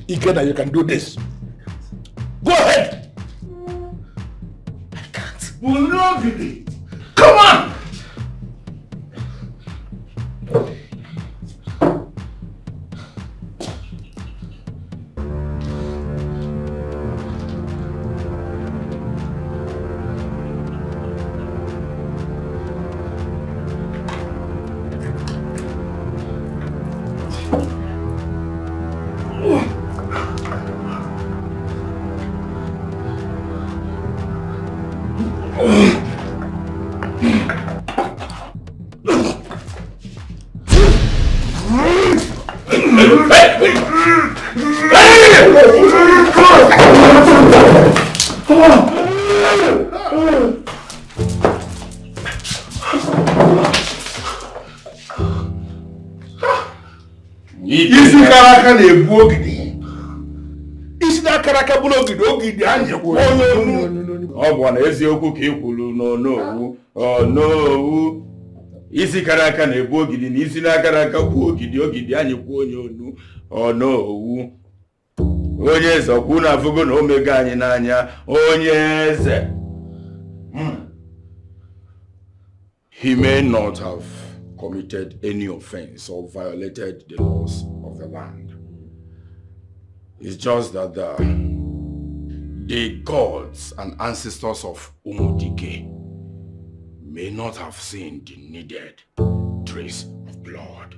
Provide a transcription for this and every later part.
Ikeda, you can do this. Go ahead. I can't. Come on! Isi karaka na ebu ogidi na isi na karaka bu ogidi anyị kwu onye onu owu onye eze okwu na afugo na omega anyị n'anya onye eze. He may not have committed any offense or violated the laws of the land. It's just that the gods and ancestors of Dikeh may not have seen the needed trace of blood.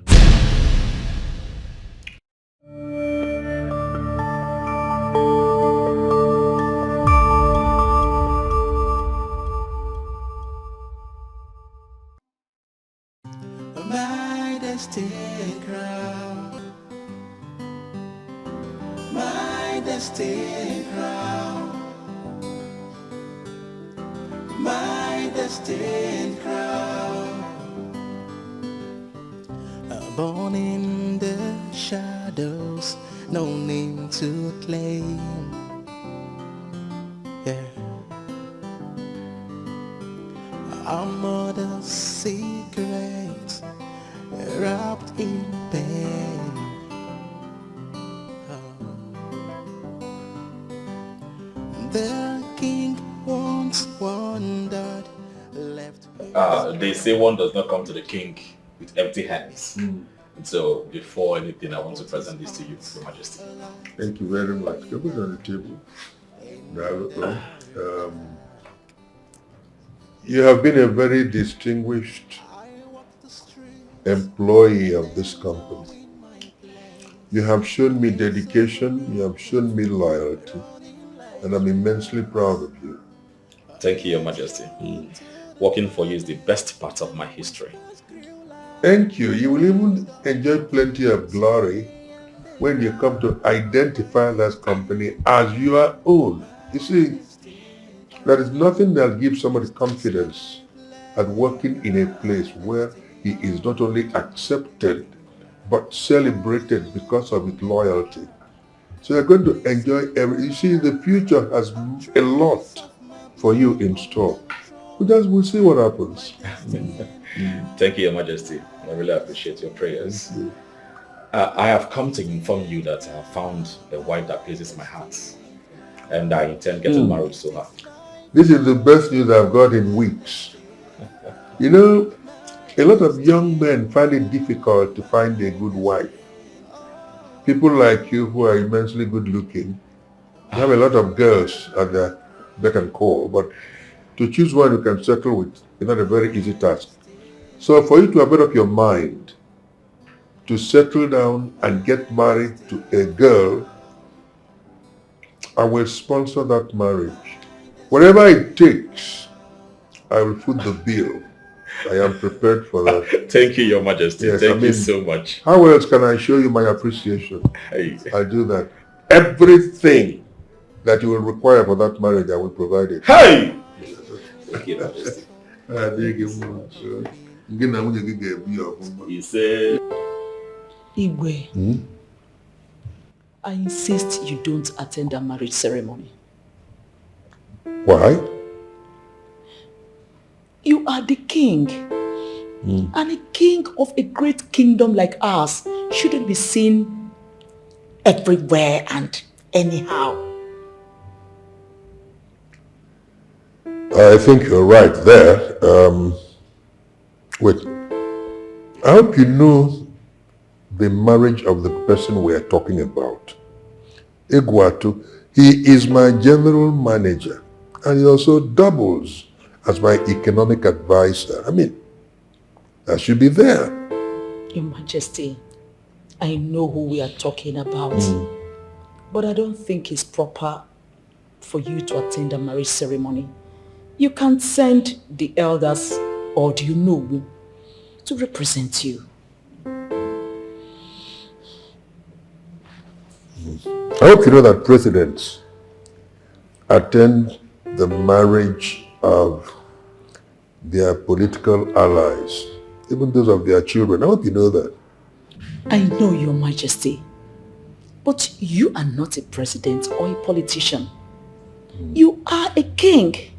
My destiny crown, my destiny crown, my destiny crown. Born in the shadows, no name to claim. Yeah. Our mother's secrets wrapped in pain. The king once wondered, left. They say one does not come to the king with empty hands. So before anything, I want to present this to you, Your Majesty. Thank you very much. Put it on the table. You have been a very distinguished employee of this company. You have shown me dedication, you have shown me loyalty, and I'm immensely proud of you. Thank you, Your Majesty. Working for you is the best part of my history. Thank you. You will even enjoy plenty of glory when you come to identify that company as your own. You see, there is nothing that gives somebody confidence at working in a place where he is not only accepted but celebrated because of his loyalty. So you're going to enjoy you see, the future has a lot for you in store. We'll see what happens. Thank you, Your Majesty. I really appreciate your prayers. I have come to inform you that I have found a wife that pleases my heart, and I intend getting married to her. This is the best news I've got in weeks. You know, a lot of young men find it difficult to find a good wife. People like you who are immensely good looking, you have a lot of girls at their beck and call, but to choose one you can settle with is not a very easy task. So for you to have made up your mind to settle down and get married to a girl, I will sponsor that marriage. Whatever it takes, I will foot the bill. I am prepared for that. Thank you, Your Majesty. Yes, Thank you so much. How else can I show you my appreciation? Hey. I'll do that. Everything that you will require for that marriage, I will provide it. Hey! Thank you, Majesty. He said, Igwe, I insist you don't attend a marriage ceremony. Why? You are the king. And a king of a great kingdom like ours shouldn't be seen everywhere and anyhow. I think you're right there. Wait. I hope you know the marriage of the person we are talking about. Egwatu, he is my general manager and he also doubles as my economic advisor. I mean, I should be there. Your Majesty, I know who we are talking about, but I don't think it's proper for you to attend a marriage ceremony. You can't send the elders, or do you know, to represent you. I hope you know that presidents attend the marriage of their political allies, even those of their children. I hope you know that. I know, Your Majesty, but you are not a president or a politician. You are a king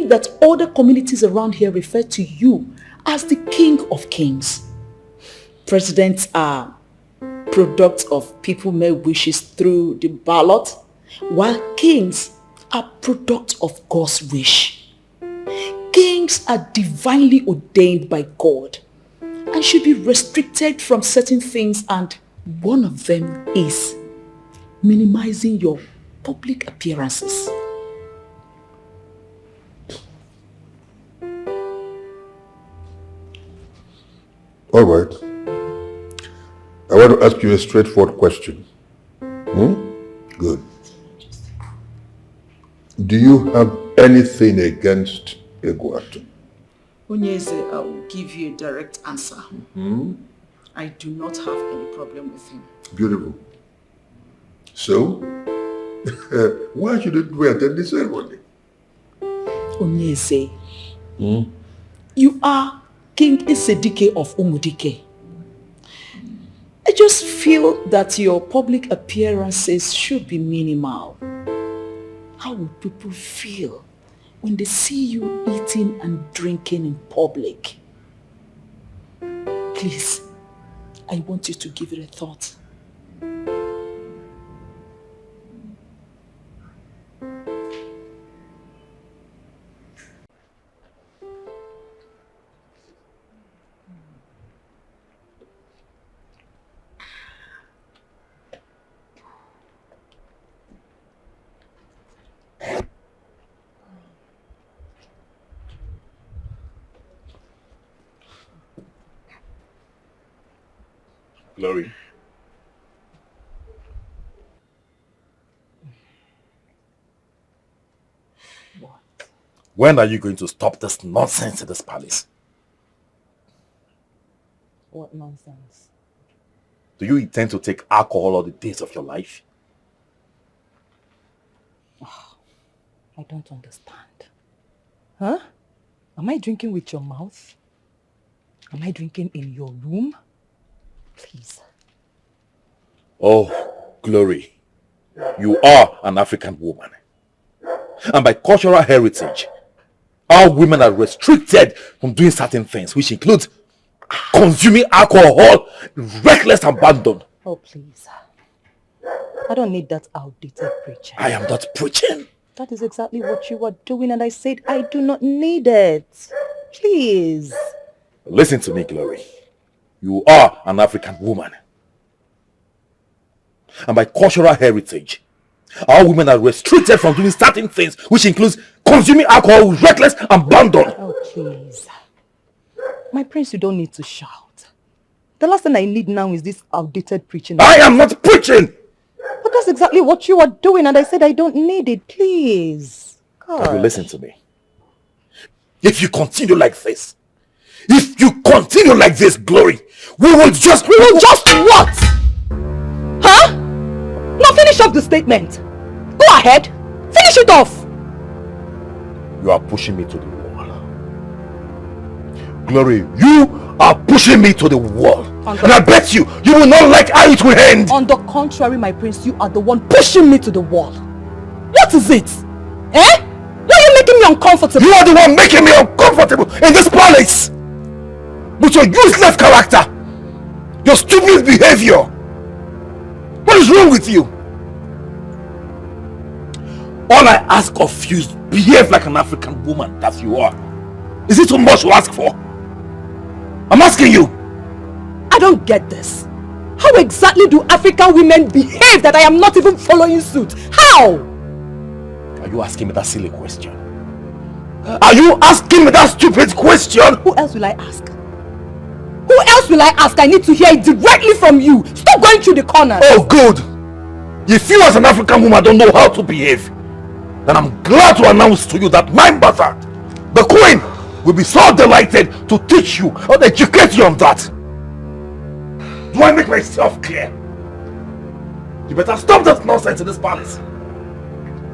that other communities around here refer to you as the King of Kings. Presidents are products of people-made wishes through the ballot, while kings are products of God's wish. Kings are divinely ordained by God and should be restricted from certain things, and one of them is minimizing your public appearances. All right. I want to ask you a straightforward question. Good. Do you have anything against Egwatu? Onyeze, I will give you a direct answer. I do not have any problem with him. Beautiful. So, why shouldn't we attend the ceremony? Onyeze, you are King Dikeh of Dikeh. I just feel that your public appearances should be minimal. How would people feel when they see you eating and drinking in public? Please, I want you to give it a thought. Glory. What? When are you going to stop this nonsense in this palace? What nonsense? Do you intend to take alcohol all the days of your life? Oh, I don't understand. Huh? Am I drinking with your mouth? Am I drinking in your room? Please. Oh, Glory. You are an African woman. And by cultural heritage, our women are restricted from doing certain things, which includes consuming alcohol, reckless abandon. Oh, please. I don't need that outdated preaching. I am not preaching. That is exactly what you were doing, and I said I do not need it. Please. Listen to me, Glory. You are an African woman. And by cultural heritage, our women are restricted from doing certain things, which includes consuming alcohol with reckless abandon. Oh, please. My prince, you don't need to shout. The last thing I need now is this outdated preaching. I am not preaching! But that's exactly what you are doing, and I said I don't need it. Please. God. Can you listen to me? If you continue like this, Glory, we will just what? Huh? Now finish off the statement. Go ahead. Finish it off. You are pushing me to the wall. Glory, you are pushing me to the wall. And I bet you will not like how it will end. On the contrary, my prince, you are the one pushing me to the wall. What is it? Eh? Why are you making me uncomfortable? You are the one making me uncomfortable in this palace. With your useless character, your stupid behavior. What is wrong with you? All I ask of you is behave like an African woman that you are. Is it too much to ask for? I'm asking you. I don't get this. How exactly do African women behave that I am not even following suit? How? Are you asking me that silly question? Are you asking me that stupid question? Who else will I ask? Who else will I ask? I need to hear it directly from you. Stop going through the corners. Oh, good. If you as an African woman don't know how to behave, then I'm glad to announce to you that my mother, the Queen, will be so delighted to teach you or educate you on that. Do I make myself clear? You better stop this nonsense in this palace.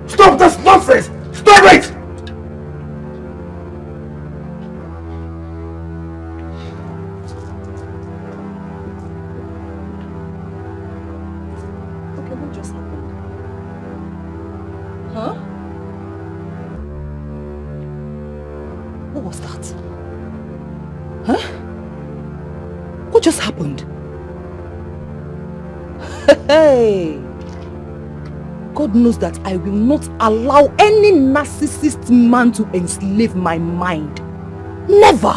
Stop this nonsense! Stop it! Okay, what just happened? Huh? What was that? Huh? What just happened? Hey! God knows that I will not allow any narcissist man to enslave my mind. Never!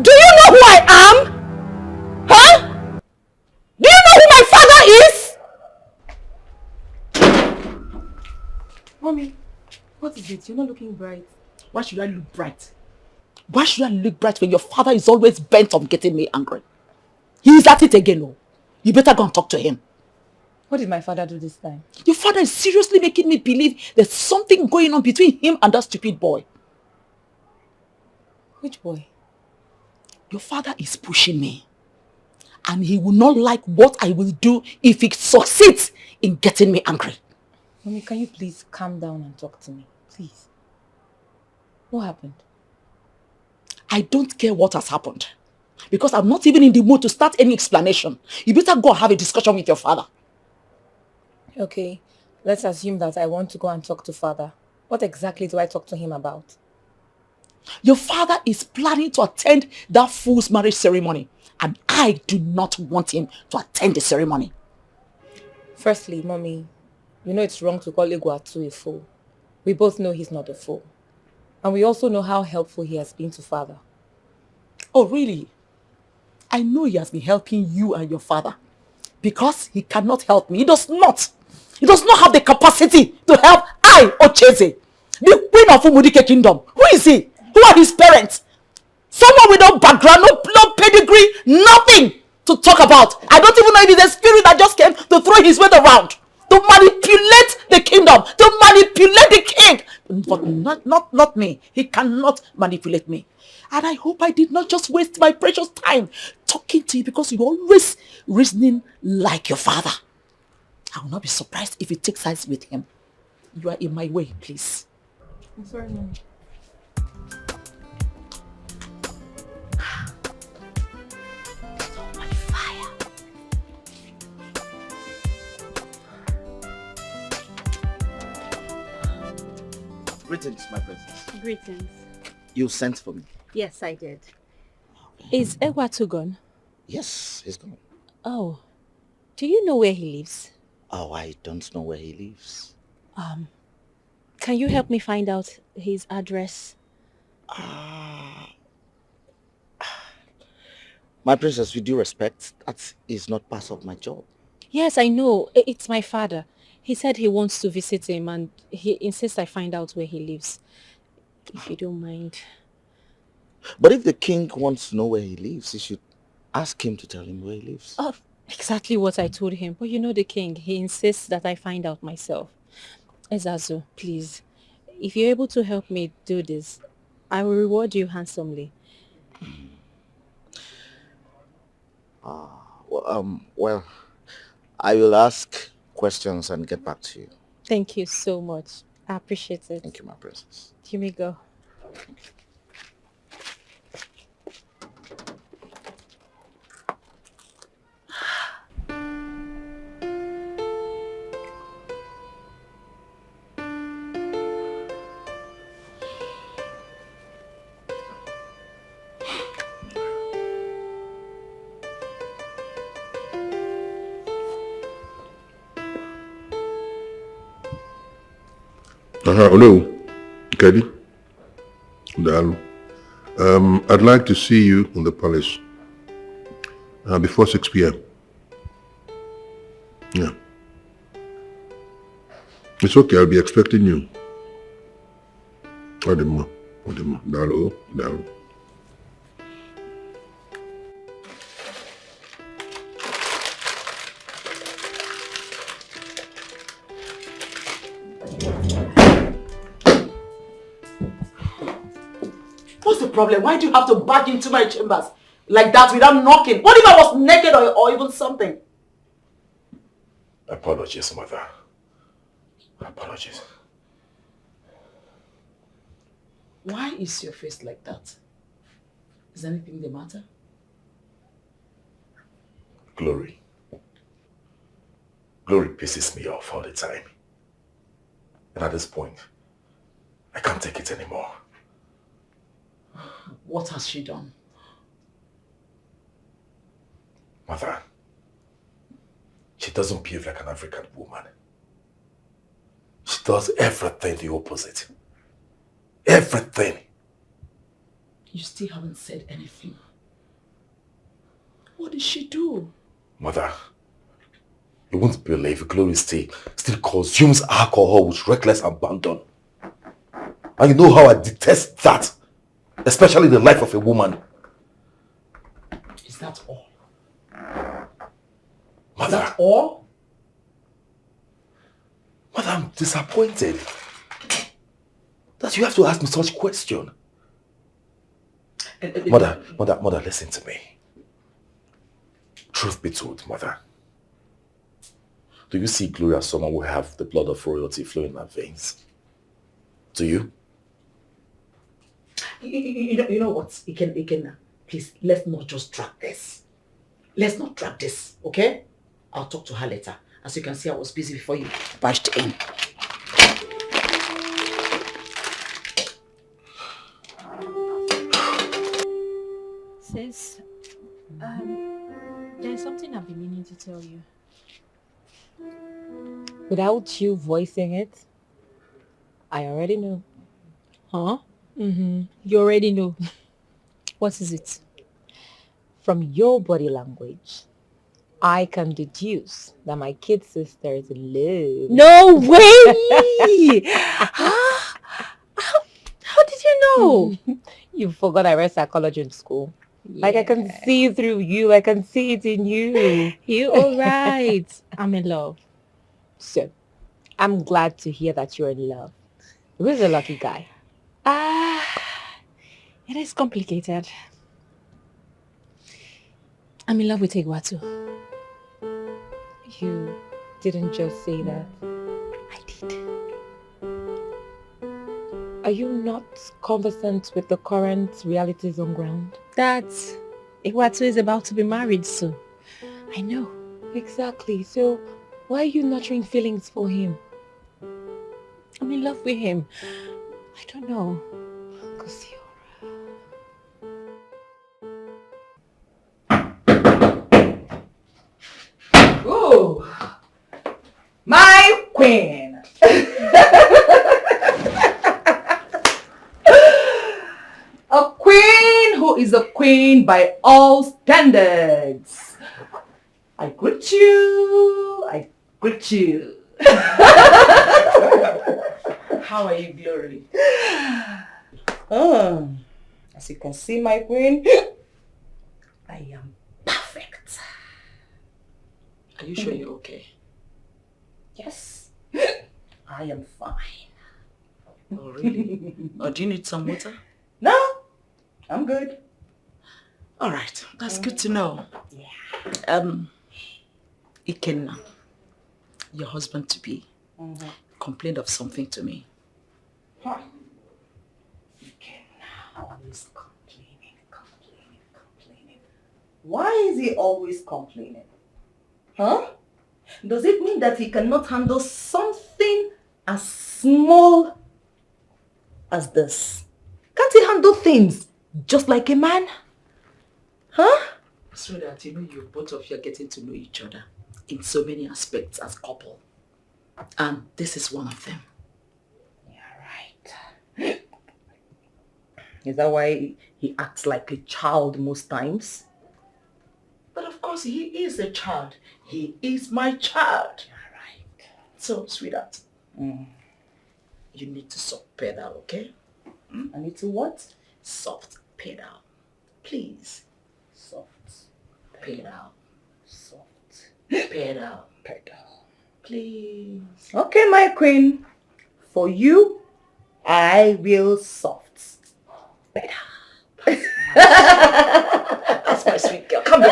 Do you know who I am? Huh? Do you know who my father is? Mommy, what is it? You're not looking bright. Why should I look bright? Why should I look bright when your father is always bent on getting me angry? He is at it again, oh. You better go and talk to him. What did my father do this time? Your father is seriously making me believe there's something going on between him and that stupid boy. Which boy? Your father is pushing me. And he will not like what I will do if he succeeds in getting me angry. Mommy, can you please calm down and talk to me? Please. What happened? I don't care what has happened. Because I'm not even in the mood to start any explanation. You better go and have a discussion with your father. Okay, let's assume that I want to go and talk to father. What exactly do I talk to him about? Your father is planning to attend that fool's marriage ceremony. And I do not want him to attend the ceremony. Firstly, Mommy, you know it's wrong to call Iguatu a fool. We both know he's not a fool. And we also know how helpful he has been to father. Oh, really? I know he has been helping you and your father. Because he cannot help me. He does not. He does not have the capacity to help I, Ocheze, the queen of Umudike kingdom. Who is he? Who are his parents? Someone with no background, no pedigree, nothing to talk about. I don't even know if it's a spirit that just came to throw his weight around, to manipulate the kingdom, to manipulate the king. But not me. He cannot manipulate me. And I hope I did not just waste my precious time talking to you because you're always reasoning like your father. I will not be surprised if you take sides with him. You are in my way, please. I'm sorry, Mommy. My fire. Greetings, my princess. Greetings. You sent for me? Yes, I did. Is Ewatu gone? Yes, he's gone. Oh, do you know where he lives? Oh, I don't know where he lives. Can you help me find out his address? My princess, with due respect, that is not part of my job. Yes, I know. It's my father. He said he wants to visit him and he insists I find out where he lives. If you don't mind. But if the king wants to know where he lives, you should ask him to tell him where he lives. Oh, exactly what I told him. But you know the king, he insists that I find out myself. Ezazu, please. If you're able to help me do this, I will reward you handsomely. Well, I will ask questions and get back to you. Thank you so much. I appreciate it. Thank you, my princess. You may go. Hello, Kedi. Dalu. I'd like to see you in the palace before 6 p.m. Yeah. It's okay, I'll be expecting you. Dalu. What's the problem? Why do you have to barge into my chambers like that without knocking? What if I was naked or even something? Apologies, mother. Apologies. Why is your face like that? Is anything the matter? Glory. Glory pisses me off all the time. And at this point, I can't take it anymore. What has she done? Mother, she doesn't behave like an African woman. She does everything the opposite. Everything. You still haven't said anything. What did she do? Mother, you won't believe Glory still consumes alcohol with reckless abandon. And you know how I detest that. Especially in the life of a woman. Is that all? Mother. Is that all? Mother, I'm disappointed that you have to ask me such question. Mother, listen to me. Truth be told, Mother. Do you see Gloria as someone who have the blood of royalty flowing in her veins? Do you? You know what? Ikenna, please, let's not just drag this. Let's not drag this, okay? I'll talk to her later. As you can see, I was busy before you barged in. Sis, there's something I've been meaning to tell you. Without you voicing it, I already know. Huh? You already know. What is it? From your body language, I can deduce that my kid sister is in love. No way! How did you know? You forgot I read psychology in school. Yeah. Like I can see through you. I can see it in you. You all right. I'm in love. So, I'm glad to hear that you're in love. Who's the lucky guy? It is complicated. I'm in love with Iguatu. You didn't just say that. I did. Are you not conversant with the current realities on ground? That Iguatu is about to be married soon. I know. Exactly. So why are you nurturing feelings for him? I'm in love with him. I don't know. Oh, my queen. A queen who is a queen by all standards. I greet you. I greet you. How are you, Glory? As you can see, my queen, I am perfect. Are you sure you're okay? Yes. I am fine. Oh, really? Or do you need some water? No, I'm good. All right, that's good to know. Yeah. Ikenna, your husband-to-be, complained of something to me. Huh? Ikenna, always complaining. Why is he always complaining? Huh? Does it mean that he cannot handle something as small as this? Can't he handle things just like a man? Huh? So that you know you both of you are getting to know each other in so many aspects as couple. And this is one of them. Yeah. Is that why he acts like a child most times? But of course, he is a child. He is my child. Alright. So, sweetheart, you need to soft pedal, okay? I need to what? Soft pedal. Please. Soft. Pedal. Soft. Pedal. Pedal. Please. Okay, my queen. For you, I will soft. Pedal. That's my sweet girl. Come here.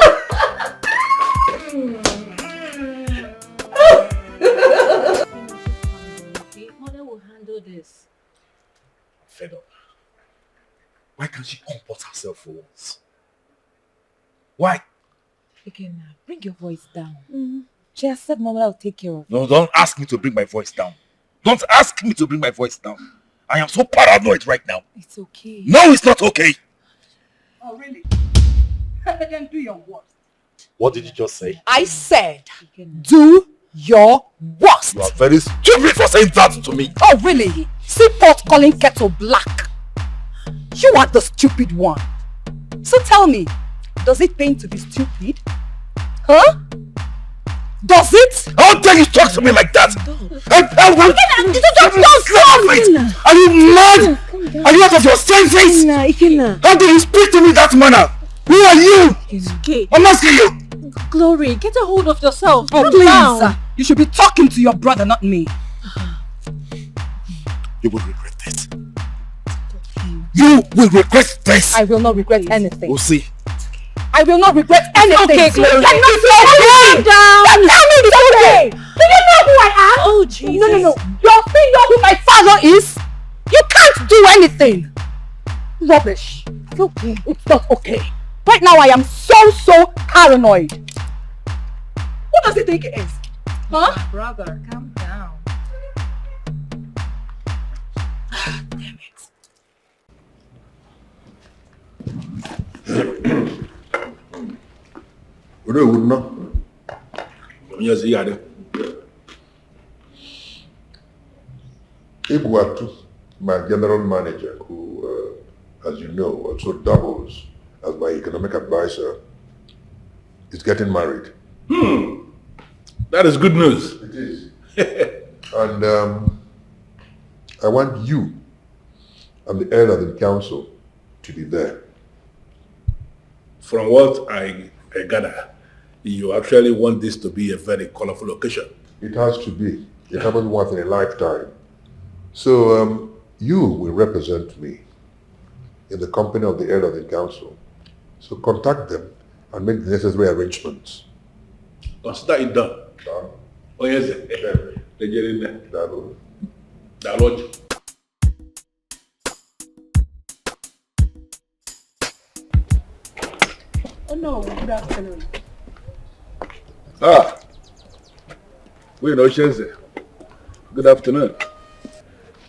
Mother will handle this. Fed up. Why can't she comport herself for once? Why? Again, bring your voice down. She has said Mama will take care of No, don't ask me to bring my voice down. Don't ask me to bring my voice down. I am so paranoid right now. It's okay. No, it's not okay. Oh, really? Then do your worst. What did you just say? I said, do your worst. You are very stupid for saying that to me. Oh, really? See pot calling kettle black. You are the stupid one. So tell me, does it pain to be stupid? Huh? Does it? How dare you talk to me like that? Are you mad? Are you out of your senses? How dare you speak to me that manner? Who are you? Okay. I'm asking you. Glory, get a hold of yourself. Oh, Calm please. down. You should be talking to your brother, not me. You will regret this. You will regret this. I will not regret anything. We'll see. I will not regret anything. Okay, Glory. Calm down. Tell me it's okay. Do you know who I am? Oh, Jesus. No. You still know who my father is? You can't do anything. Rubbish. It's okay. It's not okay. Right now I am so paranoid. What does he think it is? Huh? Brother, calm down. Damn it. Iguatu, my general manager, who, as you know, also doubles as my economic advisor, is getting married. That is good news. It is. And I want you and the elder of the council to be there. From what I gather, you actually want this to be a very colorful occasion. It has to be. It happens once in a lifetime. So you will represent me in the company of the elder of the council. So contact them and make the necessary arrangements. Consider it done. Done. Oh, yes. Done. Oh no, good afternoon. We know Chelsea. Good afternoon.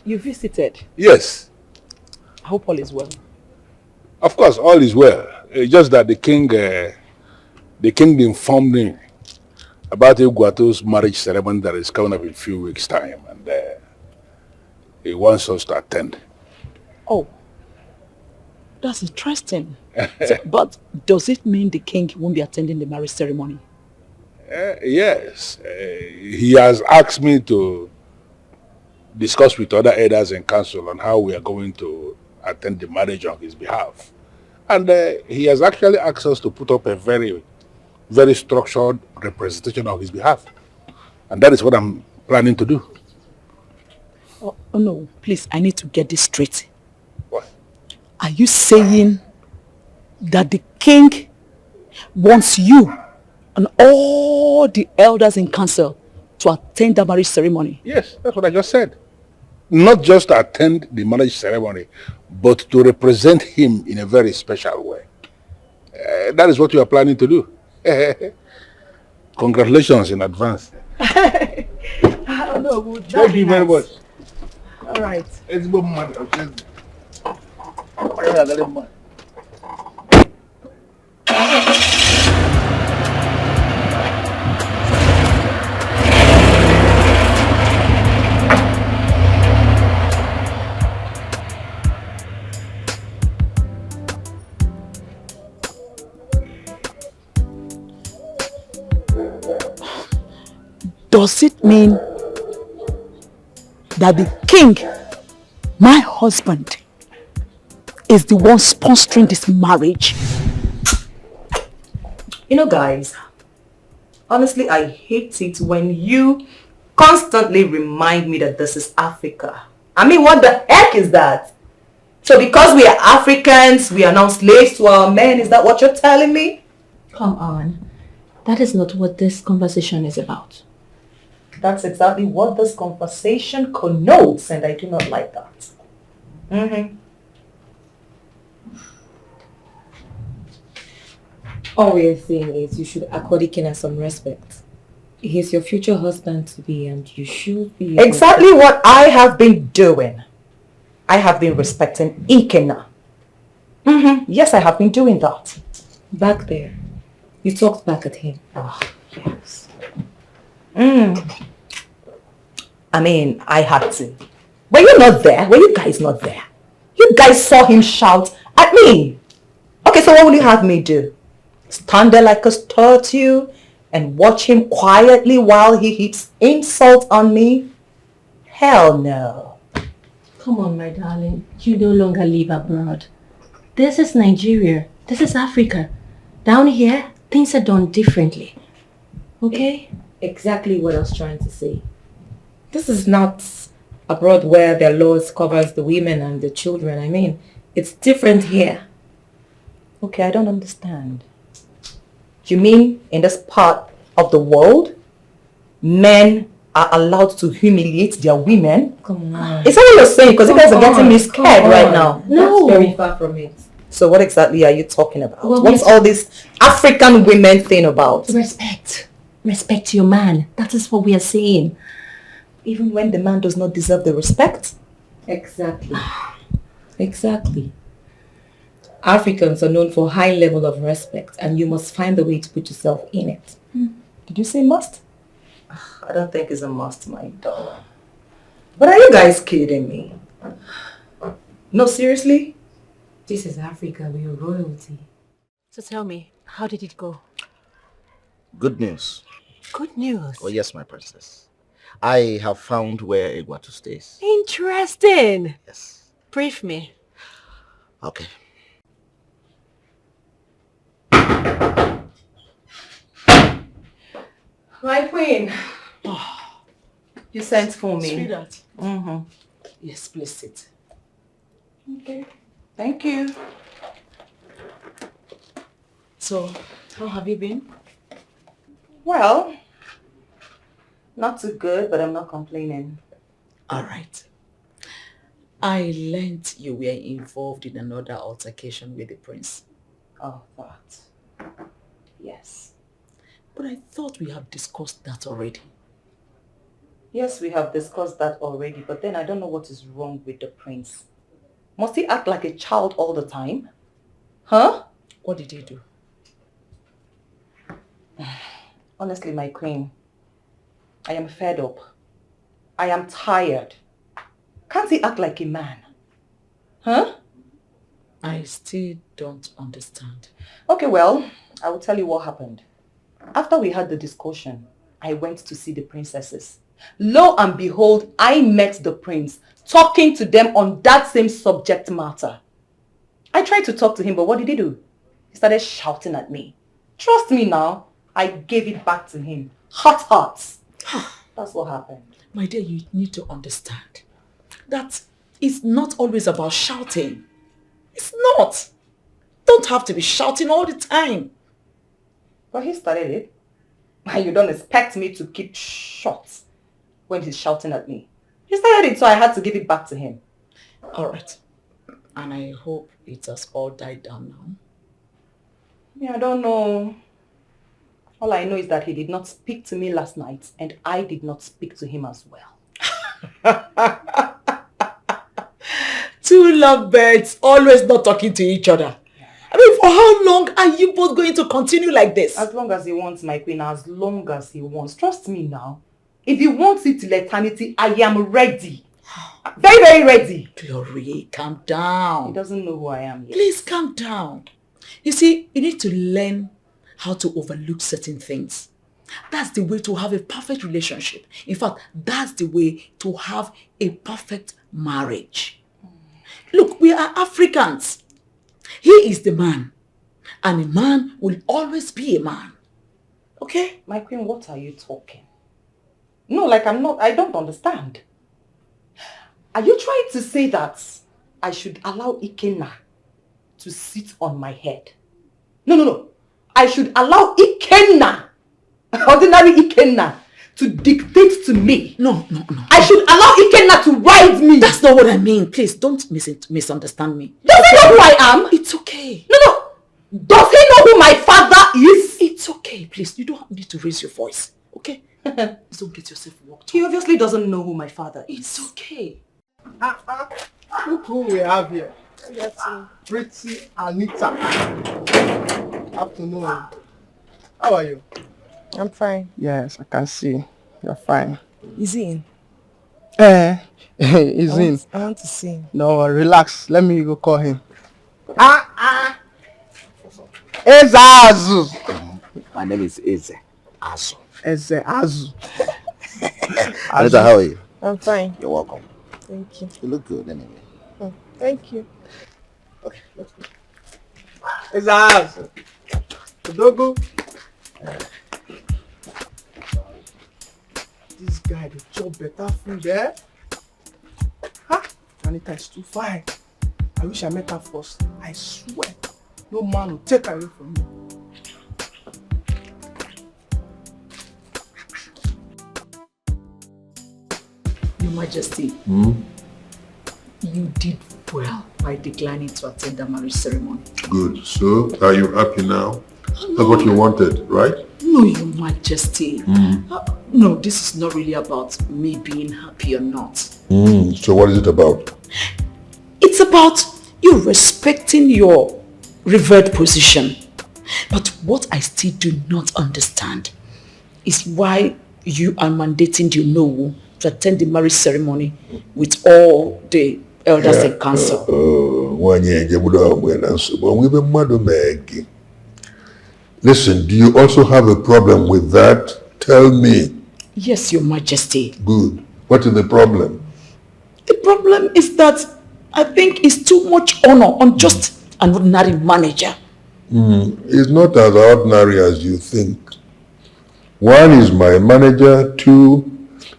You visited. Yes, I hope all is well. of course, all is well. Just that the king informed me about Iguato's marriage ceremony that is coming up in a few weeks' time, and he wants us to attend. Oh, that's interesting. But does it mean the king won't be attending the marriage ceremony? Yes, he has asked me to discuss with other elders in council on how we are going to attend the marriage on his behalf. And he has actually asked us to put up a very, very structured representation on his behalf. And that is what I'm planning to do. Oh no, please, I need to get this straight. What? Are you saying that the king wants you and all the elders in council to attend the marriage ceremony? Yes, that's what I just said. Not just to attend the marriage ceremony, but to represent him in a very special way. That is what you are planning to do. Congratulations in advance. I don't know. Thank you very much. All right. It's good money. Does it mean that the king, my husband, is the one sponsoring this marriage? You know, guys, honestly, I hate it when you constantly remind me that this is Africa. I mean, what the heck is that? So because we are Africans, we are now slaves to our men, is that what you're telling me? Come on. That is not what this conversation is about. That's exactly what this conversation connotes, and I do not like that. All we are saying is you should accord Ikena some respect. He's your future husband to be, and you should be... Exactly what I have been doing. I have been respecting Ikena. Yes, I have been doing that. Back there, you talked back at him. Oh, yes. I mean, I had to. Were you not there? Were you guys not there? You guys saw him shout at me. Okay, so what will you have me do? Stand there like a statue and watch him quietly while he heaps insult on me? Hell no. Come on, my darling. You no longer live abroad. This is Nigeria. This is Africa. Down here, things are done differently. Okay? Exactly what I was trying to say. This is not abroad where their laws covers the women and the children. I mean, it's different here. Okay, I don't understand. You mean in this part of the world, men are allowed to humiliate their women? Come on. Is that what you're saying? Because you guys are getting me scared right now. No. That's very far from it. So what exactly are you talking about? Well, What's all this African women thing about? Respect. Respect your man. That is what we are saying. Even when the man does not deserve the respect? Exactly. Exactly. Africans are known for high level of respect, and you must find the way to put yourself in it. Did you say must? I don't think it's a must, my darling. But are you guys kidding me? No, seriously? This is Africa. We are royalty. So tell me, how did it go? Good news. Good news. Oh yes, my princess. I have found where Egwatu stays. Interesting. Yes. Brief me. Okay. My queen. You sent for me. Sweetheart. Yes, please sit. Okay. Thank you. So, how have you been? Well, not too good, but I'm not complaining. All right. I learned you were involved in another altercation with the prince. Oh, that. Yes. But I thought we have discussed that already. Yes, we have discussed that already, but then I don't know what is wrong with the prince. Must he act like a child all the time? Huh? What did he do? Honestly, my queen, I am fed up. I am tired. Can't he act like a man? Huh? I still don't understand. Okay, well, I will tell you what happened. After we had the discussion, I went to see the princesses. Lo and behold, I met the prince, talking to them on that same subject matter. I tried to talk to him, but what did he do? He started shouting at me. Trust me now, I gave it back to him. Hot hearts. That's what happened. My dear, you need to understand that it's not always about shouting. It's not. Don't have to be shouting all the time. But he started it. And you don't expect me to keep shut when he's shouting at me. He started it, so I had to give it back to him. All right. And I hope it has all died down now. Yeah, I don't know. All I know is that he did not speak to me last night, and I did not speak to him as well. Two lovebirds always not talking to each other. I mean, for how long are you both going to continue like this? As long as he wants, my queen, as long as he wants. Trust me now. If he wants it till eternity, I am ready. Very, very ready. Glory, calm down. He doesn't know who I am yet. Please calm down. You see, you need to learn how to overlook certain things. That's the way to have a perfect relationship. In fact, that's the way to have a perfect marriage. Look, we are Africans. He is the man. And a man will always be a man. Okay? My queen, what are you talking? No, like I don't understand. Are you trying to say that I should allow Ikenna to sit on my head? No. I should allow Ikenna, ordinary Ikenna, to dictate to me. No. I should allow Ikenna to ride me. That's not what I mean. Please, don't misunderstand me. Does he know who I am? It's okay. No. Does he know who my father is? It's okay. Please, you don't need to raise your voice. Okay? Please don't get yourself worked up. He obviously doesn't know who my father is. It's okay. Look who we have here. Pretty Anita. Afternoon. How are you? I'm fine. Yes, I can see. You're fine. Is he in? He's in. I want to see him. No, relax. Let me go call him. Eze Azu. My name is Eze Azu. Eze Azu. Anita, how are you? I'm fine. You're welcome. Thank you. You look good anyway. Thank you. Okay, let's go. Eze Azu. Dogo. This guy, the chop better food, eh? Huh? Anita is too fine. I wish I met her first. I swear, no man will take her away from me. Your Majesty, you did well by declining to attend the marriage ceremony. Good. So, are you happy now? That's what you wanted, right? No, Your Majesty. No, this is not really about me being happy or not. So what is it about? It's about you respecting your revered position. But what I still do not understand is why you are mandating the Onowu to attend the marriage ceremony with all the elders and council. Listen, do you also have a problem with that? Tell me. Yes, Your Majesty. Good. What is the problem? The problem is that I think it's too much honor on just an ordinary manager. It's not as ordinary as you think. One is my manager, two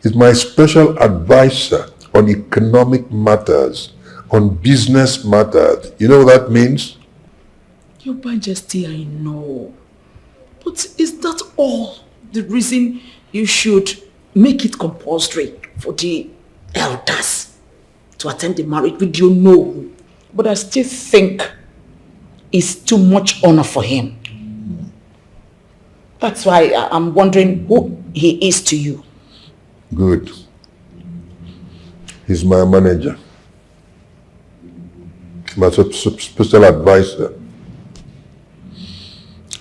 is my special advisor on economic matters, on business matters. You know what that means? Your Majesty, I know. But is that all the reason you should make it compulsory for the elders to attend the marriage with you? No. But I still think it's too much honor for him. That's why I'm wondering who he is to you. Good. He's my manager. My special advisor.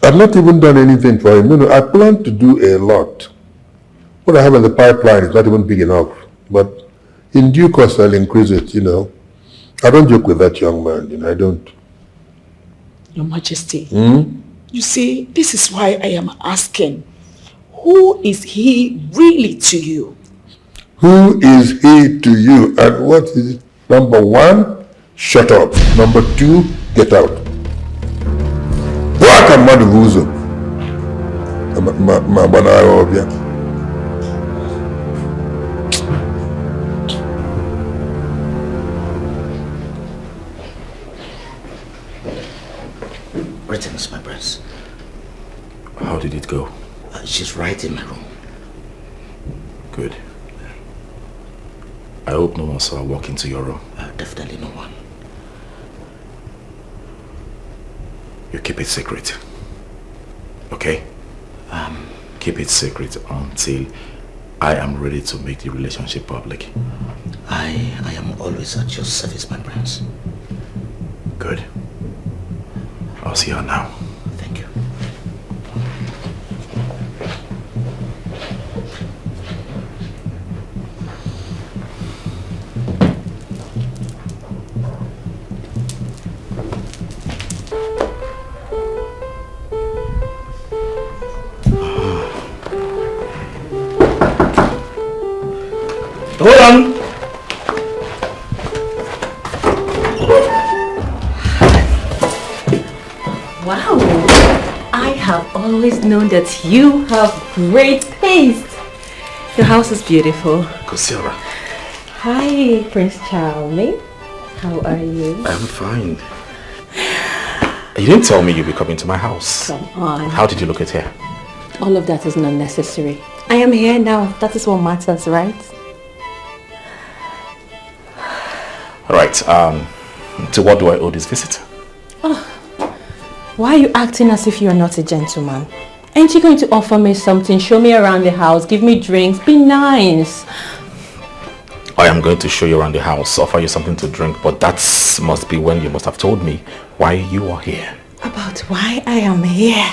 I've not even done anything for him. No, I plan to do a lot. What I have in the pipeline is not even big enough. But in due course, I'll increase it, you know. I don't joke with that young man, you know, I don't. Your Majesty, you see, this is why I am asking, who is he really to you? Who is he to you? And what is it? Number one, shut up. Number two, get out. What am I doing? Greetings, my prince. How did it go? She's right in my room. Good. I hope no one saw her walk into your room. Definitely no one. You keep it secret. Okay? Keep it secret until I am ready to make the relationship public. I am always at your service, my prince. Good. I'll see her now. Thank you. Hold on. Wow. I have always known that you have great taste. Your house is beautiful. Kosiora. Hi, Prince Charming. How are you? I'm fine. You didn't tell me you'd be coming to my house. Come on. How did you look at here? All of that is not necessary. I am here now. That is what matters, right? Alright, to what do I owe this visit? Oh, why are you acting as if you are not a gentleman? Ain't you going to offer me something, show me around the house, give me drinks, be nice? I am going to show you around the house, offer you something to drink, but that must be when you must have told me why you are here. About why I am here?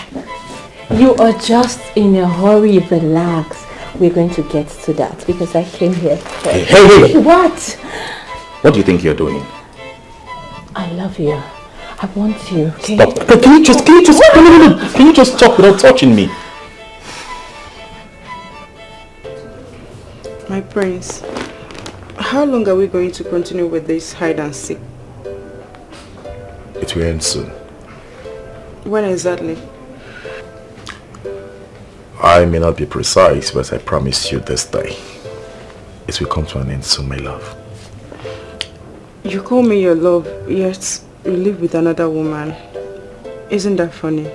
You are just in a hurry, relax. We're going to get to that because I came here first. Hey! What? What do you think you're doing? I love you. I want you. Okay? Stop. Can you just talk without touching me? My prince, how long are we going to continue with this hide and seek? It will end soon. When exactly? I may not be precise, but I promise you this day. It will come to an end soon, my love. You call me your love, yet you live with another woman. Isn't that funny?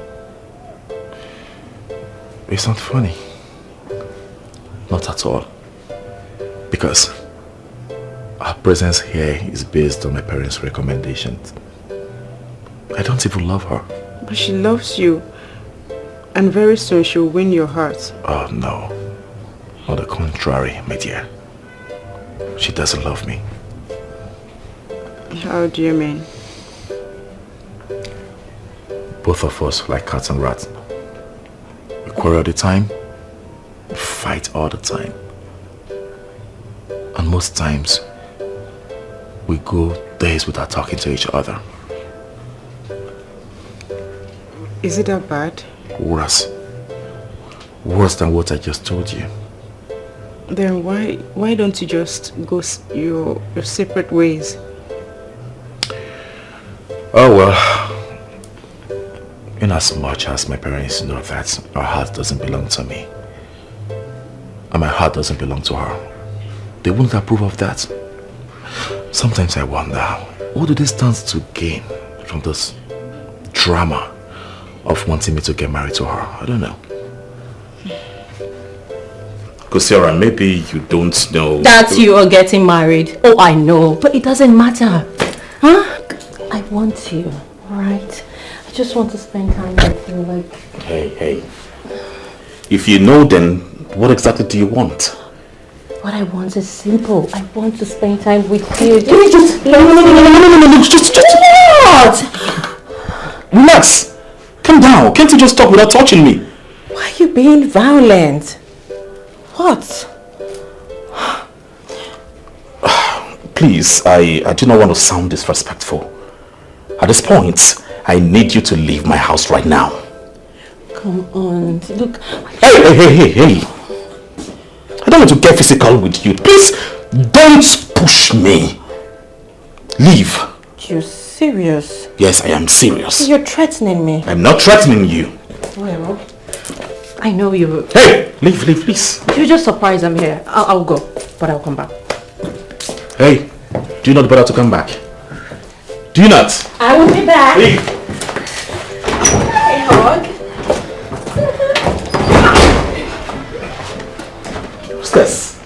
It's not funny. Not at all. Because our presence here is based on my parents' recommendations. I don't even love her. But she loves you. And very soon she'll win your heart. Oh no. On the contrary, my dear. She doesn't love me. How do you mean? Both of us like cats and rats. We quarrel all the time. We fight all the time. And most times, we go days without talking to each other. Is it that bad? Worse. Worse than what I just told you. Then why don't you just go your separate ways? Oh well. In as much as my parents know that our heart doesn't belong to me, and my heart doesn't belong to her, they wouldn't approve of that. Sometimes I wonder, what do they stand to gain from this drama of wanting me to get married to her? I don't know. Kosiora, maybe you don't know that you are getting married. Oh, I know, but it doesn't matter. Huh? I want you, alright? I just want to spend time with you, like... Hey. If you know, then what exactly do you want? What I want is simple. I want to spend time with you. No, just... What? Relax. Calm down. Can't you just talk without touching me? Why are you being violent? What? Please, I do not want to sound disrespectful. At this point, I need you to leave my house right now. Come on, look. Hey. I don't want to get physical with you. Please, don't push me. Leave. You're serious? Yes, I am serious. You're threatening me. I'm not threatening you. Well, I know you... Hey, leave, please. You're just surprised I'm here. I'll go, but I'll come back. Hey, do you not bother to come back? Do you not? I will be back. Leave. Hey, hug. What's this?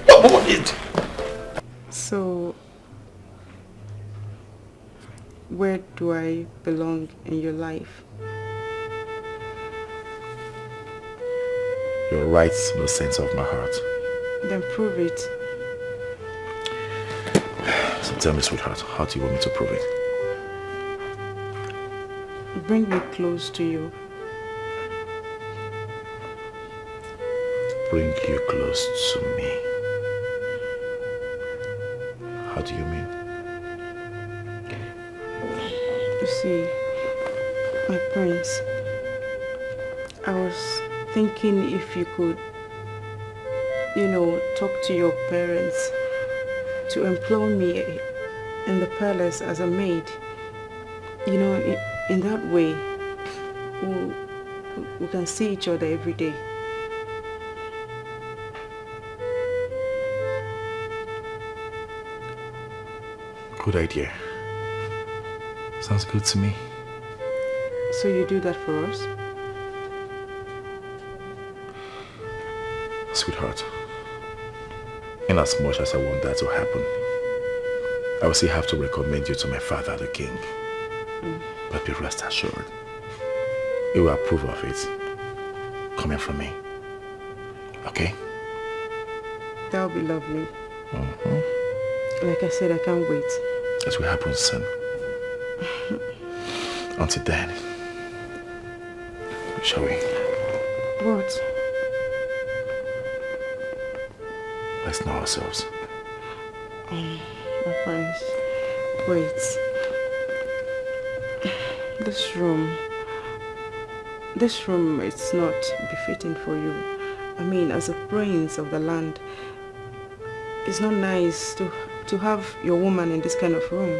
What is it? So, where do I belong in your life? You're right in the center of my heart. Then prove it. So tell me, sweetheart, how do you want me to prove it? Bring me close to you. Bring you close to me. How do you mean? You see, my prince, I was thinking if you could talk to your parents to employ me in the palace as a maid. In that way, we can see each other every day. Good idea. Sounds good to me. So you do that for us? Sweetheart, in as much as I want that to happen, I will still have to recommend you to my father, the king. But be rest assured, he will approve of it, coming from me. Okay? That would be lovely. Like I said, I can't wait. It will happen soon. Until then, shall we? What? Let's know ourselves. My friends, wait. This room, it's not befitting for you. I mean, as a prince of the land, it's not nice to have your woman in this kind of room.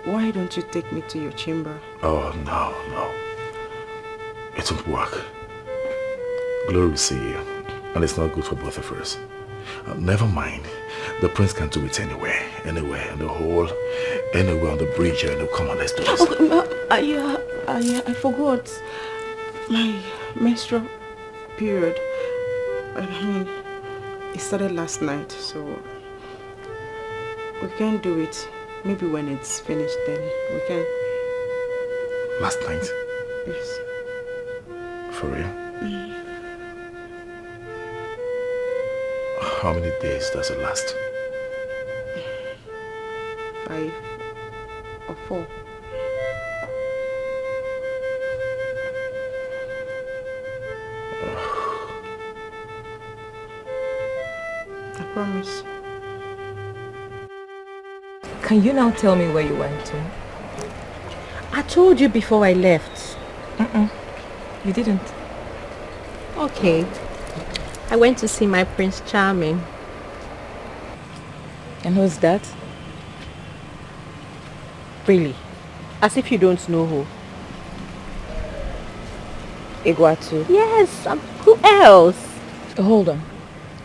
Why don't you take me to your chamber? Oh, no. It won't work. Glory will see you, and it's not good for both of us. Never mind. The prince can do it anywhere, in the hall, anywhere on the bridge. Come on, let's do this. I forgot my menstrual period. I mean, it started last night, so we can't do it. Maybe when it's finished, then we can. Last night? Yes. For real? How many days does it last? 5 or 4. I promise. Can you now tell me where you went to? I told you before I left. You didn't. Okay. I went to see my Prince Charming. And who's that? Really? As if you don't know who. Iguatu? Yes, who else? Hold on.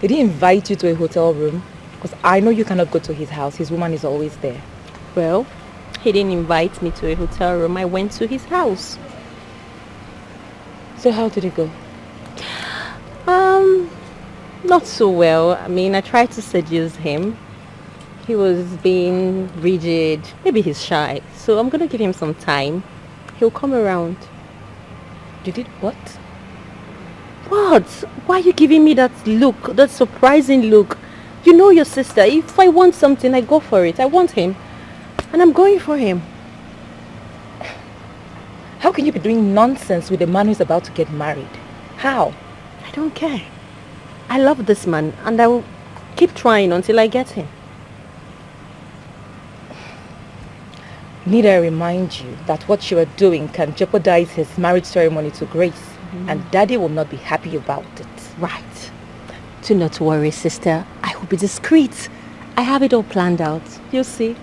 Did he invite you to a hotel room? Because I know you cannot go to his house. His woman is always there. Well, he didn't invite me to a hotel room. I went to his house. So how did it go? Not so well. I mean, I tried to seduce him. He was being rigid. Maybe he's shy. So I'm going to give him some time. He'll come around. You did what? What? Why are you giving me that look? That surprising look? You know your sister. If I want something, I go for it. I want him. And I'm going for him. How can you be doing nonsense with a man who's about to get married? How? I don't care. I love this man and I will keep trying until I get him. Need I remind you that what you are doing can jeopardize his marriage ceremony to Grace, and Daddy will not be happy about it. Right. Do not worry, sister. I will be discreet. I have it all planned out. You'll see.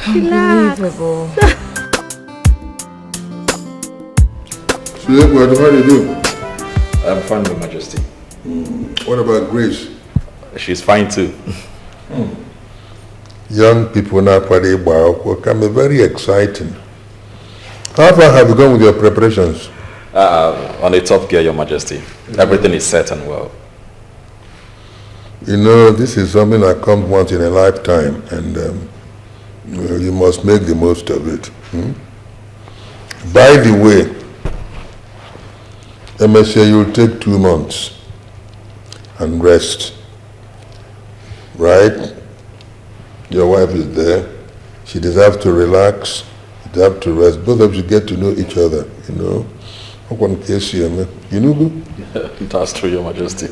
Unbelievable. So what do you do? I'm fine, Your Majesty. What about Grace? She's fine too. Young people now can be very exciting. How far have you gone with your preparations? On a top gear, Your Majesty. Everything is set and well. You know, this is something that comes once in a lifetime, and you must make the most of it. By the way, MSA, you'll take 2 months and rest. Right? Your wife is there. She deserves to relax. You deserve to rest. Both of you get to know each other, you know. One case here, man. You know who? That's true, Your Majesty.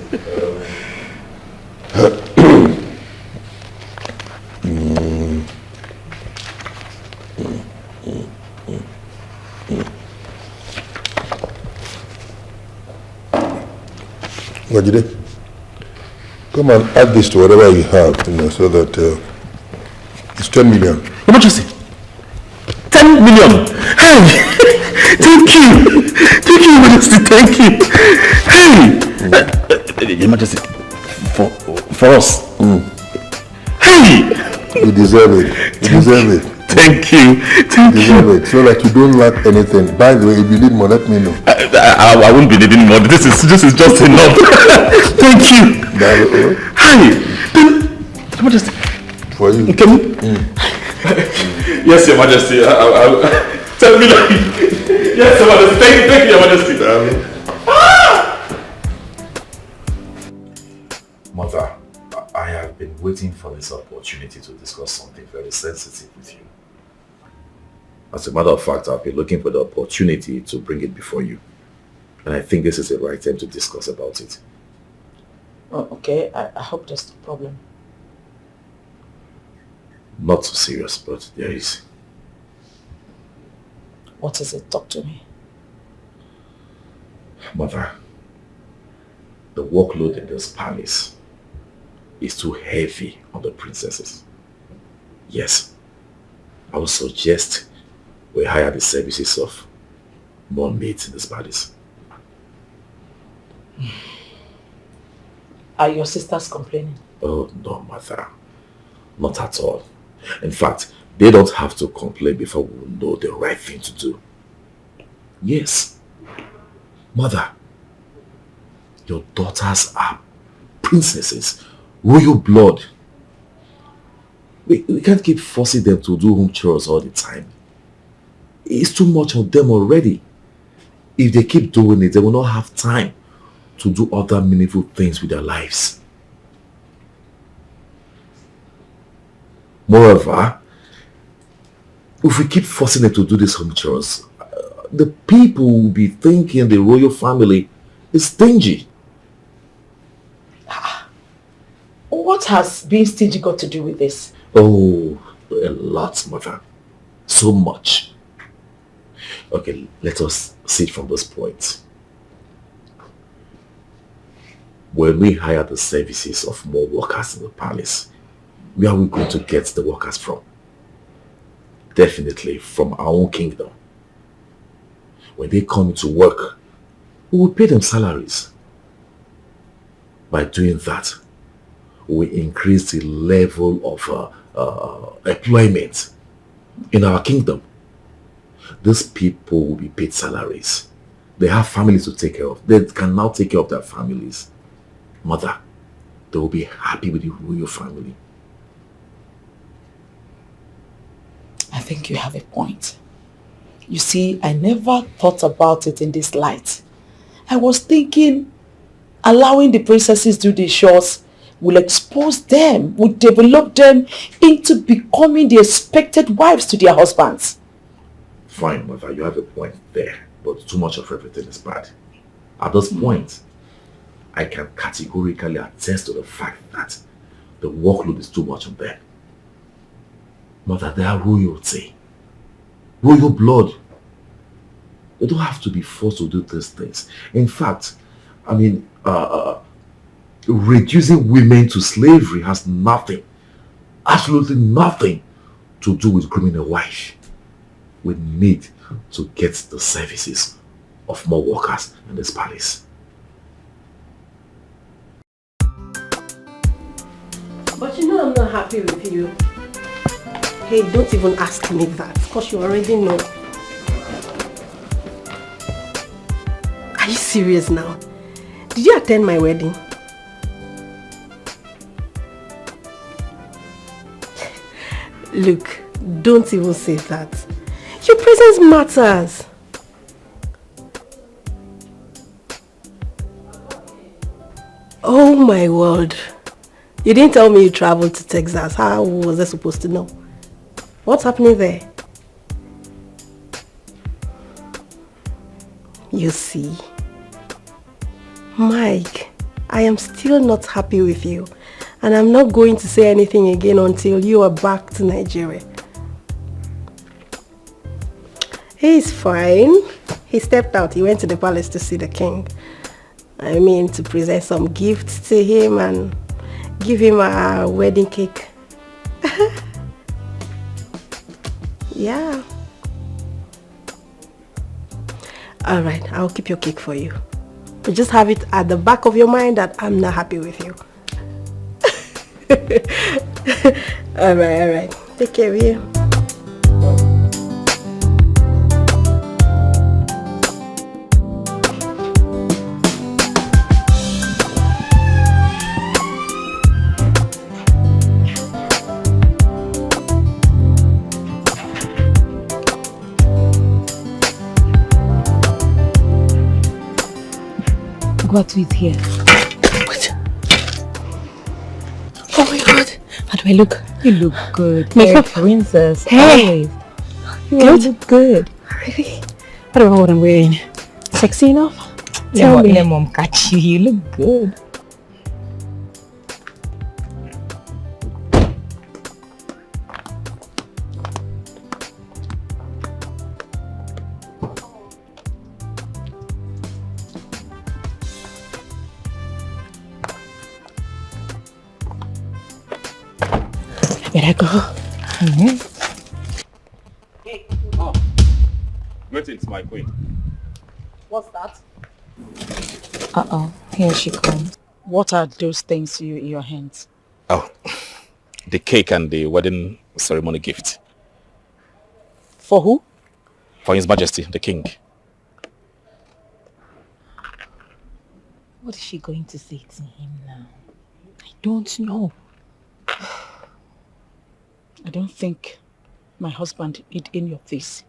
Ngajide, come and add this to whatever you have, so that it's 10 million. Your Majesty, 10 million. Hey, thank you, Your Majesty, thank you. Hey, Your Majesty, for us. Hey, you deserve it. You deserve it. Thank you. You deserve it. So that you don't lack anything. By the way, if you need more, let me know. I won't be needing more. This is just enough. Thank you. Hi. Your Majesty. For you. Can you? Yes, Your Majesty. Tell me like. Yes, Your Majesty. Thank you, Your Majesty. Mother, I have been waiting for this opportunity to discuss something very sensitive with you. As a matter of fact, I've been looking for the opportunity to bring it before you. And I think this is the right time to discuss about it. Oh, okay. I hope there's no problem. Not so serious, but there is. What is it? Talk to me. Mother, the workload in this palace is too heavy on the princesses. Yes, I would suggest we hire the services of more maids in this palace. Are your sisters complaining? Oh no, Mother. Not at all. In fact, they don't have to complain before we know the right thing to do. Yes. Mother, your daughters are princesses, royal blood. We can't keep forcing them to do home chores all the time. It's too much on them already. If they keep doing it, they will not have time to do other meaningful things with their lives. Moreover, if we keep forcing them to do these home chores, the people will be thinking the royal family is stingy. What has being stingy got to do with this? Oh, a lot, Mother. So much. Okay, let us see it from this point. When we hire the services of more workers in the palace, where are we going to get the workers from? Definitely from our own kingdom. When they come to work, we will pay them salaries. By doing that, we increase the level of employment in our kingdom. These people will be paid salaries. They have families to take care of. They can now take care of their families. Mother, they will be happy with the royal family. I think you have a point. You see, I never thought about it in this light. I was thinking allowing the princesses do the chores will expose them, will develop them into becoming the expected wives to their husbands. Fine, Mother, you have a point there, but too much of everything is bad. At this point, I can categorically attest to the fact that the workload is too much on them. Mother, they are royalty. Royal blood. They don't have to be forced to do these things. In fact, I mean, reducing women to slavery has nothing, absolutely nothing to do with grooming a wife. We need to get the services of more workers in this palace. But you know I'm not happy with you. Hey, don't even ask me that, because you already know. Are you serious now? Did you attend my wedding? Look, don't even say that. Your presence matters. Oh my word. You didn't tell me you traveled to Texas. How was I supposed to know? What's happening there? You see, Mike, I am still not happy with you, and I'm not going to say anything again until you are back to Nigeria. He's fine. He stepped out. He went to the palace to see the king. I mean, to present some gifts to him and give him a wedding cake. Yeah. Alright, I'll keep your cake for you. But just have it at the back of your mind that I'm not happy with you. Alright. Take care of you. What is here? What? Oh my god. How do I look? You look good. Makeup princess. Hey. You Good? look good. Really? I don't know what I'm wearing. Sexy enough? Tell me. Let mom catch you. You look good. Better go. Hey. Oh. Greetings, my queen. What's that? Uh-oh. Here she comes. What are those things in your hands? Oh, the cake and the wedding ceremony gift. For who? For His Majesty, the King. What is she going to say to him now? I don't know. I don't think my husband did any of this.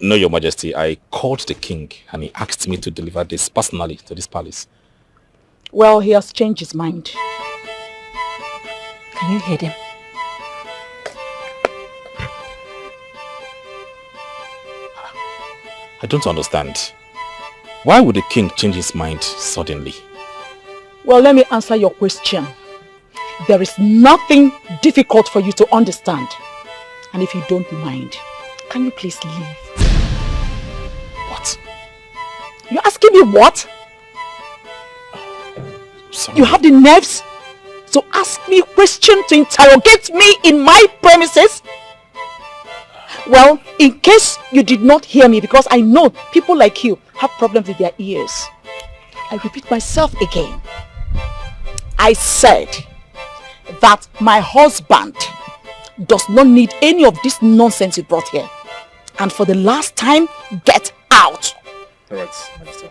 No, Your Majesty. I called the King and he asked me to deliver this personally to this palace. Well, he has changed his mind. Can you hear him? I don't understand. Why would the King change his mind suddenly? Well, let me answer your question. There is nothing difficult for you to understand. And if you don't mind, can you please leave? What? You're asking me what? Sorry. You have the nerves to ask me a question, to interrogate me in my premises? Well, in case you did not hear me, because I know people like you have problems with their ears, I repeat myself again. I said that my husband does not need any of this nonsense you brought here. And for the last time, get out. All right, Majesty.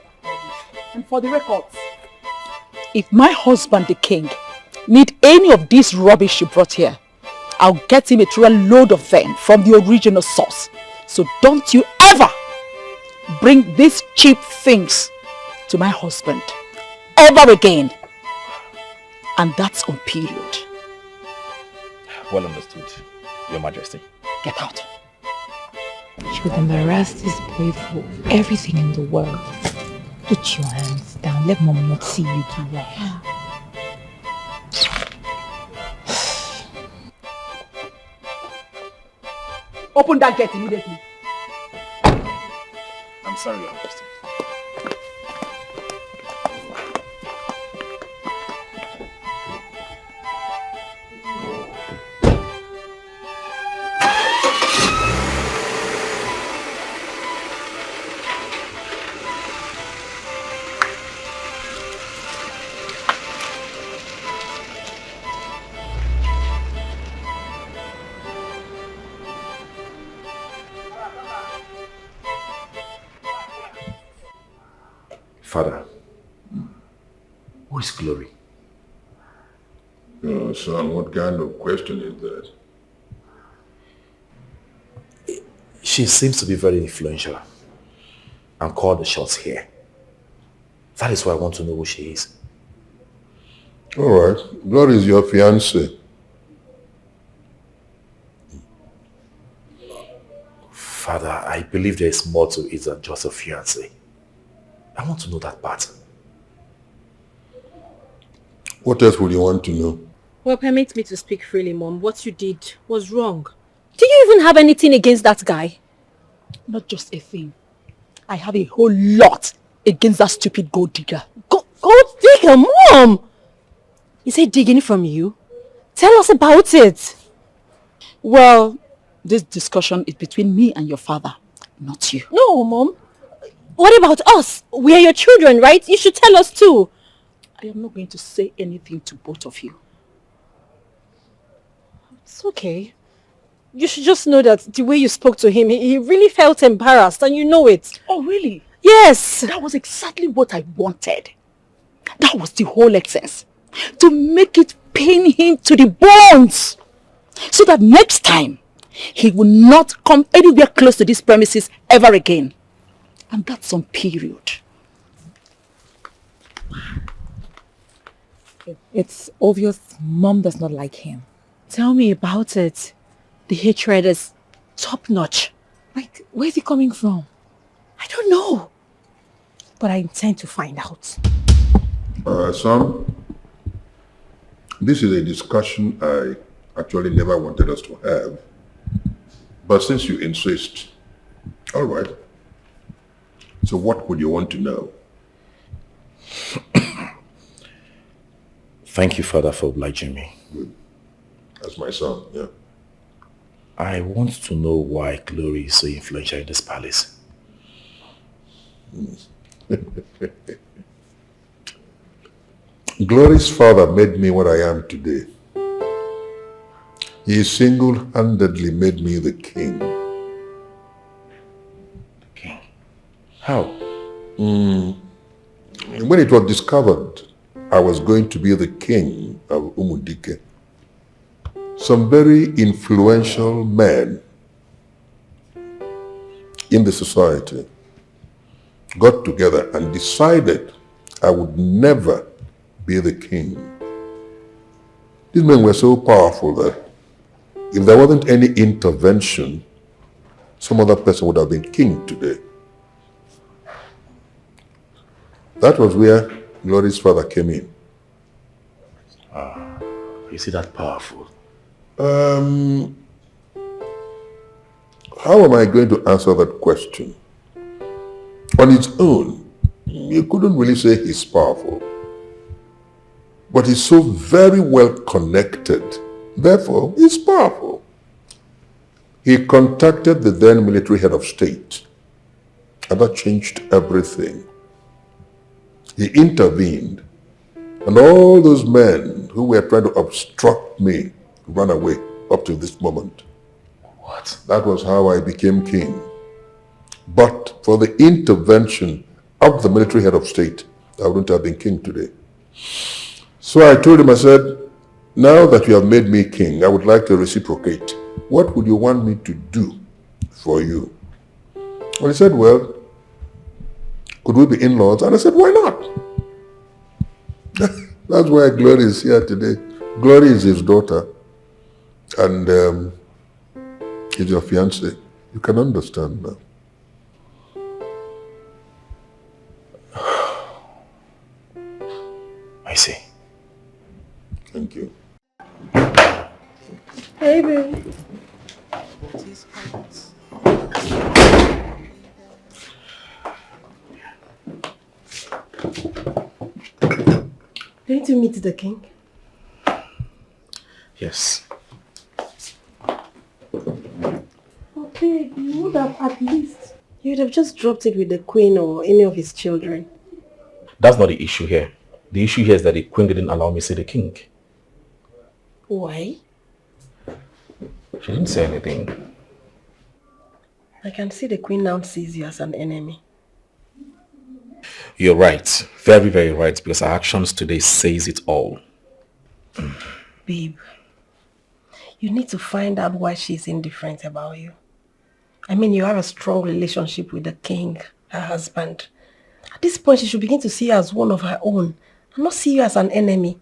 And for the records, if my husband, the King, need any of this rubbish you brought here, I'll get him a true load of them from the original source. So don't you ever bring these cheap things to my husband ever again. And that's on period. Well understood, Your Majesty. Get out. She would embarrass this boy for everything in the world. Put your hands down. Let mom not see you do that. Open that gate immediately. I'm sorry, Your Majesty. Father, who is Glory? Oh, son, what kind of question is that? She seems to be very influential and call the shots here. That is why I want to know who she is. All right. Glory is your fiancée. Father, I believe there is more to it than just a fiancé. I want to know that part. What else would you want to know? Well, permit me to speak freely, Mom. What you did was wrong. Do you even have anything against that guy? Not just a thing. I have a whole lot against that stupid gold digger. Gold digger, Mom! Is he digging from you? Tell us about it. Well, this discussion is between me and your father, not you. No, Mom. What about us? We are your children, right? You should tell us too. I am not going to say anything to both of you. It's okay. You should just know that the way you spoke to him, he really felt embarrassed, and you know it. Oh, really? Yes! That was exactly what I wanted. That was the whole essence. To make it pain him to the bones. So that next time, he will not come anywhere close to these premises ever again. And that's on period. It's obvious Mom does not like him. Tell me about it. The hatred is top-notch. Like, where's he coming from? I don't know. But I intend to find out. Son, this is a discussion I actually never wanted us to have. But since you insist, all right. So what would you want to know? Thank you, Father, for obliging me. Good. That's my son, yeah. I want to know why Glory is so influential in this palace. Glory's father made me what I am today. He single-handedly made me the king. The king? How? When it was discovered I was going to be the king of Dikeh, some very influential men in the society got together and decided I would never be the king. These men were so powerful that if there wasn't any intervention, some other person would have been king today. That was where Glory's father came in. Is he that powerful? How am I going to answer that question? On its own, you couldn't really say he's powerful. But he's so very well connected. Therefore, he's powerful. He contacted the then military head of state. And that changed everything. He intervened. And all those men who were trying to obstruct me ran away up to this moment. What? That was how I became king. But for the intervention of the military head of state, I wouldn't have been king today. So I told him, I said, now that you have made me king, I would like to reciprocate. What would you want me to do for you? Well, he said, well, could we be in-laws? And I said, why not? That's why Glory is here today. Glory is his daughter. And he's your fiancé. You can understand now. I see. Thank you. Hey, baby. Didn't you meet the king? Yes. Okay, you would have at least. You would have just dropped it with the queen or any of his children. That's not the issue here. The issue here is that the queen didn't allow me to see the king. Why? She didn't say anything. I can see the queen now sees you as an enemy. You're right. Very, very right. Because her actions today says it all. Babe, you need to find out why she's indifferent about you. I mean, you have a strong relationship with the king, her husband. At this point, she should begin to see you as one of her own and not see you as an enemy.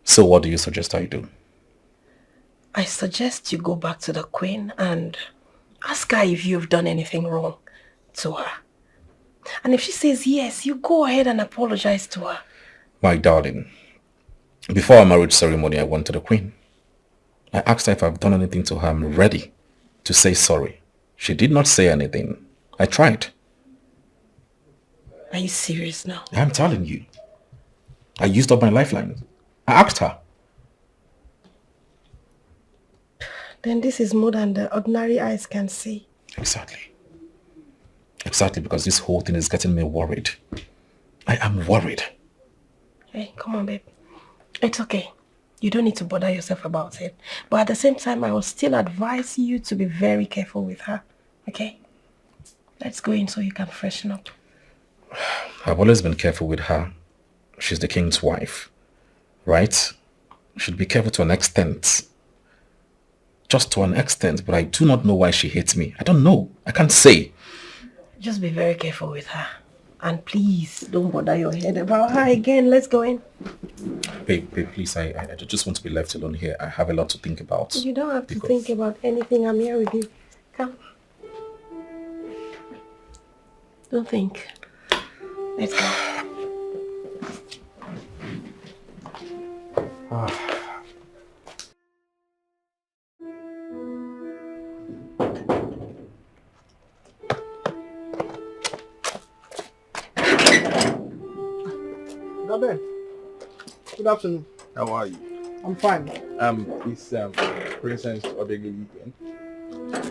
So what do you suggest I do? I suggest you go back to the queen and ask her if you've done anything wrong to her. And if she says yes, you go ahead and apologize to her. My darling, before our marriage ceremony, I went to the queen. I asked her if I've done anything to her. I'm ready to say sorry. She did not say anything. I tried. Are you serious now? I'm telling you. I used up my lifeline. I asked her. Then this is more than the ordinary eyes can see. Exactly. Exactly, because this whole thing is getting me worried. I am worried. Hey, come on, babe. It's okay. You don't need to bother yourself about it. But at the same time, I will still advise you to be very careful with her. Okay? Let's go in so you can freshen up. I've always been careful with her. She's the king's wife. Right? Should be careful to an extent. Just to an extent, but I do not know why she hates me. I don't know. I can't say. Just be very careful with her. And please, don't bother your head about her again. Let's go in. Babe, please, I just want to be left alone here. I have a lot to think about. You don't have to think about anything. I'm here with you. Come. Don't think. Let's go. Ben, good afternoon. How are you? I'm fine. Is Princess Odege weekend?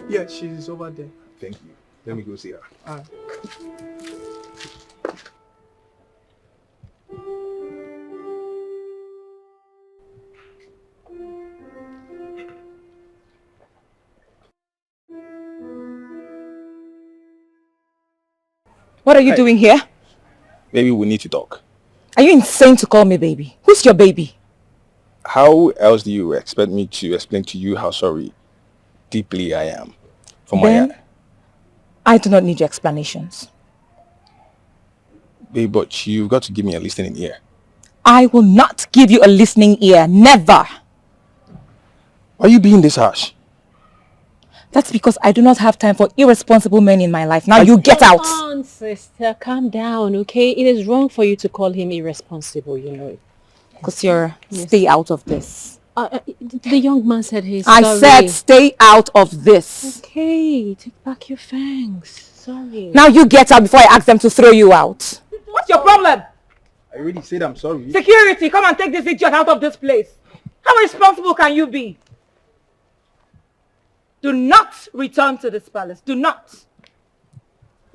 Yeah, she's over there. Thank you. Let me go see her. What are you doing here? Maybe we need to talk. Are you insane to call me baby? Who's your baby? How else do you expect me to explain to you how sorry deeply I am for my... Then, I do not need your explanations. Babe, but you've got to give me a listening ear. I will not give you a listening ear. Never. Why are you being this harsh? That's because I do not have time for irresponsible men in my life. Now you get out. Come on, sister. Calm down, okay? It is wrong for you to call him irresponsible, you know. Because stay out of this. The young man said he's sorry. I said stay out of this. Okay, take back your fangs. Sorry. Now you get out before I ask them to throw you out. What's your problem? I already said I'm sorry. Security, come and take this idiot out of this place. How responsible can you be? Do not return to this palace. Do not.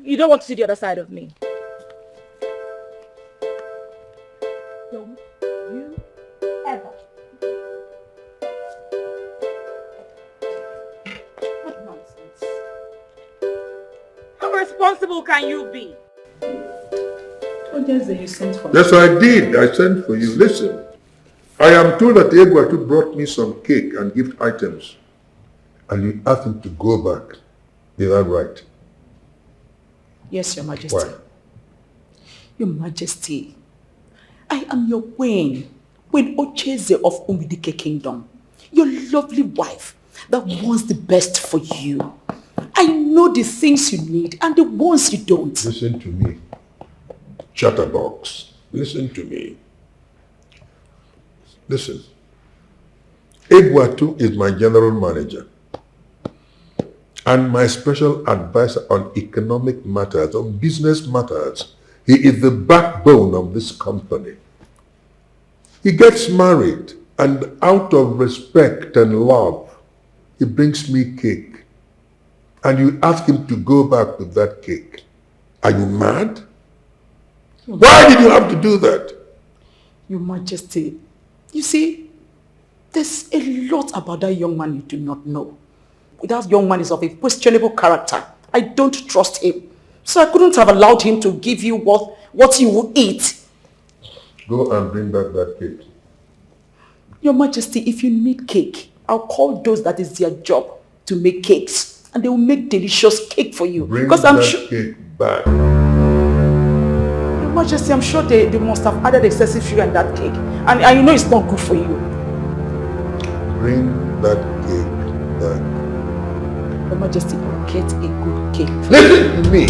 You don't want to see the other side of me. Don't you ever. What nonsense. How responsible can you be? What is it you sent for me? Yes, I did. I sent for you. Listen, I am told that Egwatu brought me some cake and gift items. And you asked him to go back. Is that right? Yes, Your Majesty. Why? Your Majesty, I am your Queen Ocheze of Umidike Kingdom, your lovely wife that wants the best for you. I know the things you need and the ones you don't. Listen to me. Chatterbox. Listen to me. Listen. Egwatu is my general manager and my special advisor on economic matters, on business matters. He is the backbone of this company. He gets married and out of respect and love, he brings me cake. And you ask him to go back with that cake. Are you mad? Why did you have to do that? Your Majesty, you see, there's a lot about that young man you do not know. That young man is of a questionable character. I don't trust him. So I couldn't have allowed him to give you what you would eat. Go and bring back that cake. Your Majesty, if you need cake, I'll call those that is their job to make cakes. And they will make delicious cake for you. Bring because I'm that sure cake back. Your Majesty, I'm sure they must have added excessive sugar in that cake. And you know it's not good for you. Bring that cake back. Your Majesty, get a good cake. Listen to me.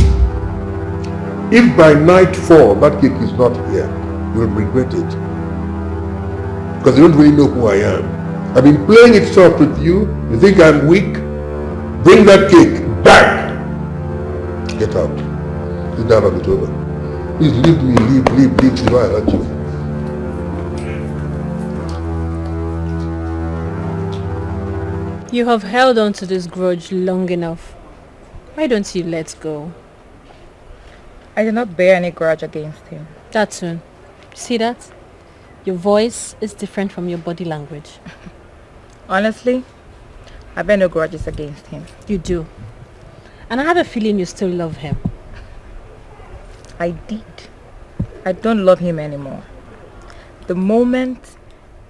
If by nightfall that cake is not here, you'll regret it. Because you don't really know who I am. I've been playing it soft with you. You think I'm weak? Bring that cake Bang! Get out. Sit down on the table. Please leave me, leave before I hurt you. You have held on to this grudge long enough. Why don't you let go? I did not bear any grudge against him. That soon. See that? Your voice is different from your body language. Honestly, I bear no grudges against him. You do. And I have a feeling you still love him. I did. I don't love him anymore. The moment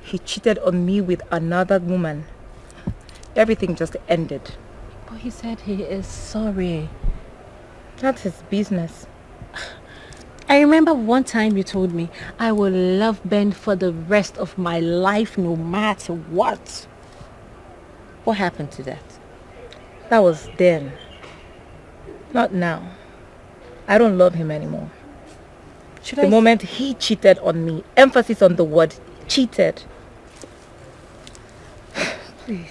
he cheated on me with another woman, everything just ended. But he said he is sorry. That's his business. I remember one time you told me I will love Ben for the rest of my life no matter what. What happened to that? That was then. Not now. I don't love him anymore. The moment he cheated on me, emphasis on the word cheated. Please.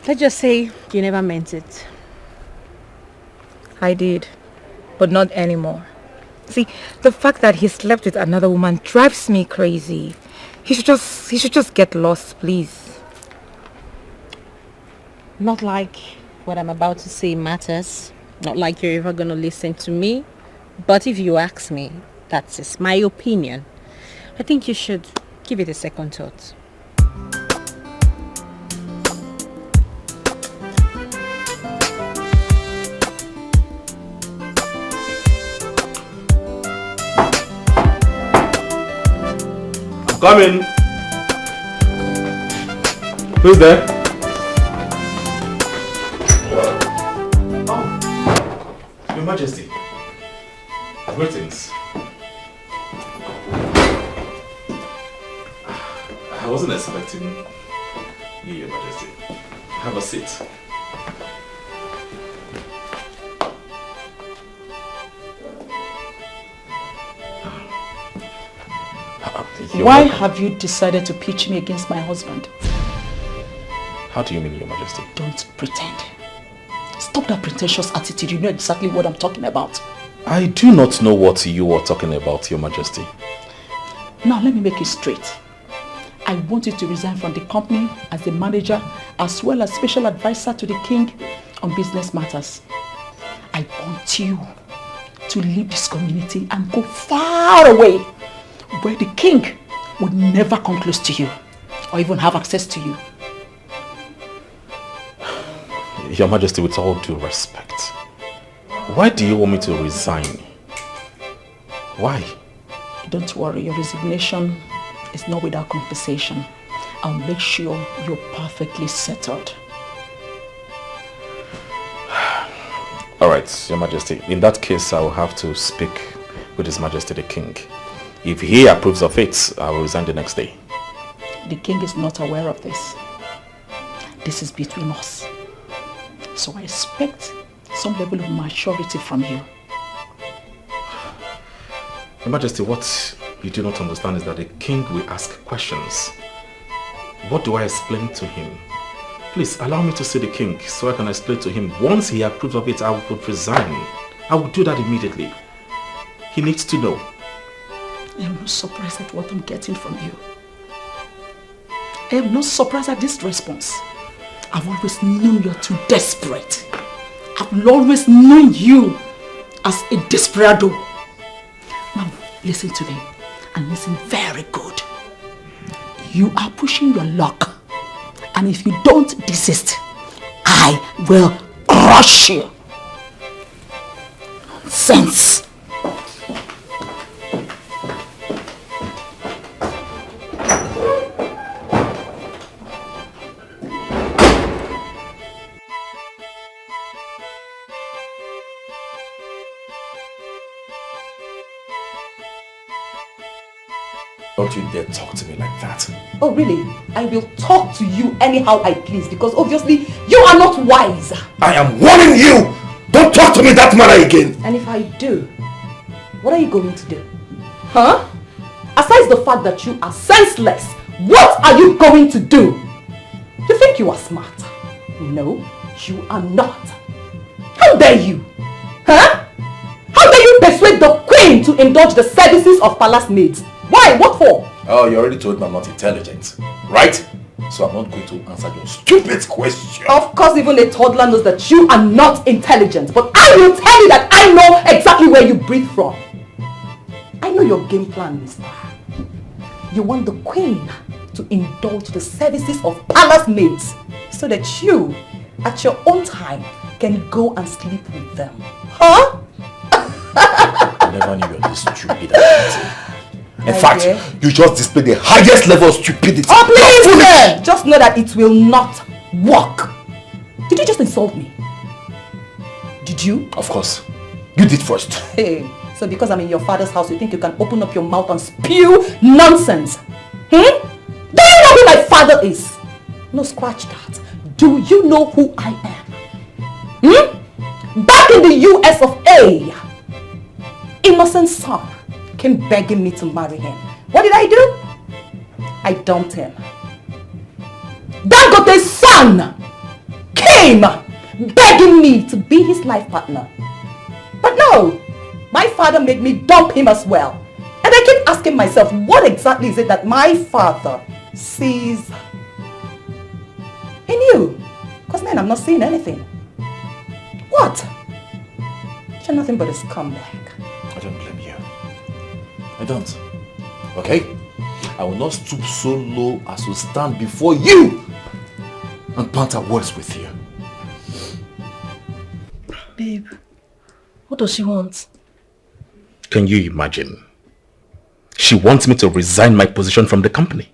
Let's just say you never meant it. I did, but not anymore. See, the fact that he slept with another woman drives me crazy. He should just get lost, please. Not like what I'm about to say matters. Not like you're ever gonna listen to me. But if you ask me, that's just my opinion. I think you should give it a second thought. Come in. Who's there? Oh, Your Majesty. Greetings. I wasn't expecting you, Your Majesty. Have a seat. Why have you decided to pitch me against my husband? How do you mean, Your Majesty? Don't pretend. Stop that pretentious attitude. You know exactly what I'm talking about. I do not know what you are talking about, Your Majesty. Now let me make it straight. I want you to resign from the company as the manager as well as special advisor to the king on business matters. I want you to leave this community and go far away where the king would never come close to you or even have access to you. Your Majesty, with all due respect, why do you want me to resign? Why? Don't worry, your resignation is not without compensation. I'll make sure you're perfectly settled. Alright, Your Majesty. In that case, I will have to speak with His Majesty the King. If he approves of it, I will resign the next day. The king is not aware of this. This is between us. So I expect some level of maturity from you. Your Majesty, what you do not understand is that the king will ask questions. What do I explain to him? Please, allow me to see the king so I can explain to him. Once he approves of it, I will resign. I will do that immediately. He needs to know. I'm not surprised at what I'm getting from you. I am not surprised at this response. I've always known you're too desperate. I've always known you as a desperado. Now, listen to me and listen very good. You are pushing your luck. And if you don't desist, I will crush you. Nonsense. Don't you dare talk to me like that. Oh really? I will talk to you anyhow I please because obviously you are not wise. I am warning you! Don't talk to me that manner again! And if I do, what are you going to do? Huh? Aside the fact that you are senseless, what are you going to do? You think you are smart? No, you are not. How dare you? Huh? How dare you persuade the queen to indulge the services of palace maids? Why? What for? Oh, you already told me I'm not intelligent, right? So I'm not going to answer your stupid question. Of course, even a toddler knows that you are not intelligent. But I will tell you that I know exactly where you breathe from. I know your game plan, mister. You want the queen to indulge the services of palace maids so that you, at your own time, can go and sleep with them. Huh? I never knew you were this stupid. In fact, you just displayed the highest level of stupidity. Oh, please! Just know that it will not work. Did you just insult me? Did you? Of course. You did first. Hey, so because I'm in your father's house, you think you can open up your mouth and spew nonsense? Do you know who my father is? No, scratch that. Do you know who I am? Back in the US of A, innocent son came begging me to marry him. What did I do? I dumped him. Dangote's son came begging me to be his life partner. But no, my father made me dump him as well. And I keep asking myself, what exactly is it that my father sees in you? Because man, I'm not seeing anything. What? You're nothing but a scumbag. I don't blame you. I don't. Okay? I will not stoop so low as to stand before you and banter words with you. Babe, what does she want? Can you imagine? She wants me to resign my position from the company.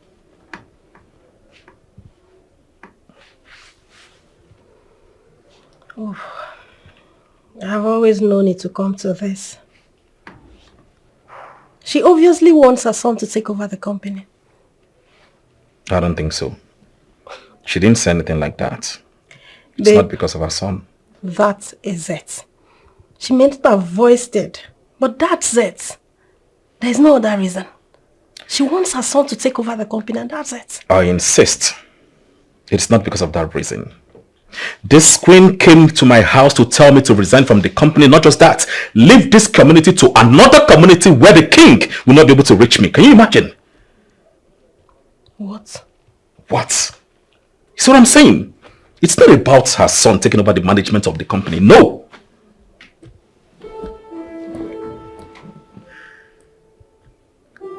Oh, I've always known it to come to this. She obviously wants her son to take over the company. I don't think so. She didn't say anything like that. It's Babe, not because of her son. that is it. She may not have voiced it, but that's it. There's no other reason. She wants her son to take over the company and that's it. I insist. It's not because of that reason. This queen came to my house to tell me to resign from the company. Not just that, leave this community to another community where the king will not be able to reach me. Can you imagine? What? What? You see what I'm saying? It's not about her son taking over the management of the company. No.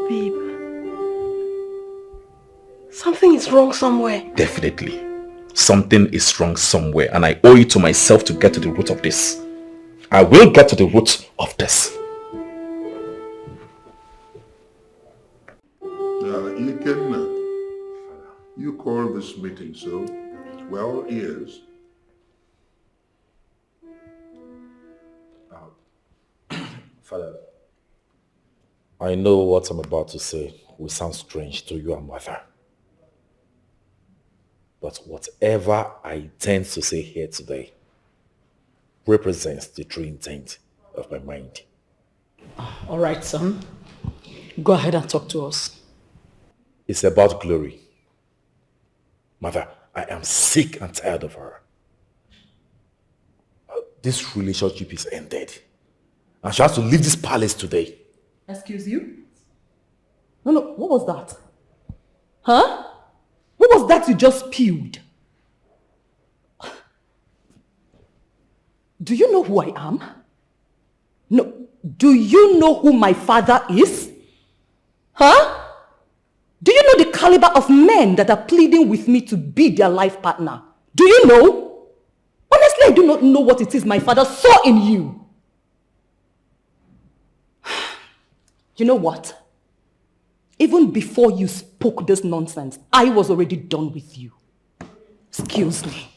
Babe, something is wrong somewhere. Definitely. Something is wrong somewhere and I owe it to myself to get to the root of this. I will get to the root of this. You called this meeting, so well, ears. Father, I know what I'm about to say will sound strange to you and mother. But whatever I intend to say here today represents the true intent of my mind. All right, son. Go ahead and talk to us. It's about glory. Mother, I am sick and tired of her. This relationship is ended. And she has to leave this palace today. Excuse you? No, what was that? Huh? What was that you just spewed? Do you know who I am? No, do you know who my father is? Huh? Do you know the caliber of men that are pleading with me to be their life partner? Do you know? Honestly, I do not know what it is my father saw in you. You know what? Even before you spoke this nonsense, I was already done with you. Excuse me.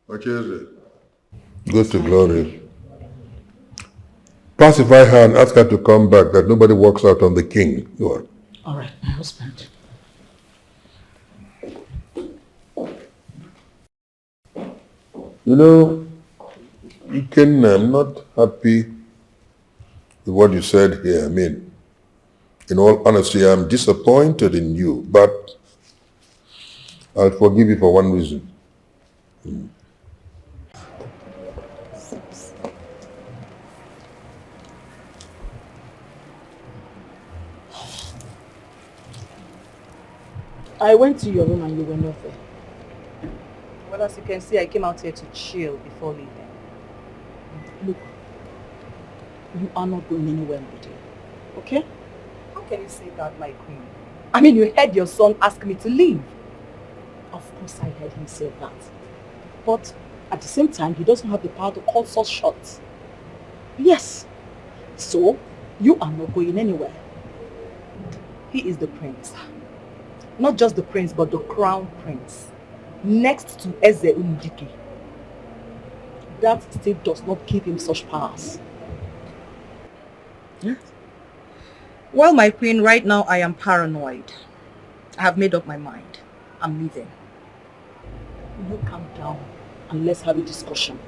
Go to Glory. Pacify her and ask her to come back, that nobody walks out on the king. Go on. All right, my husband. You know, I'm not happy with what you said here. I mean, In all honesty, I'm disappointed in you, but I'll forgive you for one reason. I went to your room and you were not there. Well, as you can see, I came out here to chill before leaving. Look, you are not going anywhere, my dear. Okay? How can you say that, my queen? I mean, you heard your son ask me to leave. Of course I heard him say that. But at the same time, he doesn't have the power to call such shots. Yes. So, you are not going anywhere. He is the prince. Not just the prince, but the crown prince. Next to Dikeh. That still does not give him such powers. Yes. Well, my queen, right now I am paranoid. I have made up my mind. I'm leaving. You calm down and let's have a discussion.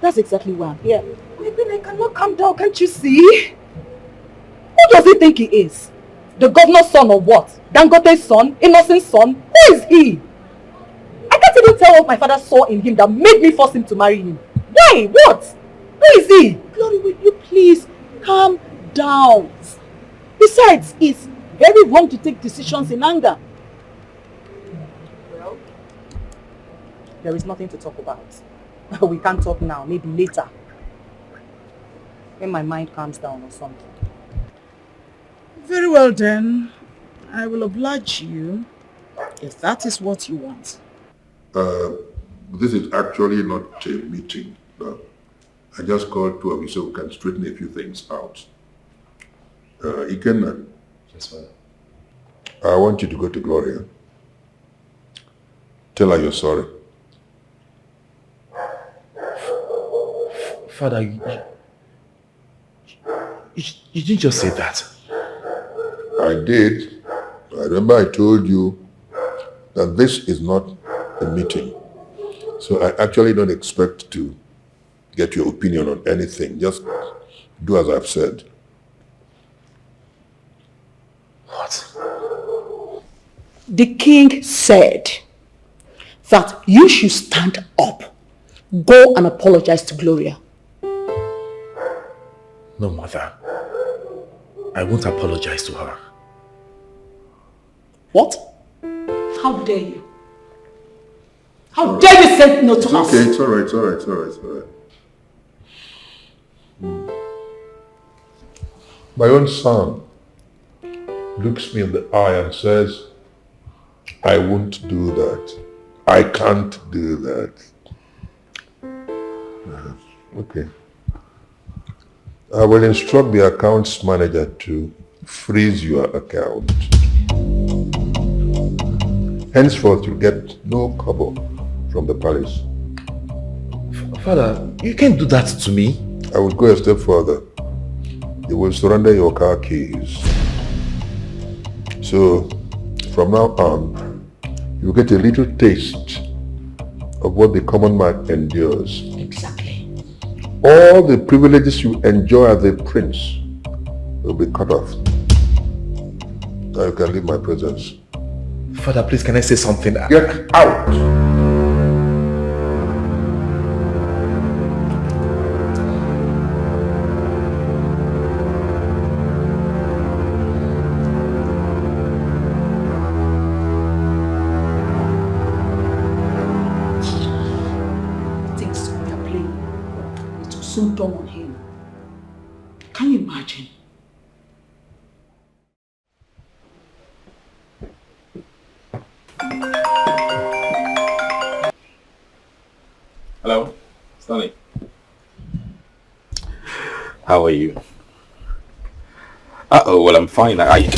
That's exactly why I'm here. My queen, I cannot calm down, can't you see? Who does he think he is? The governor's son or what? Dangote's son? Innocent's son? Who is he? I can't even tell what my father saw in him that made me force him to marry him. Why? What? Who is he? Glory, will you please calm down? Besides, it's very wrong to take decisions in anger. Well, there is nothing to talk about. We can't talk now, maybe later. When my mind calms down or something. Very well then. I will oblige you if that is what you want. This is actually not a meeting. I just called two of you so we can straighten a few things out. Ikenna. Yes, Father. I want you to go to Gloria. Tell her you're sorry. Father, you didn't just say that. I did. I remember I told you that this is not a meeting. So I actually don't expect to get your opinion on anything. Just do as I've said. What? The king said that you should stand up, go and apologize to Gloria. No, mother. I won't apologize to her. What? How dare you? How dare you say no to us? Okay, it's alright, it's alright, it's alright, it's alright. My own son looks me in the eye and says, I won't do that. I can't do that. Okay. I will instruct the accounts manager to freeze your account. Henceforth, you get no kobo from the palace. Father, you can't do that to me. I will go a step further. You will surrender your car keys. So, from now on, you get a little taste of what the common man endures. Exactly. All the privileges you enjoy as a prince will be cut off. Now you can leave my presence. Father, please, can I say something? Get out! Things we are playing, it will soon dawn on him. Can you imagine? Hello, Stanley. How are you? Uh-oh, well, I'm fine. You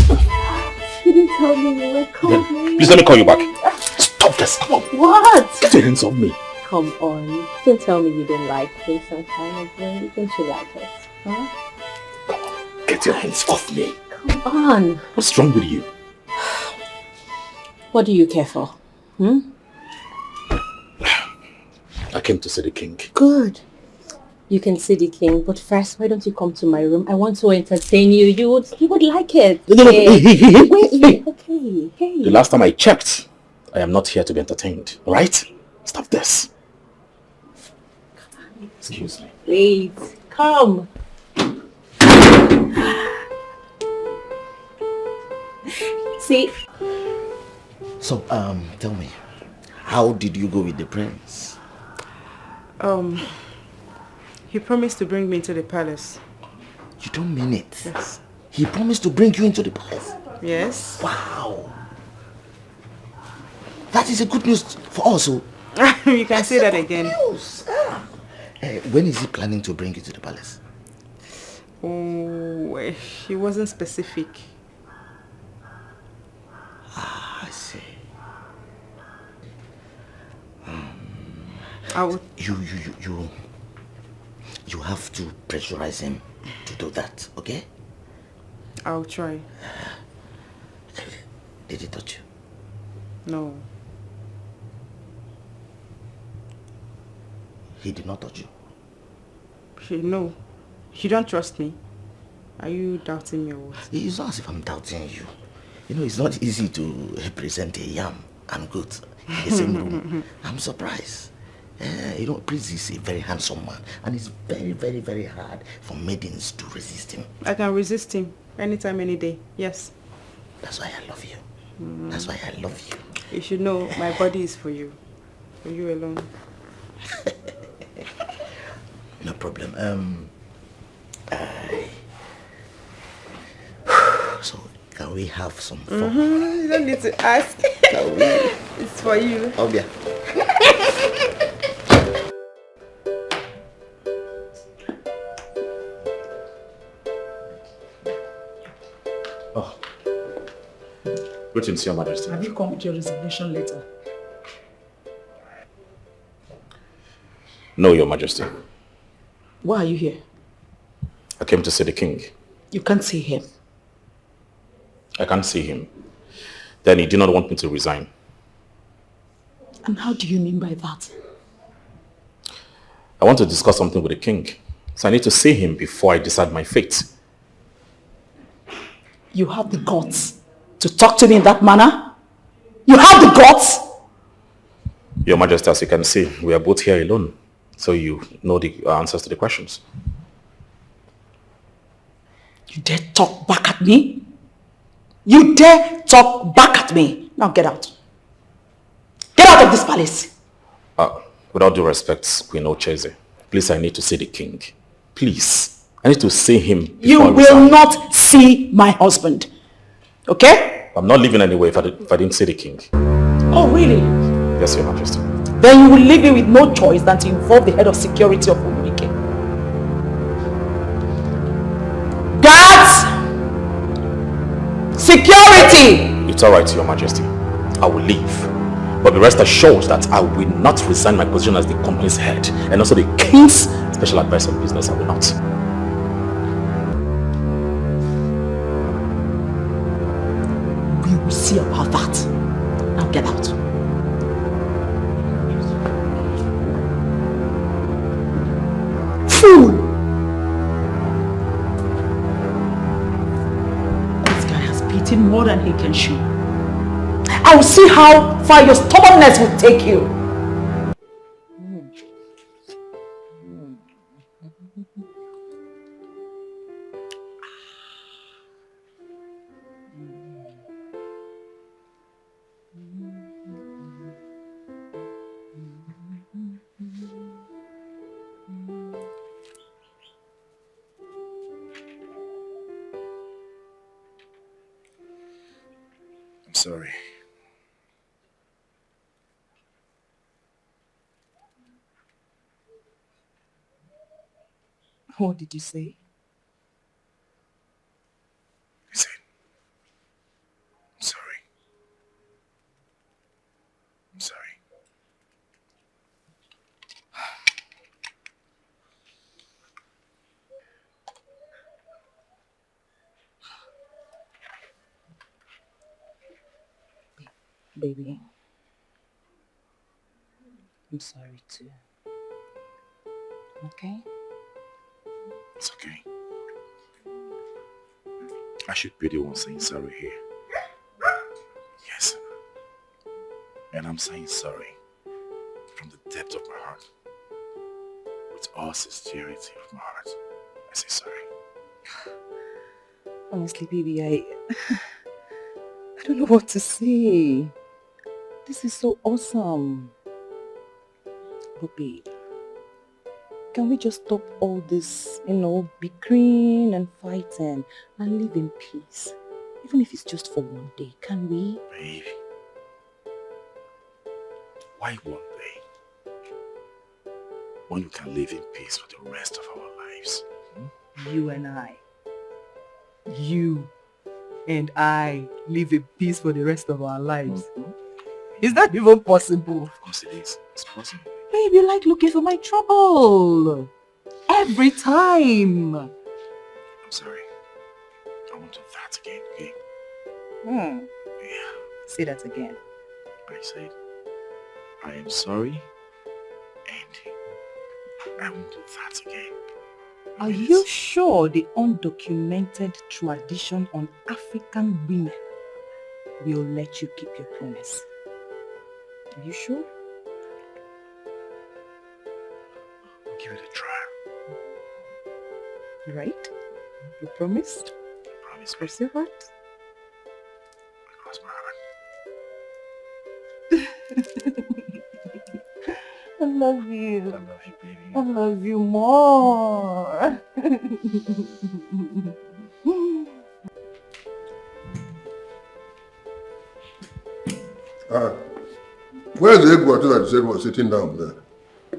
didn't tell me you were coming. Please let me call you back. Stop this. Come on. What? Get your hands off me. Come on. Don't tell me you didn't like this some time ago. Don't you like it? Huh? Get your hands off me. Come on. What's wrong with you? What do you care for? I came to see the king. Good. You can see the king, but first, why don't you come to my room? I want to entertain you. You would like it. No, Wait, okay. Hey. The last time I checked, I am not here to be entertained. All right? Stop this. Excuse me. Wait, come. See? So, tell me, how did you go with the prince? He promised to bring me to the palace. You don't mean it? Yes. He promised to bring you into the palace? Yes. Wow. That is a good news for us. Oh. You can say that again. News. When is he planning to bring you to the palace? Oh, he wasn't specific. I see. I would... You have to pressurize him to do that, okay? I'll try. Did he touch you? No. He did not touch you? No. You don't trust me? Are you doubting me or what? It's not as if I'm doubting you. You know, it's not easy to represent a yam and goat in the same room. I'm surprised. You know, Prince is a very handsome man, and it's very, very, very hard for maidens to resist him. I can resist him anytime, any day. Yes. That's why I love you. That's why I love you. You should know my body is for you. For you alone. No problem. So, can we have some fun? You don't need to ask. Can we? It's for you. Oh, yeah. Greetings, Your Majesty. Have you come with your resignation letter? No, Your Majesty. Why are you here? I came to see the king. You can't see him. I can't see him. Then he did not want me to resign. And how do you mean by that? I want to discuss something with the king. So I need to see him before I decide my fate. You have the guts to talk to me in that manner? You have the guts? Your Majesty, as you can see, we are both here alone. So you know the answers to the questions. You dare talk back at me? You dare talk back at me? Now get out. Get out of this palace. Without due respect, Queen Ocheze, please, I need to see the king. Please. I need to see him. You will not see my husband. Okay? I'm not leaving anyway if I didn't see the king. Oh, really? Yes, Your Majesty. Then you will leave me with no choice than to involve the head of security of Umike. Guards! Security! It's alright, Your Majesty. I will leave. But be rest assured that I will not resign my position as the company's head and also the king's special advisor on business. I will not. We will see about that. Now get out. Fool! This guy has beaten more than he can chew. I will see how far your stubbornness will take you. I'm sorry. What did you say? I said, I'm sorry. I'm sorry. Baby, I'm sorry too. Okay? It's okay. I should be the one saying sorry here. Yes. And I'm saying sorry from the depth of my heart. With all sincerity of my heart. I say sorry. Honestly, baby, I don't know what to say. This is so awesome. But babe, can we just stop all this, bickering and fighting and live in peace? Even if it's just for one day, can we? Baby. Why one day? When we can live in peace for the rest of our lives. You and I. You and I live in peace for the rest of our lives. Is that even possible? Of course it is. It's possible. Babe, you like looking for my trouble. Every time. I'm sorry. I won't do that again, okay? Yeah. Say that again. I said, I am sorry and I won't do that again. Are you sure the undocumented tradition on African women will let you keep your promise? Are you sure? I'll give it a try. Right? You promised? Promise. Cross your heart? Cross my heart. I love you. I love you, baby. I love you more. Where's the egg water that you said was sitting down there?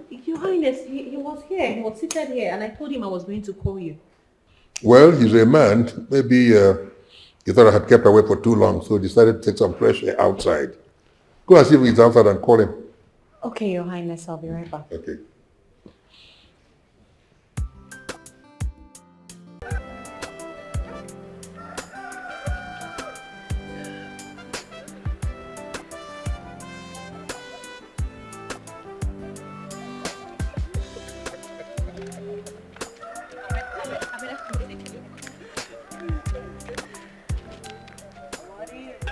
Your Highness, he was here. He was seated here, and I told him I was going to call you. Well, he's a man. Maybe he thought I had kept away for too long, so he decided to take some fresh air outside. Go and see if he's outside and call him. Okay, Your Highness, I'll be right back. Okay.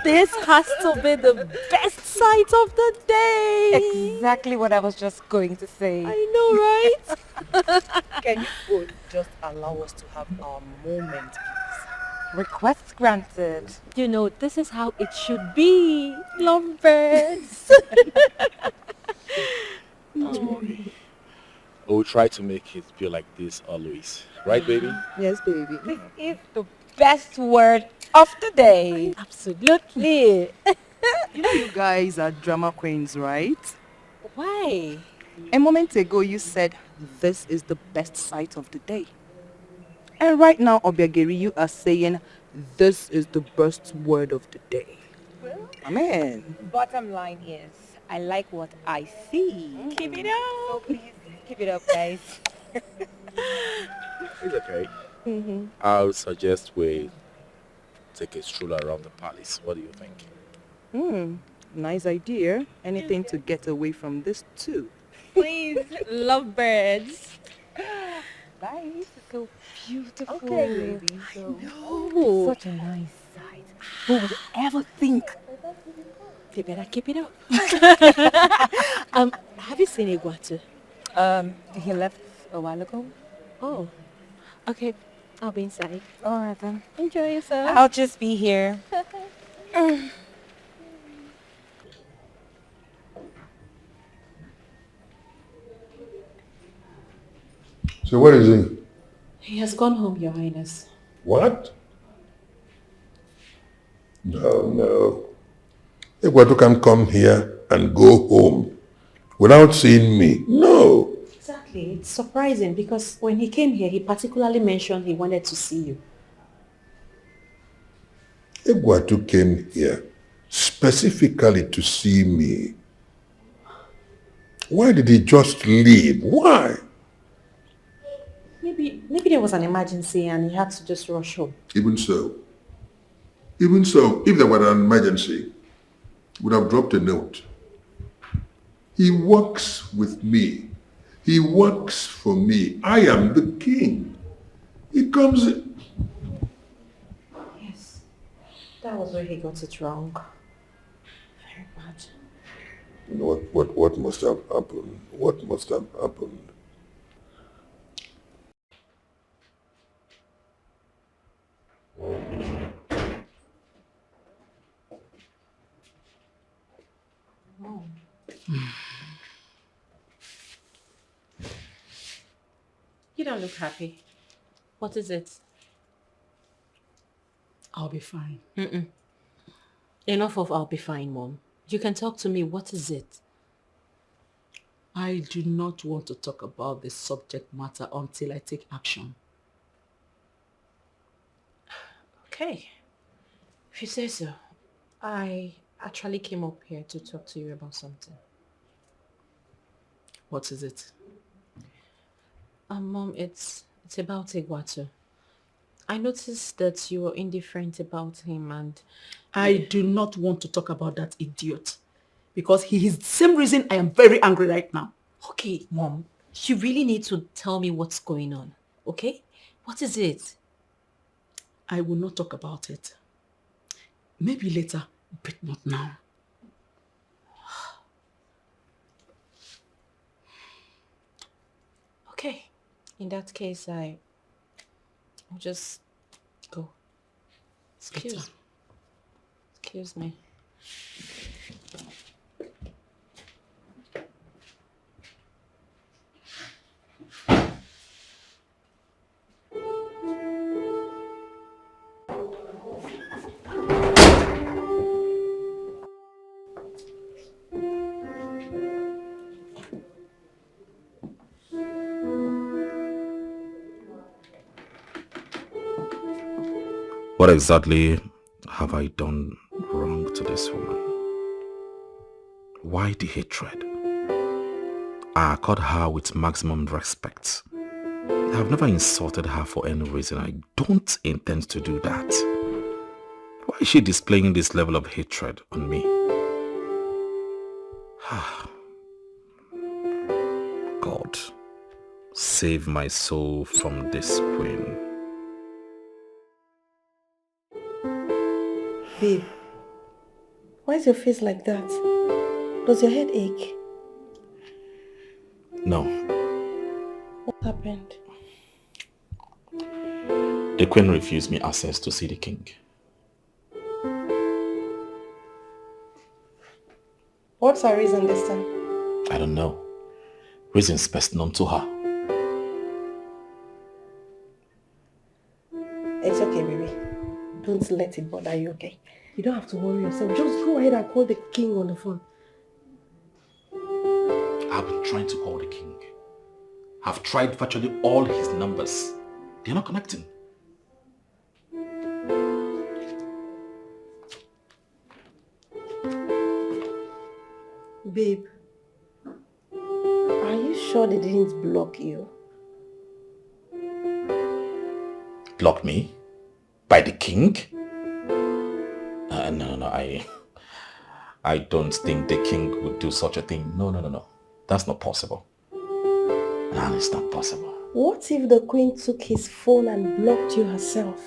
This has to be the best sight of the day. Exactly what I was just going to say. I know, right? Can you both just allow us to have our moment, please? Request granted. You know, this is how it should be. Lovebirds. Don't worry. We'll try to make it feel like this always. Right, baby? Yes, baby. This is the best word of the day. Absolutely. You know you guys are drama queens, right? Why? A moment ago you said this is the best sight of the day. And right now, Obiageri, you are saying this is the best word of the day. Well, Amen. bottom line is, I like what I see. Keep it up. So please, keep it up, guys. It's okay. I'll suggest we take a stroll around the palace. What do you think? Nice idea. Anything to get away from this too. Please, lovebirds. Bye. This is so beautiful. Okay, baby. So, No. such a nice sight. Who would ever think? You better keep it up. Have you seen Iguatu? He left a while ago. Oh, okay. I'll be inside. All right then. Enjoy yourself. I'll just be here. So where is he? He has gone home, Your Highness. What? No. Egwatu can't come here and go home without seeing me. No. Exactly. It's surprising because when he came here, he particularly mentioned he wanted to see you. Egwatu came here specifically to see me. Why did he just leave? Why? Maybe there was an emergency and he had to just rush home. Even so, if there were an emergency, he would have dropped a note. He works with me. He works for me. I am the king. It comes in. Yes. That was where he got it wrong. Very bad. What must have happened? What must have happened? Mom. You don't look happy. What is it? I'll be fine. Enough of I'll be fine, Mom. You can talk to me. What is it? I do not want to talk about the subject matter until I take action. Okay. If you say so. I actually came up here to talk to you about something. What is it? Mom, it's about Egwatu. I noticed that you were indifferent about him and... I do not want to talk about that idiot. Because he is the same reason I am very angry right now. Okay, Mom. You really need to tell me what's going on. Okay? What is it? I will not talk about it. Maybe later, but not now. Okay. In that case, I'll just go. Excuse me. What exactly have I done wrong to this woman? Why the hatred? I accord her with maximum respect. I have never insulted her for any reason. I don't intend to do that. Why is she displaying this level of hatred on me? God, save my soul from this queen. Babe, why is your face like that? Does your head ache? No. What happened? The queen refused me access to see the king. What's her reason this time? I don't know. Reasons best known to her. It's okay, baby. Don't let it bother you, okay? You don't have to worry yourself. Just go ahead and call the king on the phone. I've been trying to call the king. I've tried virtually all his numbers. They're not connecting. Babe, are you sure they didn't block you? Block me? By the king? No, I don't think the king would do such a thing. No. That's not possible. No, it's not possible. What if the queen took his phone and blocked you herself?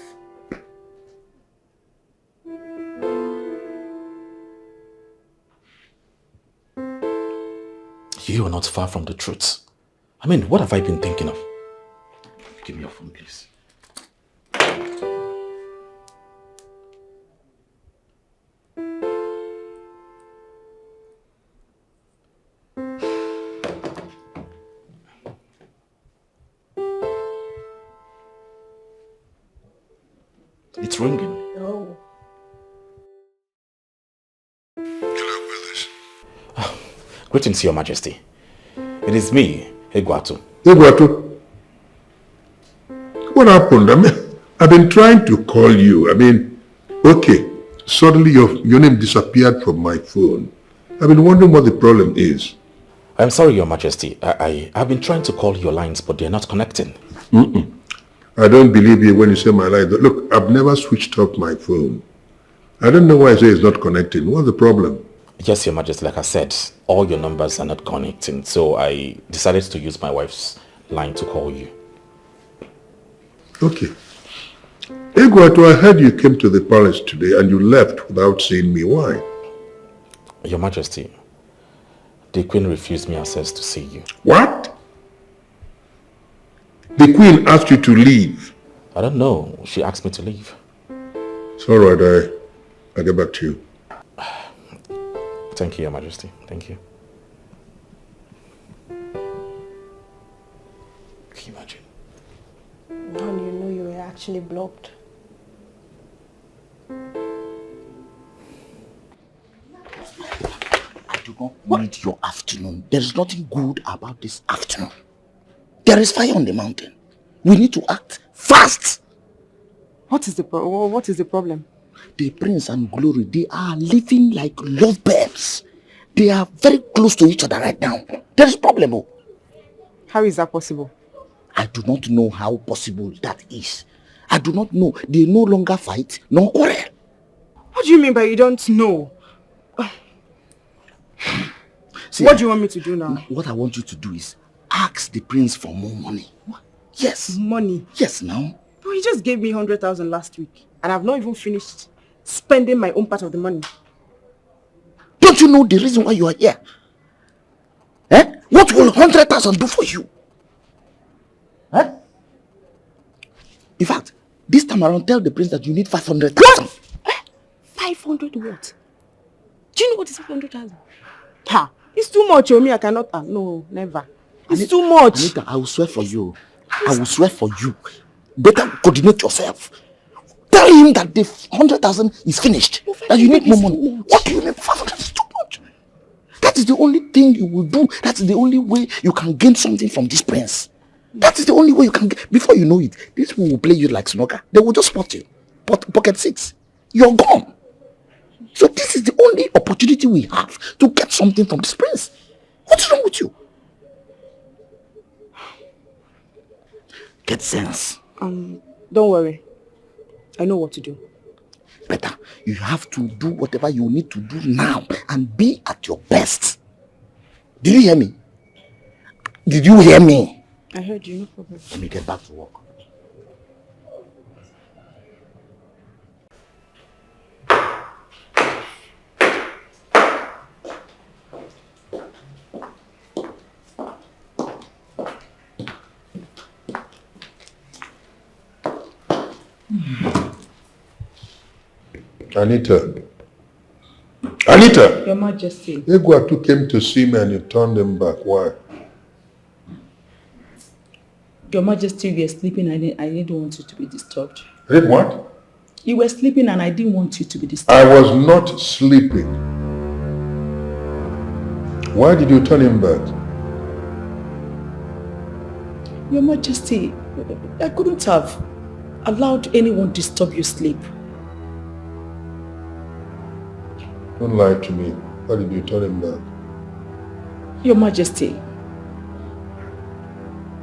You are not far from the truth. I mean, what have I been thinking of? Give me your phone, please. It's ringing. No. Greetings, Your Majesty. It is me, Egwatu. Egwatu? What happened? I've been trying to call you. Okay. Suddenly your name disappeared from my phone. I've been wondering what the problem is. I'm sorry, Your Majesty. I've been trying to call your lines, but they're not connecting. I don't believe you when you say my line. Look, I've never switched off my phone. I don't know why I say it's not connecting. What's the problem? Yes, Your Majesty, like I said, all your numbers are not connecting, so I decided to use my wife's line to call you. Okay. Egwatu, I heard you came to the palace today and you left without seeing me. Why? Your Majesty, the Queen refused me access to see you. What? The Queen asked you to leave? I don't know. She asked me to leave. It's all right. I'll get back to you. Thank you, Your Majesty. Thank you. Can you imagine? Now you know you were actually blocked. I do not need your afternoon. There is nothing good about this afternoon. There is fire on the mountain. We need to act fast. What is the problem? The Prince and Glory, they are living like lovebirds. They are very close to each other right now. There is a problem. Oh. How is that possible? I do not know how possible that is. I do not know. They no longer fight, nor quarrel. What do you mean by you don't know? See, what do you want me to do now? What I want you to do is ask the Prince for more money. What? Yes. Money? Yes, now. But he just gave me 100,000 last week. And I've not even finished spending my own part of the money. Don't you know the reason why you are here? Eh? What will 100,000 do for you? Eh? In fact, this time around, tell the Prince that you need 500,000. 500 what? Do you know what is 500,000? Ha! It's too much, Omi. I cannot. No, never. It's too much. Anita, I will swear for you. I will swear for you. Better coordinate yourself. Tell him that the 100,000 is finished. That you need more money. What do you need? 500 is too much. That is the only thing you will do. That is the only way you can gain something from this prince. That is the only way you can get. Before you know it, these people will play you like snooker. They will just spot you. Pocket six. You're gone. So this is the only opportunity we have to get something from this prince. What's wrong with you? Get sense. Don't worry. I know what to do. Better. You have to do whatever you need to do now and be at your best. Did you hear me? Did you hear me? I heard you, no problem. Let me get back to work. Anita. Your Majesty. Egwatu came to see me and you turned him back. Why? Your Majesty, you were sleeping. I didn't want you to be disturbed. I did what? You were sleeping and I didn't want you to be disturbed. I was not sleeping. Why did you turn him back? Your Majesty, I couldn't have allowed anyone disturb your sleep. Don't lie to me. Why did you turn him back? Your Majesty,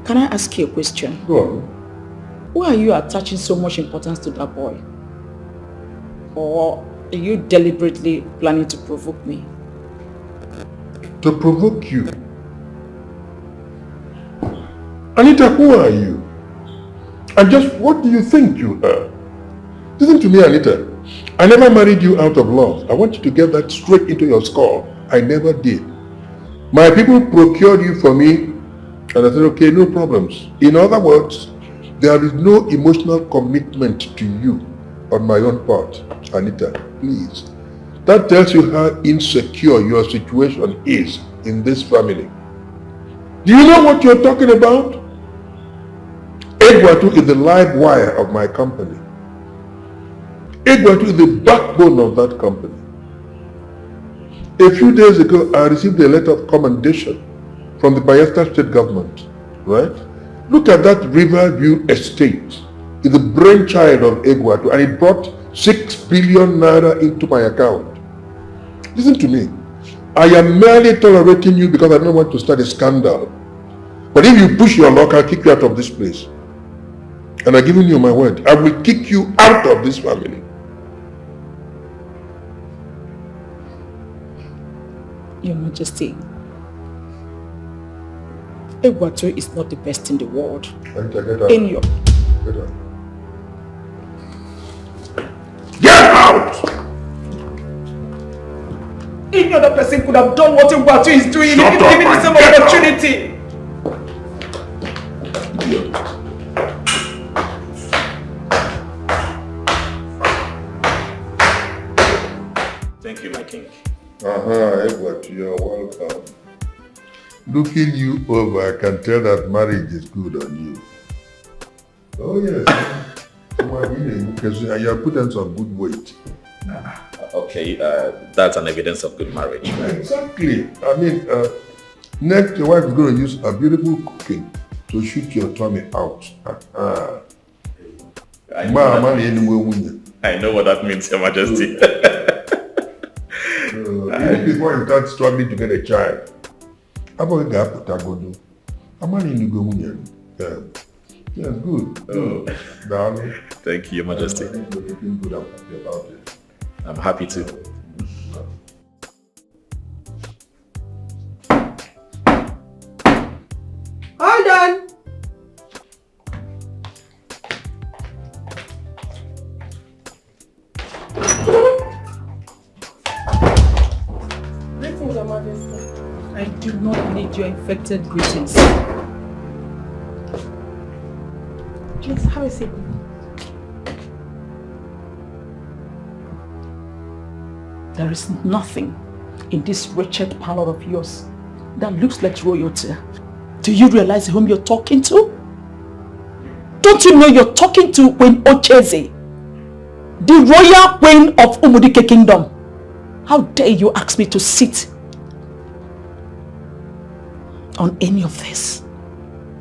can I ask you a question? Go on. Why are you attaching so much importance to that boy? Or are you deliberately planning to provoke me? To provoke you? Anita, who are you? And just what do you think you are? Listen to me, Anita. I never married you out of love. I want you to get that straight into your skull. I never did. My people procured you for me, and I said, okay, no problems. In other words, there is no emotional commitment to you on my own part. Anita, please. That tells you how insecure your situation is in this family. Do you know what you're talking about? Egwatu is the live wire of my company. Egwatu is the backbone of that company. A few days ago, I received a letter of commendation from the Bayelsa state government, right? Look at that Riverview estate. It's the brainchild of Egwatu, and it brought 6 billion naira into my account. Listen to me. I am merely tolerating you because I don't want to start a scandal. But if you push your luck, I'll kick you out of this place. And I'm giving you my word. I will kick you out of this family. Your Majesty, Egwatu is not the best in the world. Anita, get out. In your... Get out. Any other person could have done what Ubatu is doing if given the same opportunity. Thank you, my king. Edward, you're welcome. Looking you over, I can tell that marriage is good on you. Oh yes. Because you have put on some good weight. Okay, that's an evidence of good marriage. Exactly. I mean, next your wife is going to use a beautiful cooking to shoot your tummy out. I know what that means, Your Majesty. Even before you start struggling to get a child, I'm going to put a good. I'm only in the yeah, good. Oh. Darling. Thank you, Your Majesty. I'm looking good about it. I'm happy to. Hold on. Greetings, Your Majesty. I do not need your infected greetings. Please, have a seat. There is nothing in this wretched parlor of yours that looks like royalty. Do you realize whom you're talking to? Don't you know you're talking to Queen Ocheze, the royal queen of Umudike Kingdom? How dare you ask me to sit on any of this?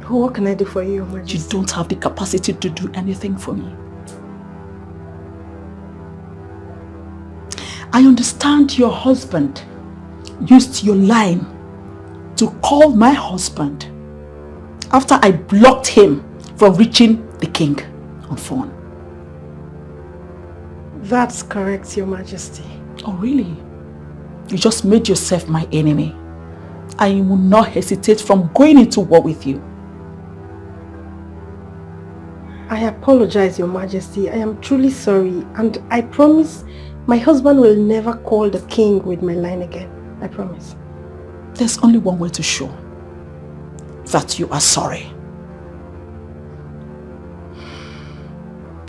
What can I do for you, Your Majesty? You don't have the capacity to do anything for me. I understand your husband used your line to call my husband after I blocked him from reaching the king on phone. That's correct, Your Majesty. Oh, really? You just made yourself my enemy. I will not hesitate from going into war with you. I apologize, Your Majesty. I am truly sorry, and I promise my husband will never call the king with my line again. I promise. There's only one way to show that you are sorry.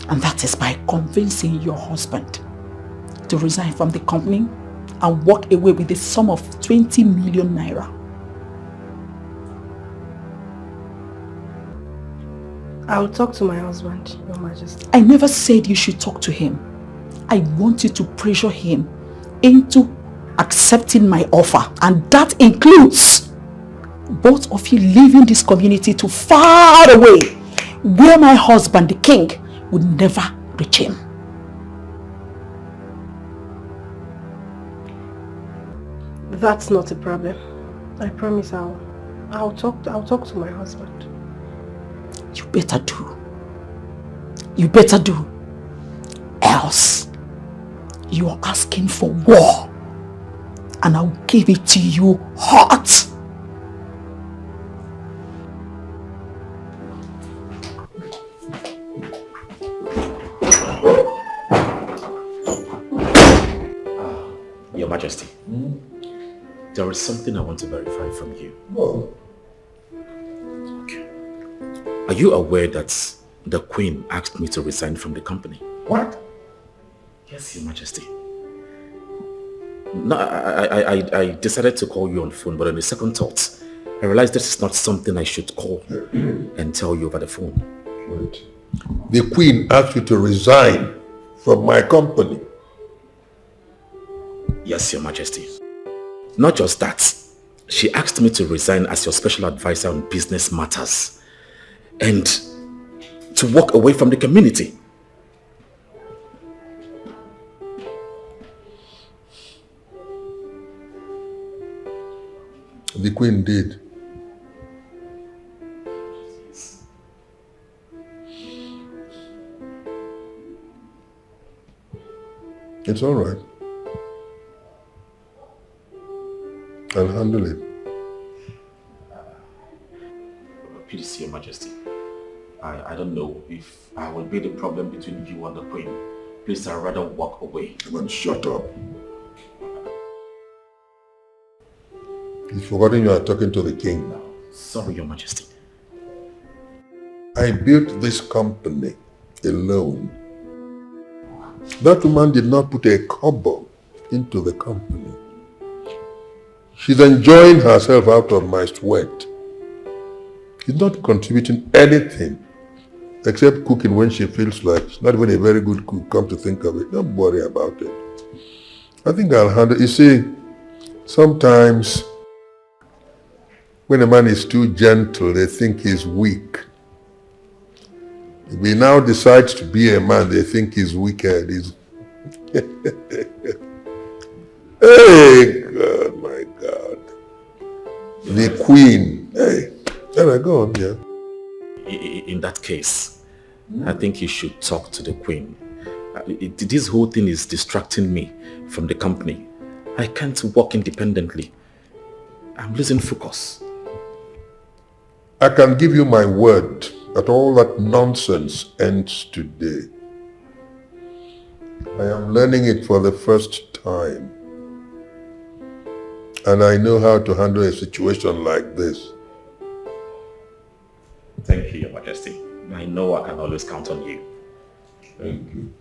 And that is by convincing your husband to resign from the company and walk away with the sum of 20 million naira. I'll talk to my husband, Your Majesty. I never said you should talk to him. I want you to pressure him into accepting my offer, and that includes both of you leaving this community to far away where my husband, the king, would never reach him. That's not a problem. I promise I'll talk to my husband. You better do. You better do. Else, you are asking for war, and I'll give it to you hot. Your Majesty, there is something I want to verify from you. Oh. Okay. Are you aware that the Queen asked me to resign from the company? What? Yes, Your Majesty. No, I decided to call you on the phone, but on the second thought, I realized this is not something I should call and tell you over the phone. Wait. The Queen asked you to resign from my company. Yes, Your Majesty. Not just that. She asked me to resign as your special advisor on business matters and to walk away from the community. The Queen did. It's all right. I'll handle it. Please, Your Majesty. I don't know if I will be the problem between you and the Queen. Please, I'd rather walk away. Come on, shut up. You've forgotten you are talking to the king now. Sorry, Your Majesty. I built this company alone. That woman did not put a kobo into the company. She's enjoying herself out of my sweat. She's not contributing anything except cooking when she feels like. She's not even a very good cook, come to think of it. Don't worry about it. I think I'll handle it. You see, sometimes when a man is too gentle, they think he's weak. If he now decides to be a man, they think he's wicked. Hey, God, my God. The queen. Hey, there I go, yeah. In that case, I think you should talk to the queen. This whole thing is distracting me from the company. I can't work independently. I'm losing focus. I can give you my word that all that nonsense ends today. I am learning it for the first time. And I know how to handle a situation like this. Thank you, Your Majesty. I know I can always count on you. Thank you.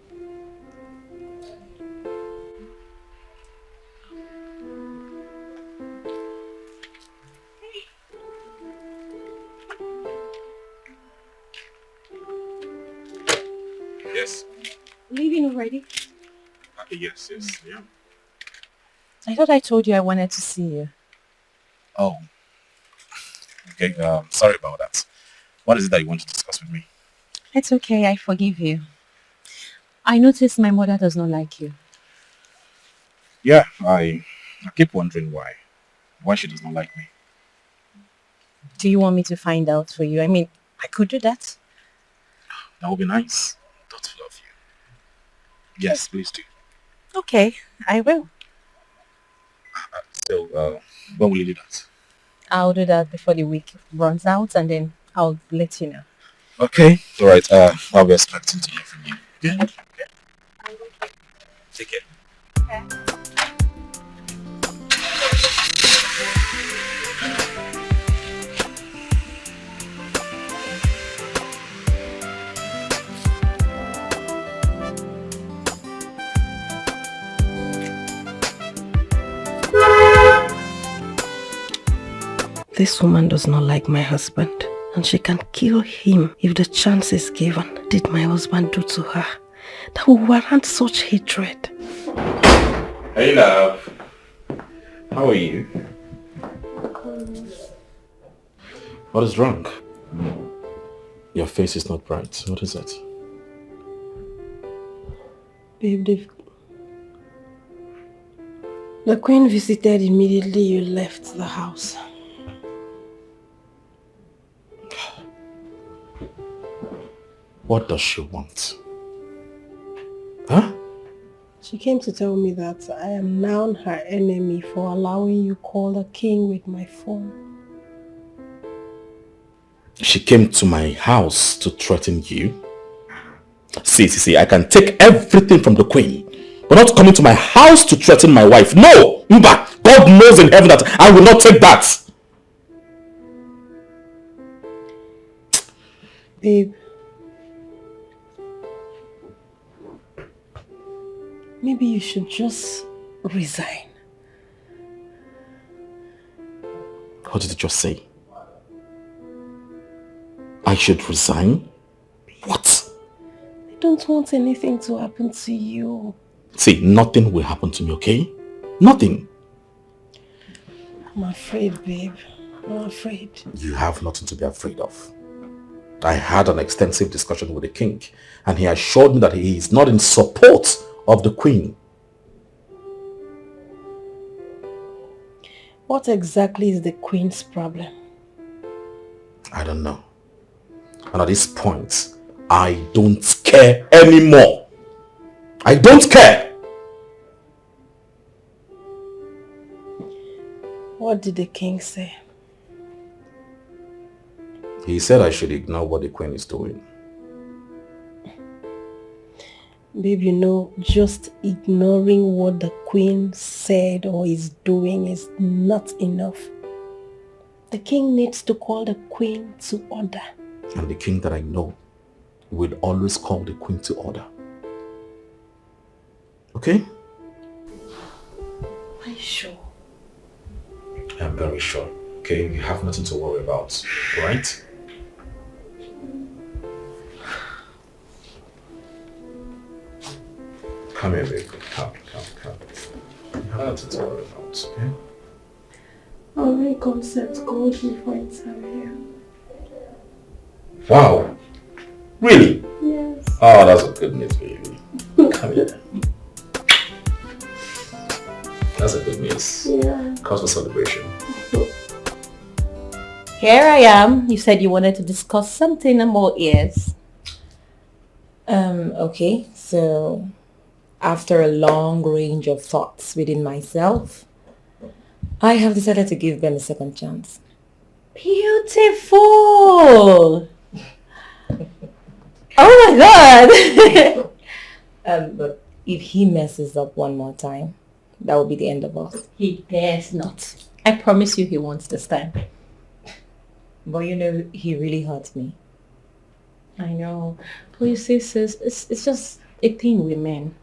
Yes. Leaving already? Yes, yeah. I thought I told you I wanted to see you. Oh. Okay, sorry about that. What is it that you want to discuss with me? It's okay, I forgive you. I noticed my mother does not like you. Yeah, I keep wondering why she does not like me. Do you want me to find out for you? I mean, I could do that. That would be nice. Thoughtful of you. Yes, please do. Okay, I will. So, when will you do that? I'll do that before the week runs out and then I'll let you know. Okay. All right. I'll be expecting to hear from you. Yeah. Okay. Take care. Okay. This woman does not like my husband, and she can kill him if the chance is given. What did my husband do to her that will warrant such hatred? Hey, love. How are you? What is wrong? Your face is not bright. What is it? Babe, the queen visited immediately you left the house. What does she want? Huh? She came to tell me that I am now her enemy for allowing you call the king with my phone. She came to my house to threaten you? See, I can take everything from the queen, but not coming to my house to threaten my wife. No! Mba! God knows in heaven that I will not take that! Babe, maybe you should just resign. What did you just say? I should resign? What? I don't want anything to happen to you. See, nothing will happen to me, okay? Nothing. I'm afraid, babe. I'm afraid. You have nothing to be afraid of. I had an extensive discussion with the king, and he assured me that he is not in support of the queen. What exactly is the queen's problem? I don't know. And at this point, I don't care anymore. I don't care. What did the king say? He said I should ignore what the queen is doing. Babe, you know, just ignoring what the queen said or is doing is not enough. The king needs to call the queen to order. And the king that I know will always call the queen to order. Okay? Are you sure? I'm very sure. Okay, you have nothing to worry about, right? Come here, baby. Come. You have nothing to worry about, okay? I already concept gold before it's here. Wow! Really? Yes. Oh, that's a good news, baby. Come here. That's a good news. Yeah. Cause for celebration. Here I am. You said you wanted to discuss something. I'm all ears. Okay, so after a long range of thoughts within myself, I have decided to give Ben a second chance. Beautiful! Oh my god! But if he messes up one more time, that will be the end of us. He dares not. I promise you he wants this time. But you know, he really hurt me. I know. But you see, sis, it's just a thing with men.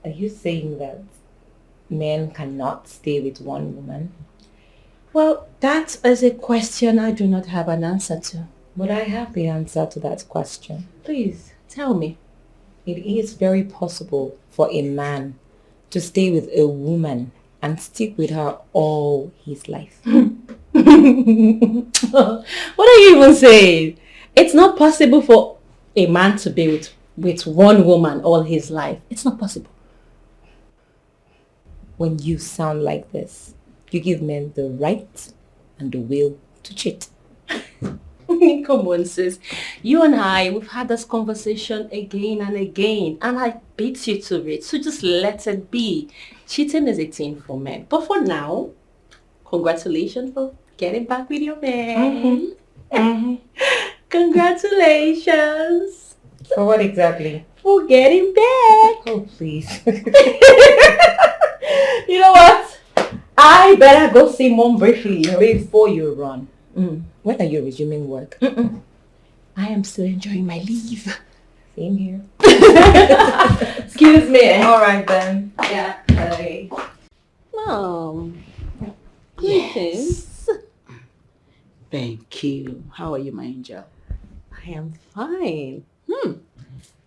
Are you saying that men cannot stay with one woman? Well, that is a question I do not have an answer to. But I have the answer to that question. Please, tell me. It is very possible for a man to stay with a woman and stick with her all his life. What are you even saying? It's not possible for a man to be with one woman all his life. It's not possible. When you sound like this, you give men the right and the will to cheat. Come on, sis. You and I, we've had this conversation again and again, and I beat you to it. So just let it be. Cheating is a thing for men. But for now, congratulations for getting back with your man. Congratulations. For what exactly? For getting back. Oh, please. You know what? I better go see mom briefly before you run. When are you resuming work? I am still enjoying my leave. Same here. Excuse me. All right then. Yeah. Bye. Mom. Greetings. Thank you. How are you, my angel? I am fine.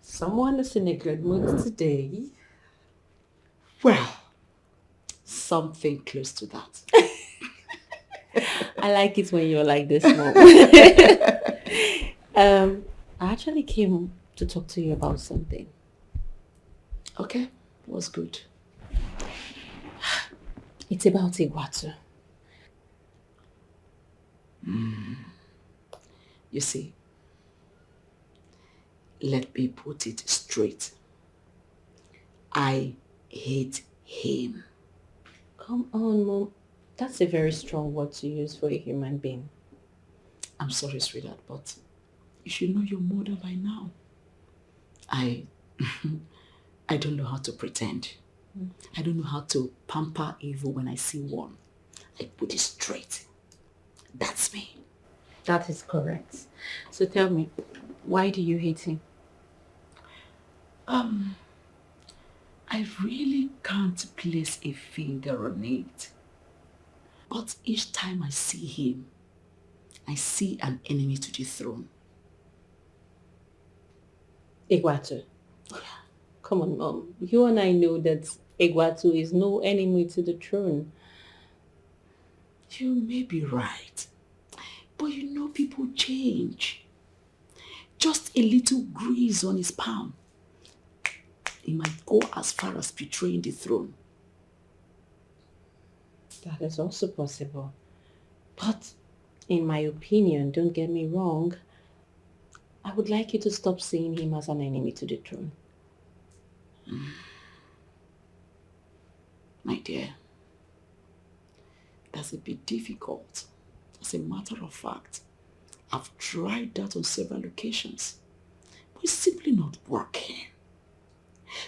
Someone is in a good mood today. Well, something close to that. I like it when you're like this, Mom. I actually came to talk to you about something. Okay, what's good? It's about Igwatu. You see, let me put it straight. I hate him. Come on, Mom. That's a very strong word to use for a human being. I'm sorry, sweetheart, but you should know your mother by now. I don't know how to pretend. I don't know how to pamper evil when I see one. I put it straight. That's me. That is correct. So tell me, why do you hate him? I really can't place a finger on it. But each time I see him, I see an enemy to the throne. Igwatu. Yeah. Come on, Mom. You and I know that Igwatu is no enemy to the throne. You may be right. But you know people change. Just a little grease on his palm. He might go as far as betraying the throne. That is also possible. But in my opinion, don't get me wrong, I would like you to stop seeing him as an enemy to the throne. My dear, that's a bit difficult. As a matter of fact, I've tried that on several occasions, but it's simply not working.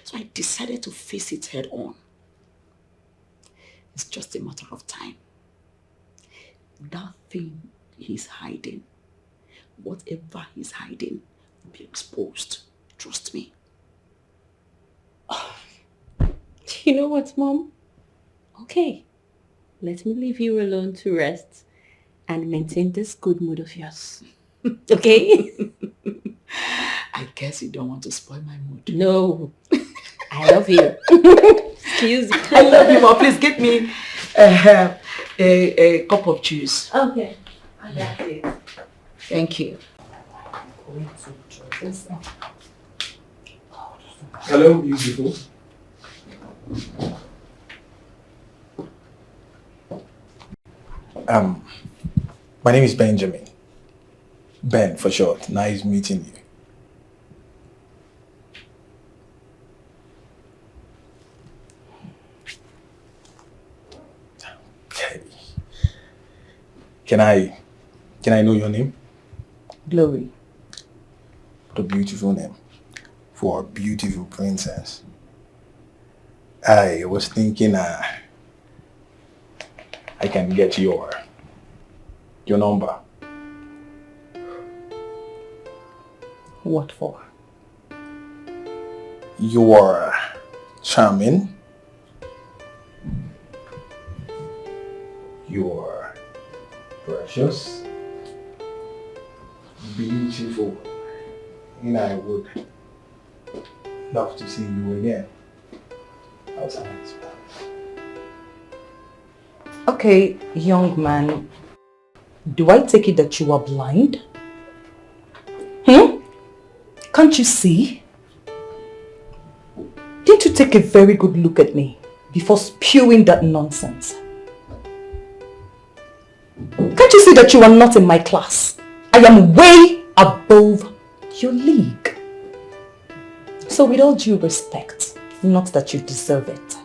So I decided to face it head on. It's just a matter of time. that thing he's hiding, whatever he's hiding, will be exposed. Trust me. You know what, Mom? Okay, let me leave you alone to rest and maintain this good mood of yours. Okay? I guess you don't want to spoil my mood. No. I love you. Excuse me. I love you, Mom. Please get me a cup of juice. Okay. I got it. Thank you. Hello, beautiful. My name is Benjamin. Ben for short. Nice meeting you. Okay. Can I know your name? Glory. What a beautiful name for a beautiful princess. I was thinking I can get your number. What for? You are charming. You are precious. Beautiful. And I would love to see you again. Outside. Okay, young man, do I take it that you are blind? Can't you see? Didn't you take a very good look at me before spewing that nonsense? Can't you see that you are not in my class? I am way above your league. So with all due respect, not that you deserve it,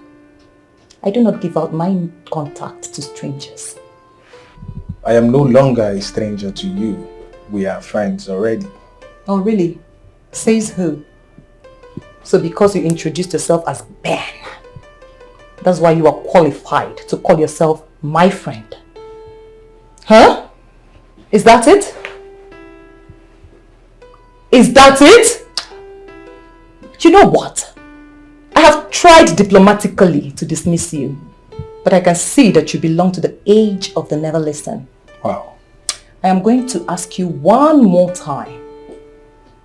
I do not give out my contact to strangers. I am no longer a stranger to you. We are friends already. Oh really? Says who? So because you introduced yourself as Ben, that's why you are qualified to call yourself my friend? Huh? Is that it? Is that it? You know what? I have tried diplomatically to dismiss you, but I can see that you belong to the age of the never listen. Wow. I am going to ask you one more time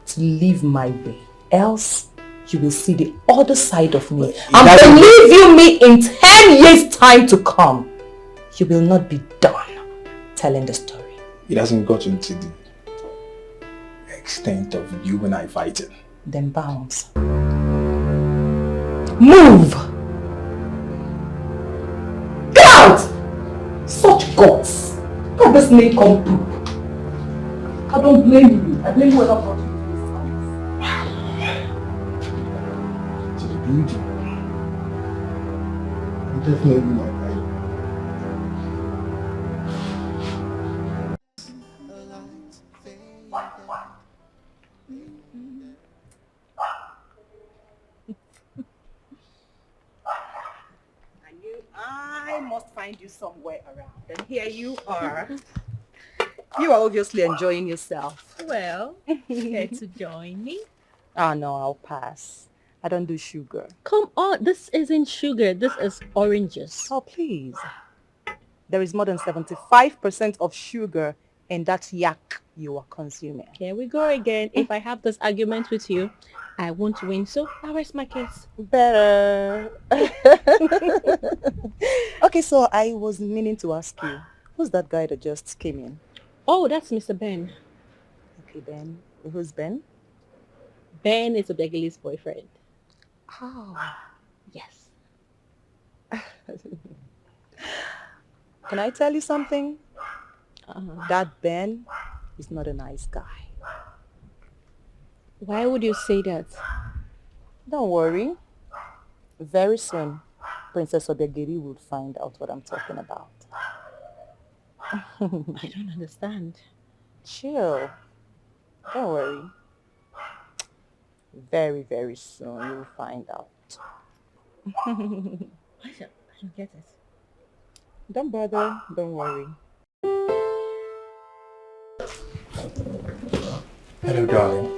to leave my way, else you will see the other side of me. And believe you me, in 10 years time to come, you will not be done telling the story. It hasn't gotten to the extent of you and I fighting. Then bounce. Move! Get out! Such guts! How this name come through? I don't blame you. I blame whoever brought you. To the beauty. You definitely my idol. I must find you somewhere around. And here you are. You are obviously enjoying yourself. Well, care to join me? Oh no, I'll pass. I don't do sugar. Come on, this isn't sugar. This is oranges. Oh, please. There is more than 75% of sugar in that yak you are consuming. Here we go again. If I have this argument with you, I won't win. So I'll rest my case. Better. Okay, so I was meaning to ask you, who's that guy that just came in? Oh, that's Mr. Ben. Okay, Ben. Who's Ben? Ben is Obegili's boyfriend. Oh. Yes. Can I tell you something? That Ben is not a nice guy. Why would you say that? Don't worry. Very soon, Princess Obegiri will find out what I'm talking about. I don't understand. Chill. Don't worry. Very, very soon you'll find out. I don't get it. Don't bother. Don't worry. Hello, darling.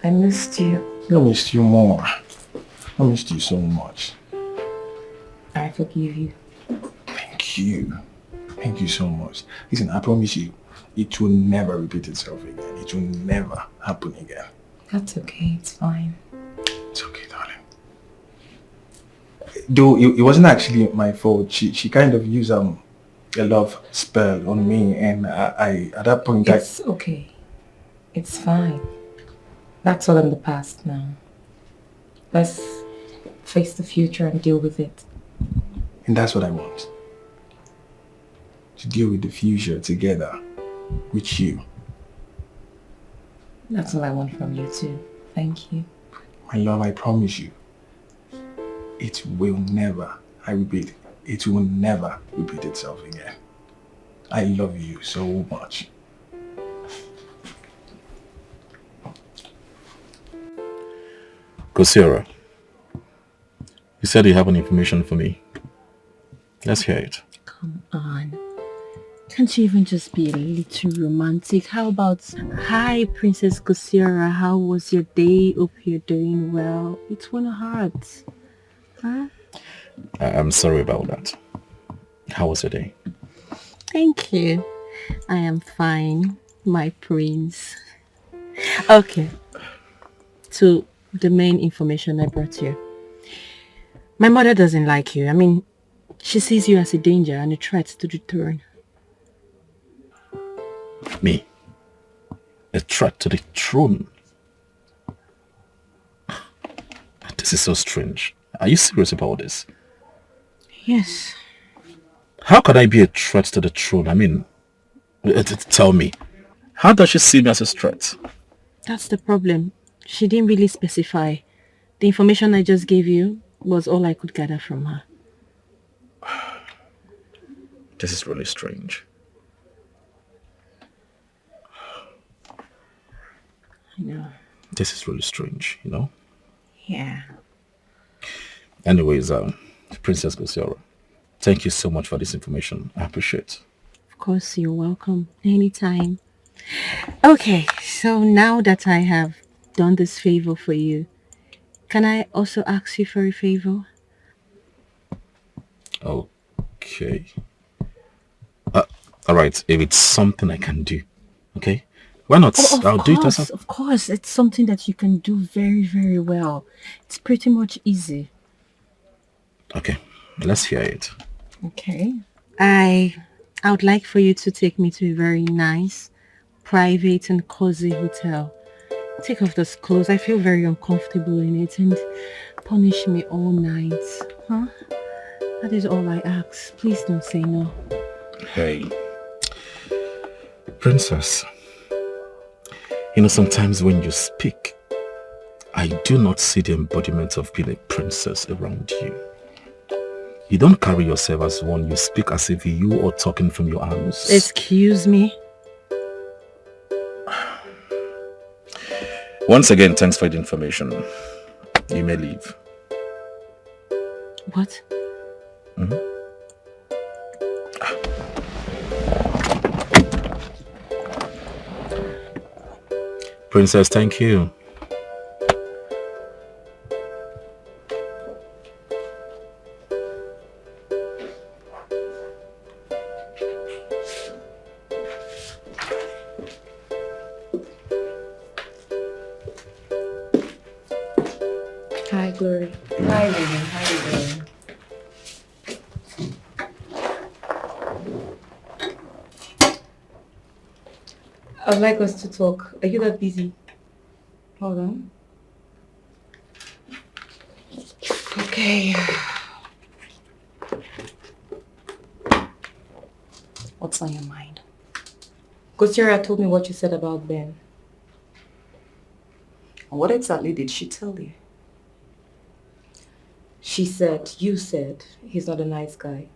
I missed you. I missed you more. I missed you so much. I forgive you. Thank you. Thank you so much. Listen, I promise you, it will never repeat itself again. It will never happen again. That's okay. It's fine. It's okay, darling. Though it wasn't actually my fault. She kind of used a love spell on me, and I at that point It's okay. It's fine. That's all in the past now. Let's face the future and deal with it. And that's what I want. To deal with the future together with you. That's all I want from you too. Thank you. My love, I promise you, it will never, I repeat, it will never repeat itself again. I love you so much. Kosiora, you said you have an information for me. Let's hear it. Come on. Can't you even just be a little romantic? How about, hi, Princess Kosiora, how was your day? Hope you're doing well. It's one of hearts. Huh? I'm sorry about that. How was your day? Thank you. I am fine, my prince. Okay. To the main information I brought you. My mother doesn't like you. I mean, she sees you as a danger and a threat to the throne. Me? A threat to the throne? This is so strange. Are you serious about this? Yes. How could I be a threat to the throne? I mean, tell me. How does she see me as a threat? That's the problem. She didn't really specify. The information I just gave you was all I could gather from her. This is really strange. I know. This is really strange, you know? Yeah. Anyways, Princess Kosiora, thank you so much for this information. I appreciate it. Of course, you're welcome. Anytime. Okay, so now that I have done this favor for you, can I also ask you for a favor? Okay. Alright, if it's something I can do, okay? Why not? I'll do it as Of course, it's something that you can do very, very well. It's pretty much easy. Okay, let's hear it. Okay. I would like for you to take me to a very nice, private and cozy hotel. Take off those clothes. I feel very uncomfortable in it, and punish me all night. Huh? That is all I ask. Please don't say no. Hey, Princess. You know, sometimes when you speak, I do not see the embodiment of being a princess around you. You don't carry yourself as one. You speak as if you are talking from your arms. Excuse me? Once again, thanks for the information. You may leave. What? Princess, thank you. Hi, Glory. Hi, Lily. How are you doing? I'd like us to talk. Are you that busy? Hold on. Okay. What's on your mind? Kosiora told me what you said about Ben. What exactly did she tell you? She said, you said, he's not a nice guy.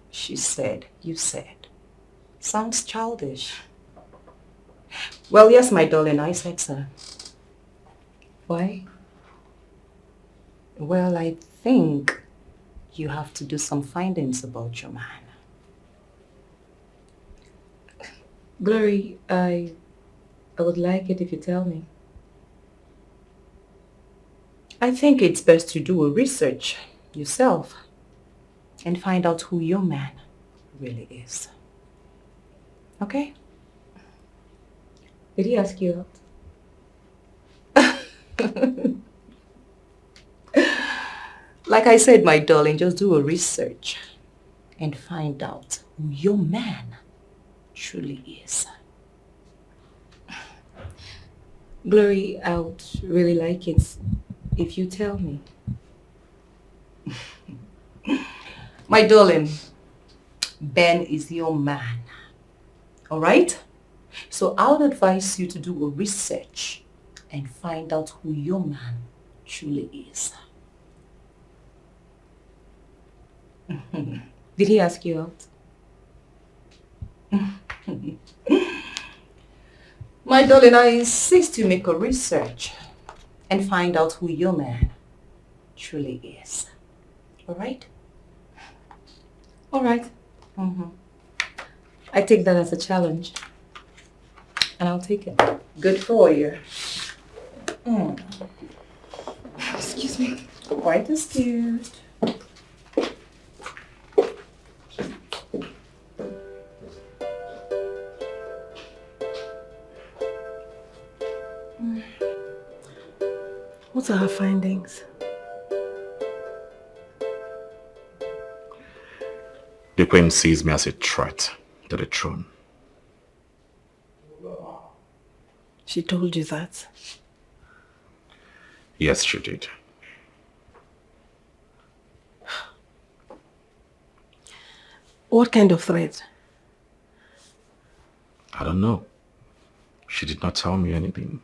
She said, you said. Sounds childish. Well, yes, my darling, I said so. Why? Well, I think you have to do some findings about your man. Glory, I would like it if you tell me. I think it's best to do a research yourself and find out who your man really is. Okay? Did he ask you out? Like I said, my darling, just do a research and find out who your man truly is. Glory, I would really like it if you tell me. My darling, Ben is your man. Alright? So I would advise you to do a research and find out who your man truly is. Did he ask you out? My darling, I insist you make a research and find out who your man truly is. Alright? Alright. I take that as a challenge. And I'll take it. Good for you. Excuse me. Quite excused. What are her findings? The Queen sees me as a threat to the throne. She told you that? Yes, she did. What kind of threat? I don't know. She did not tell me anything.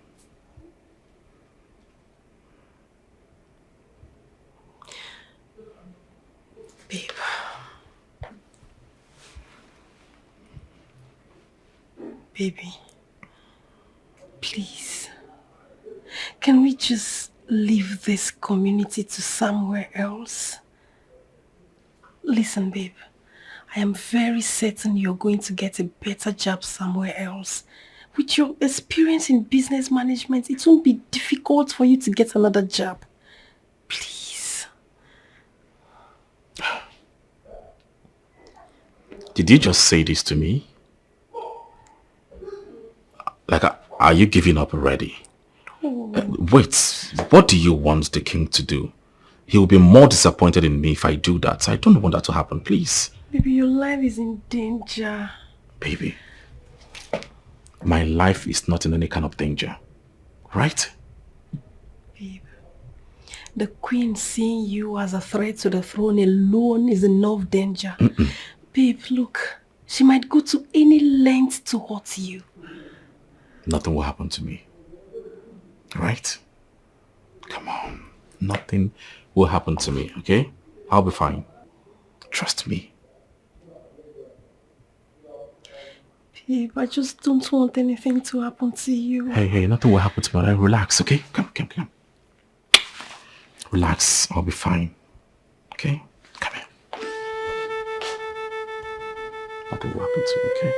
Babe. Baby. Please. Can we just leave this community to somewhere else? Listen, babe. I am very certain you're going to get a better job somewhere else. With your experience in business management, it won't be difficult for you to get another job. Please. Did you just say this to me? Like, are you giving up already? Wait, what do you want the king to do? He will be more disappointed in me if I do that. I don't want that to happen, please. Baby, your life is in danger. Baby, my life is not in any kind of danger, right? Babe, the queen seeing you as a threat to the throne alone is enough danger. Babe, look, she might go to any length to hurt you. Nothing will happen to me, right? Come on, nothing will happen to me, okay? I'll be fine. Trust me. Babe, I just don't want anything to happen to you. Hey, nothing will happen to me. Right? Relax, okay? Come. Relax, I'll be fine. Okay? Come here. Nothing will happen to you, okay?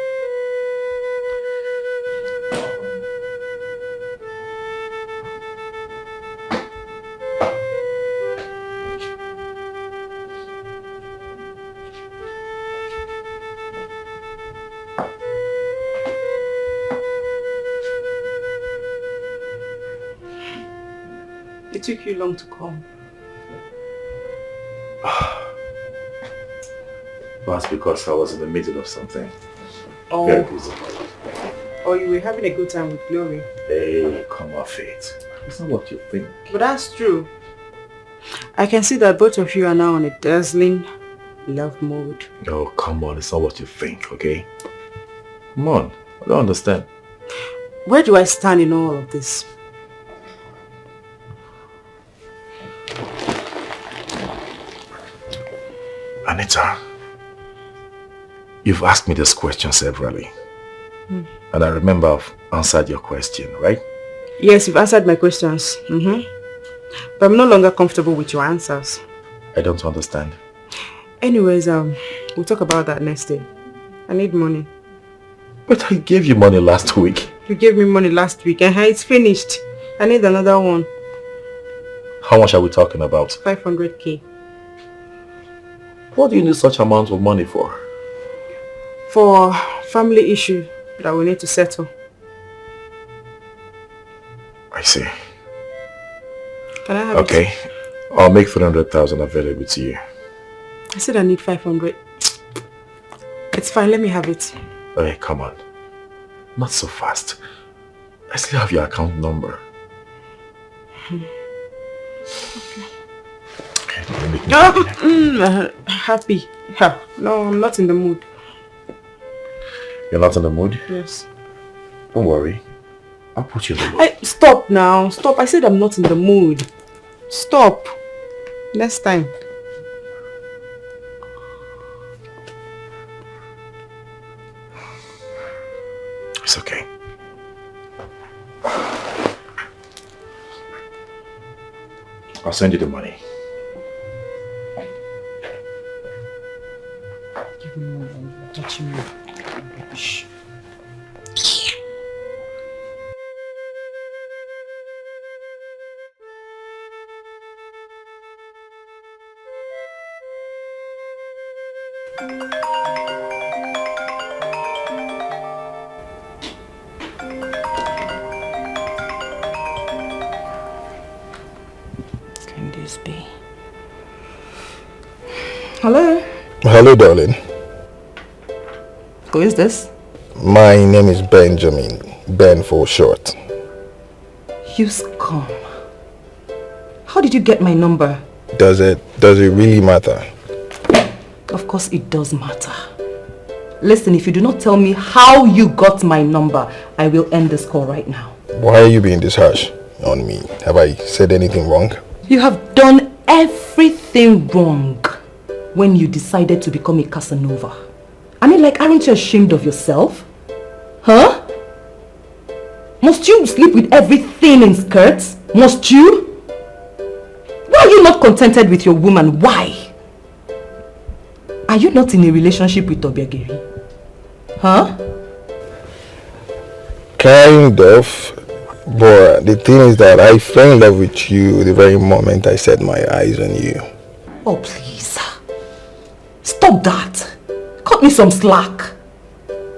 It took you long to come. That's because I was in the middle of something. Oh. Very busy. Or you were having a good time with Glory. Hey, come off it. It's not what you think. But that's true. I can see that both of you are now on a dazzling love mode. Oh, come on. It's not what you think, okay? Come on. I don't understand. Where do I stand in all of this? Anita, you've asked me this question severally. And I remember I've answered your question, right? Yes, you've answered my questions. But I'm no longer comfortable with your answers. I don't understand. Anyways, we'll talk about that next day. I need money. But I gave you money last week. You gave me money last week and it's finished. I need another one. How much are we talking about? 500k. What do you need such amount of money for? For family issue that we need to settle. I see. Can I have Okay. I'll make 300,000 available to you. I said I need 500. It's fine, let me have it. Hey, come on. Not so fast. I still have your account number. Happy. Yeah. No, I'm not in the mood. You're not in the mood? Yes. Don't worry. I'll put you in the mood. Stop now. Stop. I said I'm not in the mood. Stop. Next time. It's okay. I'll send you the money. Give me more than you're touching me. Rubbish. Can this be? Hello? Hello, darling. Who is this? My name is Benjamin. Ben for short. You scum. How did you get my number? Does it really matter? Of course it does matter. Listen, if you do not tell me how you got my number, I will end this call right now. Why are you being this harsh on me? Have I said anything wrong? You have done everything wrong when you decided to become a Casanova. I mean, like, aren't you ashamed of yourself? Huh? Must you sleep with everything in skirts? Must you? Why are you not contented with your woman? Why? Are you not in a relationship with Obiageri? Huh? Kind of. But the thing is that I fell in love with you the very moment I set my eyes on you. Oh, please. Stop that. Cut me some slack.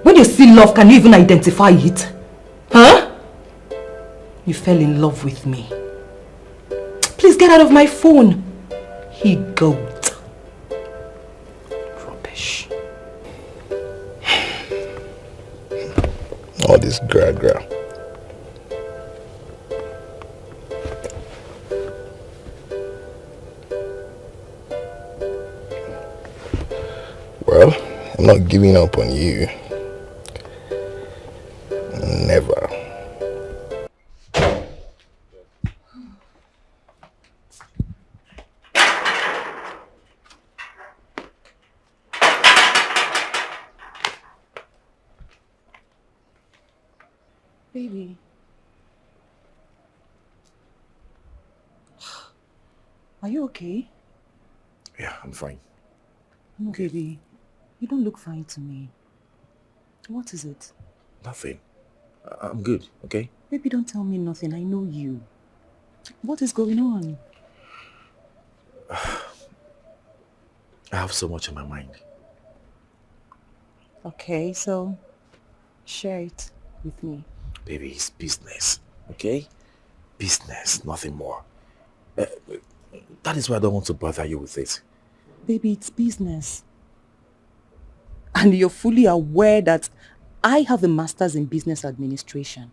When you see love, can you even identify it? Huh? You fell in love with me. Please get out of my phone. He goat. Rubbish. All this gra-gra. Well, I'm not giving up on you. Never. Baby. Are you okay? Yeah, I'm fine. No, baby. You don't look fine to me. What is it? Nothing. I'm good, okay? Baby, don't tell me nothing. I know you. What is going on? I have so much on my mind. Okay, so share it with me. Baby, it's business, okay? Business, nothing more. That is why I don't want to bother you with it. Baby, it's business. And you're fully aware that I have a master's in business administration.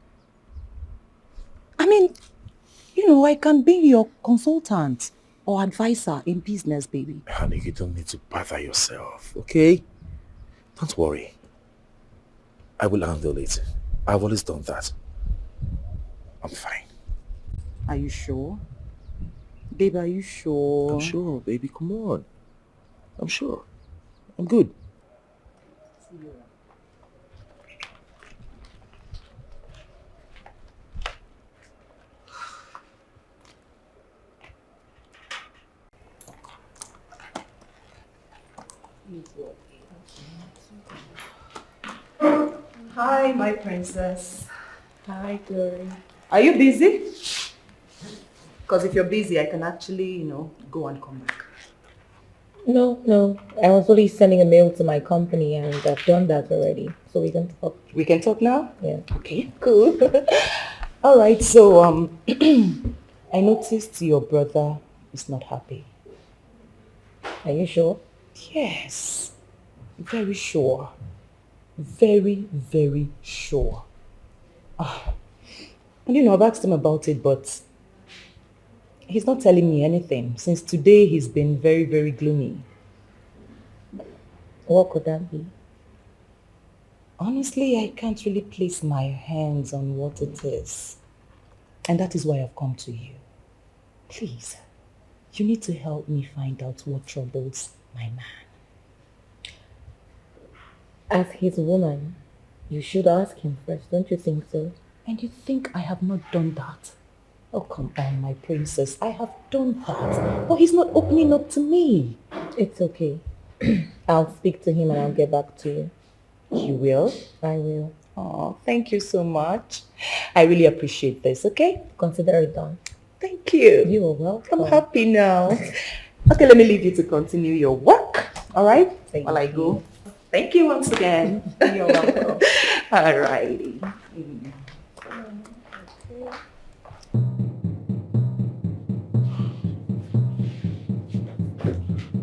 I mean, you know, I can be your consultant or advisor in business, baby. Honey, you don't need to bother yourself, okay? Don't worry. I will handle it. I've always done that. I'm fine. Are you sure? Baby, are you sure? I'm sure, baby. Come on. I'm sure. I'm good. Hi, my princess. Hi, Glory. Are you busy? Because if you're busy, I can actually, go and come back. No. I was only sending a mail to my company and I've done that already. So we can talk. We can talk now? Yeah. Okay, cool. All right, so I noticed your brother is not happy. Are you sure? Yes, very sure. Very, very sure. And I've asked him about it, but he's not telling me anything. Since today, he's been very, very gloomy. What could that be? Honestly, I can't really place my hands on what it is. And that is why I've come to you. Please, you need to help me find out what troubles my man. As his woman, you should ask him first, don't you think so? And you think I have not done that? Oh, come on, my princess. I have done that. But he's not opening up to me. It's okay. I'll speak to him and I'll get back to you. You will? I will. Oh, thank you so much. I really appreciate this, okay? Consider it done. Thank you. You are welcome. I'm happy now. Okay, let me leave you to continue your work. All right? While I go. Thank you once again. You're welcome. All righty.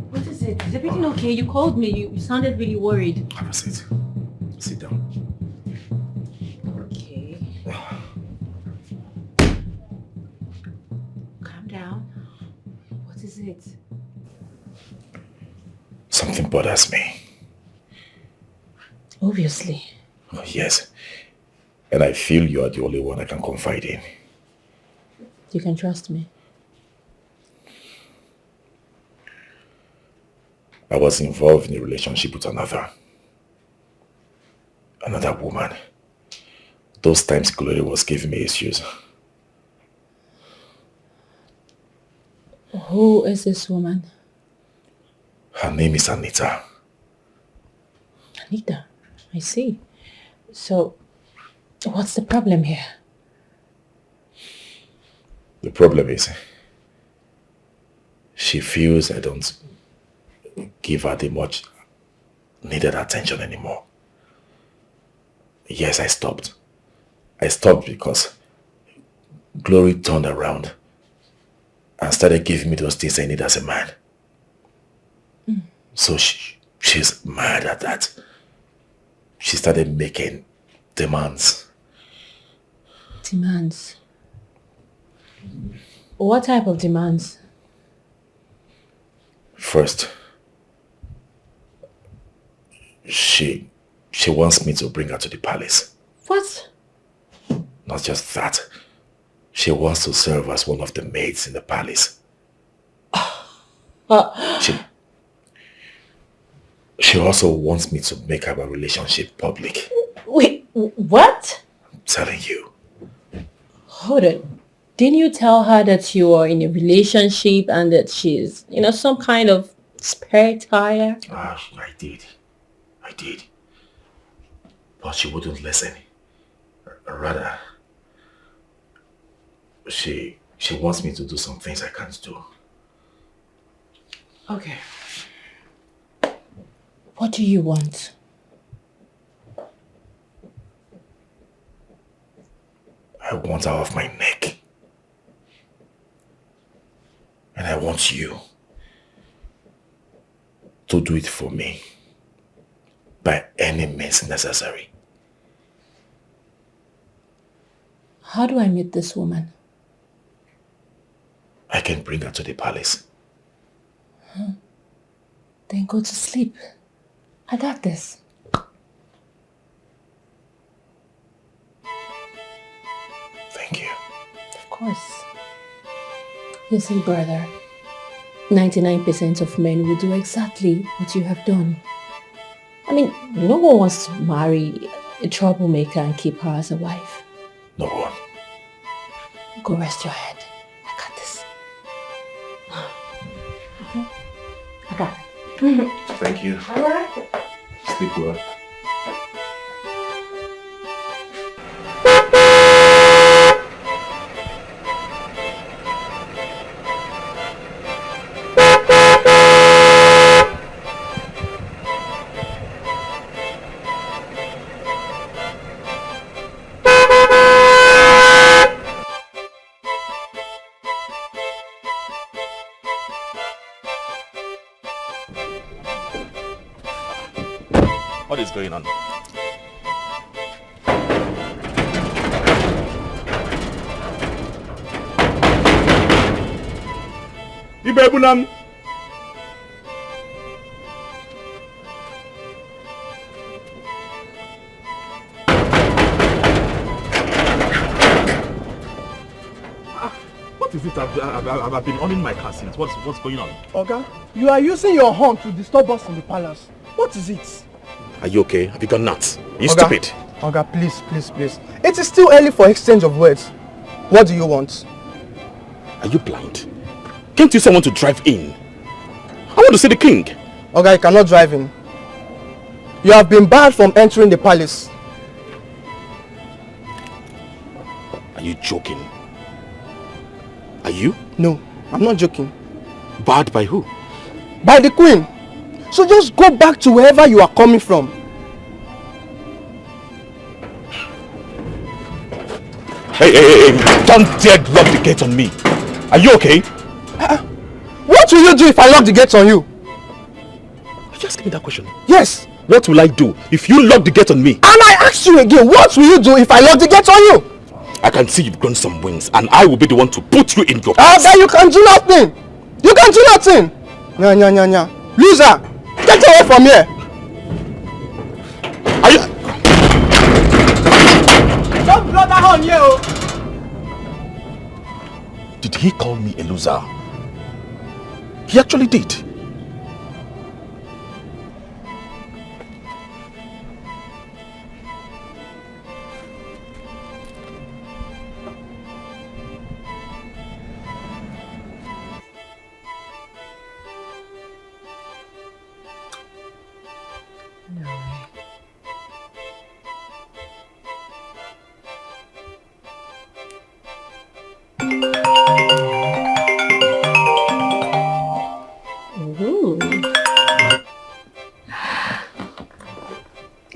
What is it? Is everything okay? You called me. You sounded really worried. Have a seat. Sit down. Okay. Calm down. What is it? Something bothers me. Obviously. Oh, yes. And I feel you are the only one I can confide in. You can trust me. I was involved in a relationship with another woman. Those times Glory was giving me issues. Who is this woman? Her name is Anita. Anita. I see. So, what's the problem here? The problem is, she feels I don't give her the much needed attention anymore. Yes, I stopped. I stopped because Glory turned around and started giving me those things I need as a man. So she's mad at that. She started making demands. Demands? What type of demands? First, she wants me to bring her to the palace. What? Not just that. She wants to serve as one of the maids in the palace. She also wants me to make our relationship public. Wait, what? I'm telling you. Hold on. Didn't you tell her that you are in a relationship and that she's, some kind of spare tire? I did. But she wouldn't listen. Rather, she wants me to do some things I can't do. Okay. What do you want? I want her off my neck. And I want you to do it for me by any means necessary. How do I meet this woman? I can bring her to the palace. Then go to sleep. I got this. Thank you. Of course. Listen, brother. 99% of men will do exactly what you have done. I mean, no one wants to marry a troublemaker and keep her as a wife. No one. Go rest your head. I got this. I got it. Thank you. All right. Sleep well. What is going on? Ibebunam. What is it? I've been on in my car since. What's going on? Oga, you are using your horn to disturb us in the palace. What is it? Are you okay? Have you gone nuts? Are you Oga, stupid? Oga, please. It is still early for exchange of words. What do you want? Are you blind? Can't you someone to drive in? I want to see the king. Oga, you cannot drive in. You have been barred from entering the palace. Are you joking? Are you? No, I'm not joking. Barred by who? By the queen. So just go back to wherever you are coming from. Hey, don't dare lock the gate on me. Are you okay? What will you do if I lock the gate on you? Just give me that question. Yes. What will I do if you lock the gate on me? And I ask you again, what will you do if I lock the gate on you? I can see you've grown some wings and I will be the one to put you in your place. Then you can do nothing. You can do nothing. Nya. Loser, get away from here. Are you... Don't blow that horn here. Did he call me a loser? He actually did.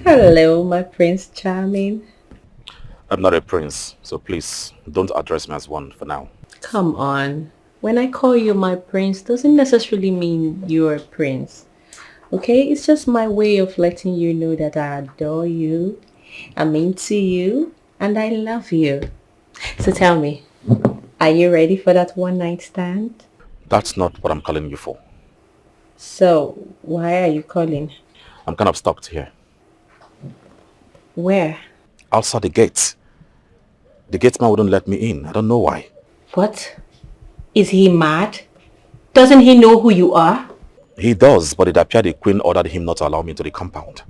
Hello, my Prince Charming. I'm not a prince, so please don't address me as one for now. Come on. When I call you my prince, doesn't necessarily mean you're a prince. Okay? It's just my way of letting you know that I adore you, I'm into you, and I love you. So tell me, are you ready for that one night stand? That's not what I'm calling you for. So, why are you calling? I'm kind of stuck here. Where? Outside the gate. The gateman wouldn't let me in. I don't know why. What? Is he mad? Doesn't he know who you are? He does, but it appeared the queen ordered him not to allow me into the compound.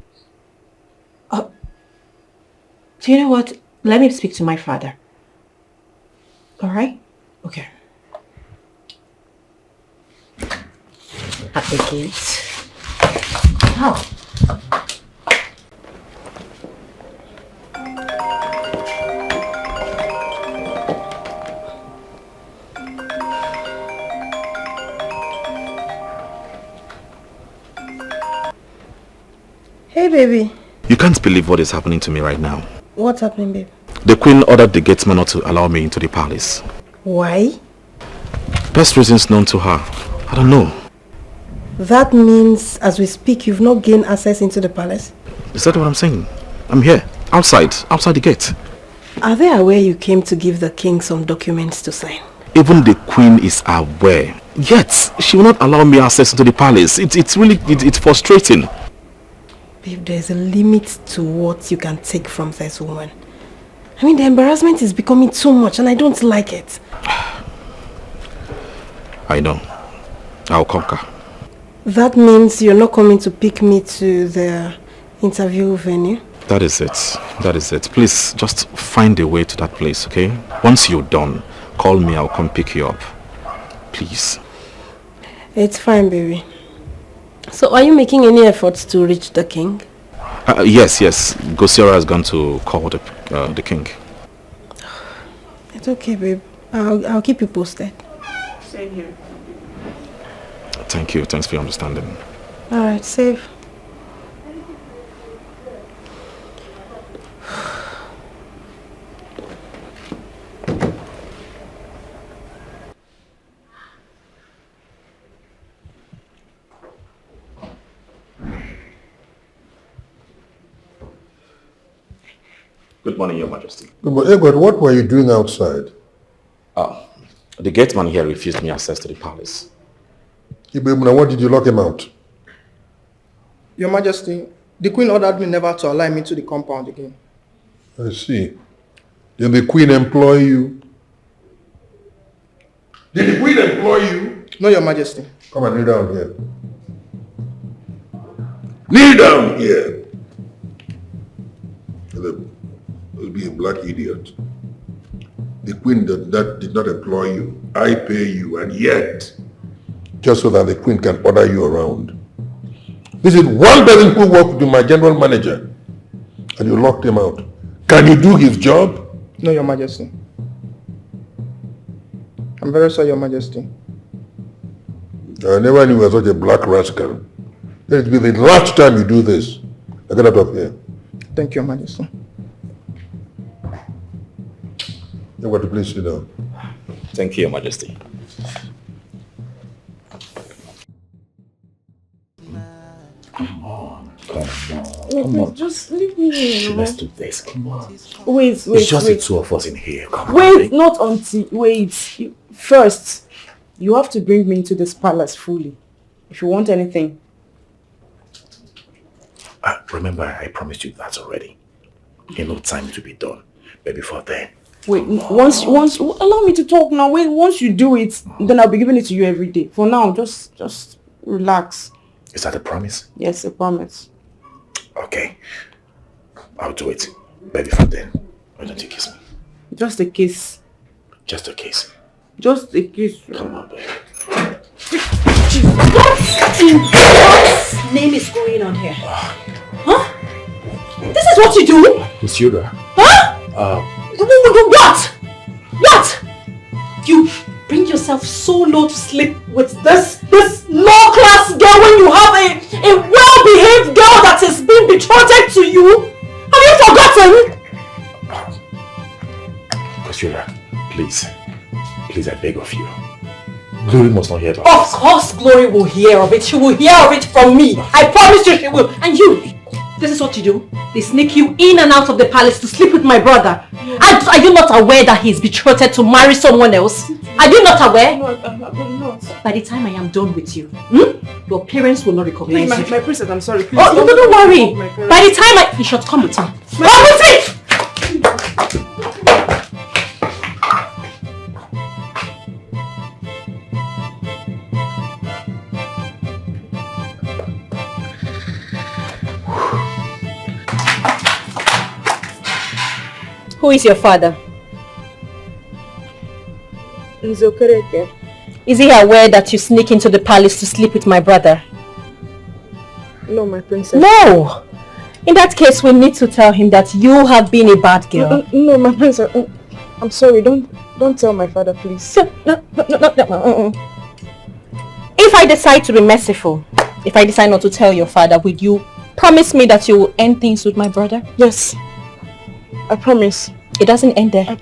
Do you know what? Let me speak to my father. Alright? Okay. At the gate. Oh. Hey, baby. You can't believe what is happening to me right now. What's happening, babe? The queen ordered the gatesman not to allow me into the palace. Why? Best reasons known to her. I don't know. That means, as we speak, you've not gained access into the palace? Is that what I'm saying? I'm here, outside the gate. Are they aware you came to give the king some documents to sign? Even the queen is aware. Yet, she will not allow me access into the palace. It's frustrating. Babe, there's a limit to what you can take from this woman. I mean, the embarrassment is becoming too much and I don't like it. I know. I'll conquer. That means you're not coming to pick me to the interview venue? That is it. Please, just find a way to that place, okay? Once you're done, call me. I'll come pick you up. Please. It's fine, baby. So are you making any efforts to reach the king? Yes. Gosiora has gone to call the king. It's okay, babe. I'll keep you posted. Same here. Thank you. Thanks for your understanding. Alright, safe. Good morning, Your Majesty. But Edward, what were you doing outside? The gateman here refused me access to the palace. Now what did you lock him out? Your Majesty, the Queen ordered me never to allow me to the compound again. I see. Did the Queen employ you? Did the Queen employ you? No, Your Majesty. Come and kneel down here. Kneel down here! You'll be a black idiot. The Queen did not employ you. I pay you, and yet, just so that the Queen can order you around. This is one person who worked with my general manager, and you locked him out. Can you do his job? No, Your Majesty. I'm very sorry, Your Majesty. I never knew you were such a black rascal. Let it be the last time you do this. Now get out of here. Thank you, Your Majesty. You want to please sit down. Thank you, Your Majesty. Come on. Wait, just leave me alone. Let's do this. Come on. Wait. It's just the two of us in here. Come on. Wait, not until... Wait. First, you have to bring me into this palace fully. If you want anything. Remember, I promised you that already. In no time to be done. But before then. Wait, once allow me to talk now. Wait, once you do it, then I'll be giving it to you every day. For now, just relax. Is that a promise? Yes, a promise. Okay. I'll do it. But before then, why don't you kiss me? Just a kiss. Just a kiss. Just a kiss. Come on, baby. What name is going on here? Huh? This is what you do? Who's Yoda? Huh? What? You bring yourself so low to sleep with this low-class girl when you have a well-behaved girl that is being betrothed to you? Have you forgotten? Yoda, please, I beg of you. Glory must not hear about Of course Glory will hear of it. She will hear of it from me. I promise you she will. And you, this is what you do. They sneak you in and out of the palace to sleep with my brother. Are you not aware that he's betrothed to marry someone else? Are you not aware? No, I'm not. By the time I am done with you, your parents will not recognize you. My princess, I'm sorry. Please, Oh, don't worry. By the time you should come with me. Come with me! Who is your father? It's okay. Is he aware that you sneak into the palace to sleep with my brother? No, my princess. No! In that case, we need to tell him that you have been a bad girl. No, my princess. I'm sorry. Don't tell my father, please. No. If I decide to be merciful, if I decide not to tell your father, will you promise me that you will end things with my brother? Yes. I promise. It doesn't end there.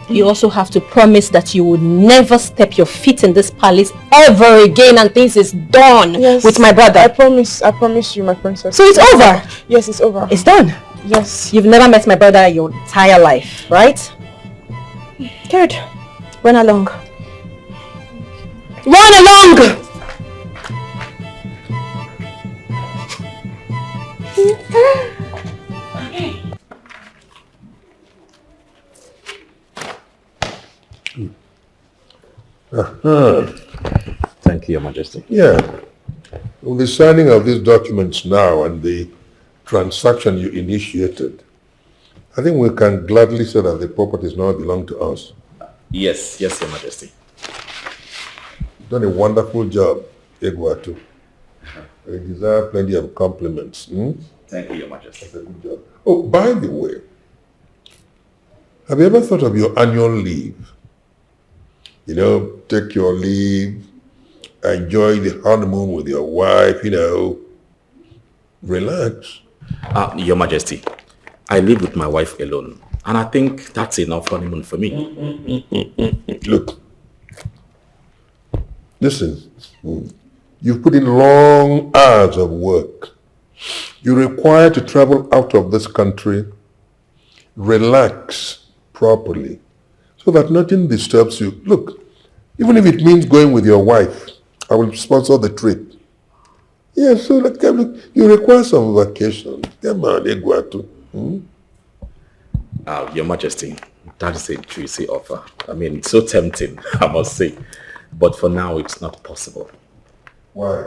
You also have to promise that you will never step your feet in this palace ever again and things is done with my brother. I promise you, my princess. So it's over? Yes, it's over. It's done? Yes. You've never met my brother your entire life, right? Good. Run along. Run along! Thank you, Your Majesty. Yeah. With the signing of these documents now and the transaction you initiated, I think we can gladly say that the properties now belong to us. Yes, Your Majesty. You've done a wonderful job, Egwatu. You deserve plenty of compliments. Thank you, Your Majesty. That's a good job. Oh, by the way, have you ever thought of your annual leave? You know, take your leave, enjoy the honeymoon with your wife, relax. Your Majesty, I live with my wife alone, and I think that's enough honeymoon for me. Look, listen, you've put in long hours of work. You're required to travel out of this country, relax properly, so that nothing disturbs you. Look, even if it means going with your wife, I will sponsor the trip. Yeah, so look, you require some vacation. Come on, Eguatu. Your Majesty, that is a juicy offer. I mean, it's so tempting, I must say. But for now, it's not possible. Why?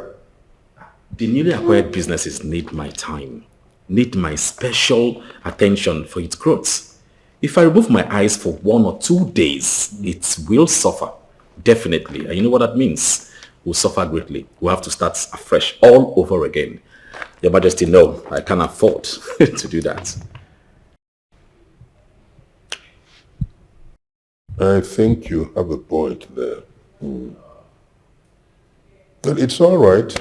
The newly acquired businesses need my time, need my special attention for its growth. If I remove my eyes for 1 or 2 days, it will suffer, definitely. And you know what that means? We'll suffer greatly. We'll have to start afresh all over again. Your Majesty, no, I can't afford to do that. I think you have a point there. But it's all right.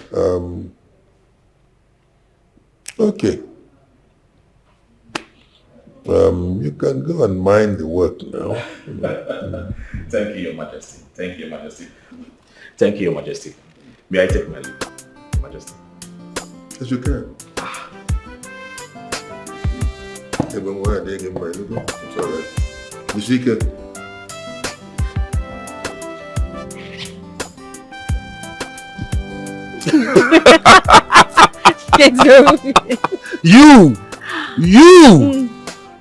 Okay. You can go and mind the work now. Thank you, Your Majesty. Thank you, Your Majesty. Thank you, Your Majesty. May I take my leave, Your Majesty? Yes, you can. It's all right. You see, You!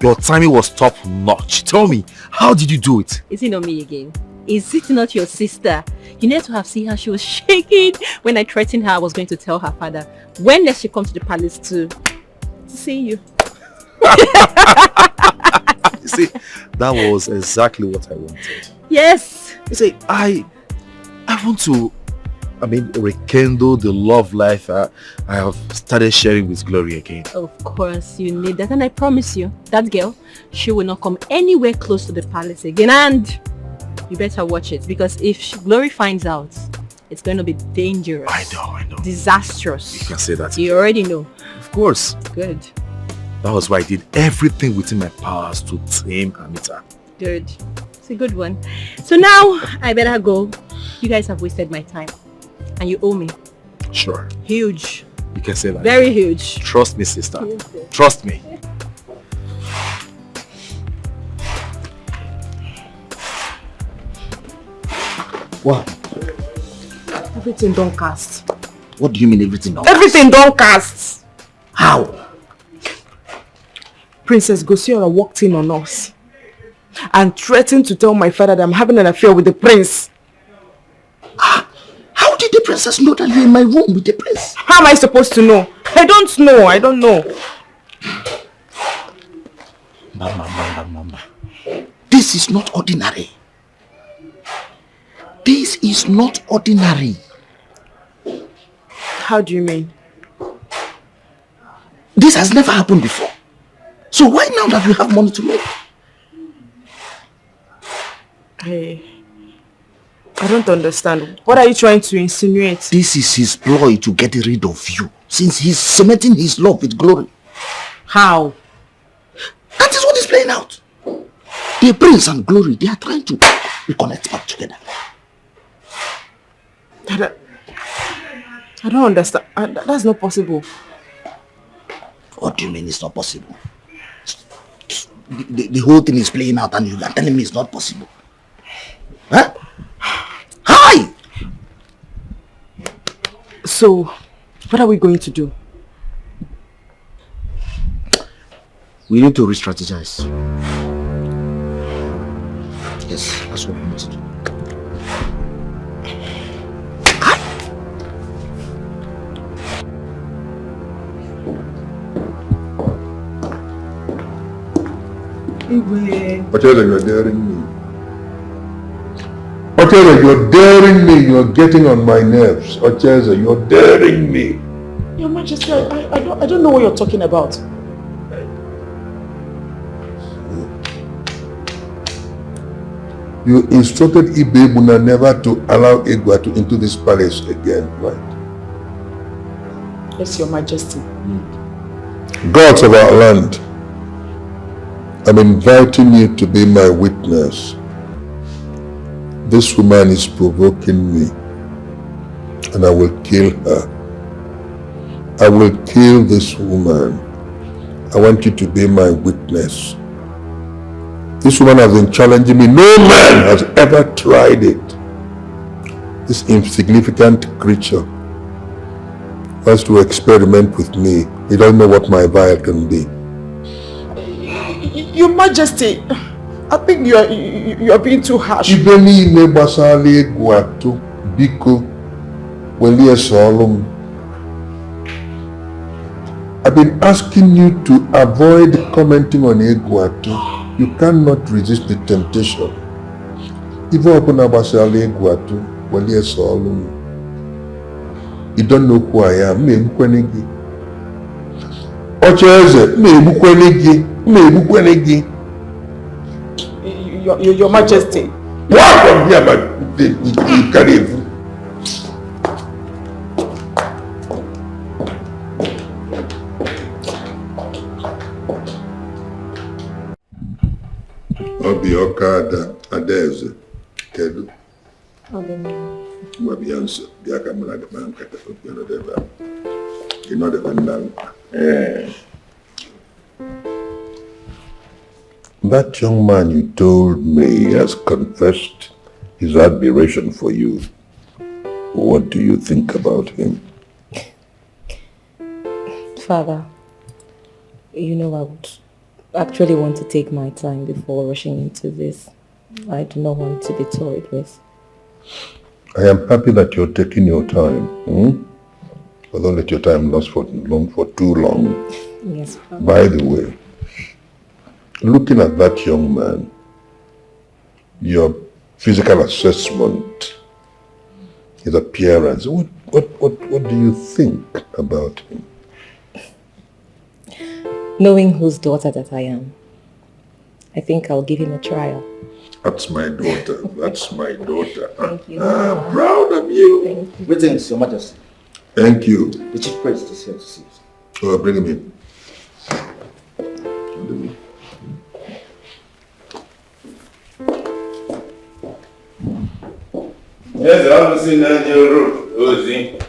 Your timing was top notch. Tell me, how did you do it? Is it not me again? Is it not your sister? You need to have seen how she was shaking when I threatened her I was going to tell her father. When does she come to the palace to see you? You see, that was exactly what I wanted. Yes. You see, I want to, rekindle the love life I have started sharing with Glory again. Of course, you need that. And I promise you, that girl, she will not come anywhere close to the palace again. And you better watch it, because if Glory finds out, it's going to be dangerous. I know. Disastrous. You can say that. You already know. Of course. Good. That was why I did everything within my powers to tame Anita. Good. It's a good one. So now, I better go. You guys have wasted my time. And you owe me. Sure. Huge. You can say that. Very huge. Trust me, sister. Trust me. What? Everything don't cast. What do you mean everything don't Everything don't cast. How? Princess Gosiora walked in on us and threatened to tell my father that I'm having an affair with the prince. How did the princess know that you're in my room with the prince? How am I supposed to know? I don't know. Mama. This is not ordinary. This is not ordinary. How do you mean? This has never happened before. So why now that we have money to make? I don't understand. What are you trying to insinuate? This is his ploy to get rid of you, since he's cementing his love with Glory. How? That is what is playing out. The prince and Glory, they are trying to reconnect back together. I don't understand. That's not possible. What do you mean it's not possible? The whole thing is playing out and you are telling me it's not possible. Huh? Hi! So, what are we going to do? We need to re-strategize. Yes, that's what we need to do. What else are you daring me? Ocheze, you're daring me. You're getting on my nerves. Ocheze, you're daring me. Your Majesty, I don't know what you're talking about. You instructed Ibebuna never to allow Egwatu into this palace again, right? Yes, Your Majesty. Gods of our land, I'm inviting you to be my witness. This woman is provoking me, and I will kill her. I will kill this woman. I want you to be my witness. This woman has been challenging me. No man has ever tried it. This insignificant creature wants to experiment with me. He doesn't know what my vial can be. Your Majesty, I think you are being too harsh. Ibe niile gbasara Egwatu, biko, welie solum. I've been asking you to avoid commenting on Egwatu. You cannot resist the temptation. Ive opuna gbasara Egwatu, welie solum. You don't know who I am. Mmegbukwene Ocheze, mmegbukwene Your Majesty. What from here, but you can't even. Obi Okada Adeze Kedu. Wabianso, Biakamana the man, you know the man. That young man you told me has confessed his admiration for you. What do you think about him? Father, you know I would actually want to take my time before rushing into this. I do not want to be toyed with. I am happy that you're taking your time. But don't let your time last for too long. Yes, Father. By the way, looking at that young man, your physical assessment, his appearance, what do you think about him? Knowing whose daughter that I am, I think I'll give him a trial. That's my daughter. That's my daughter. Thank you. I'm proud of you. Thank you. Greetings, Your Majesty. Thank you. The chief priest is here to see you. Oh, bring him in. Yes, I'm seeing that your Ozi.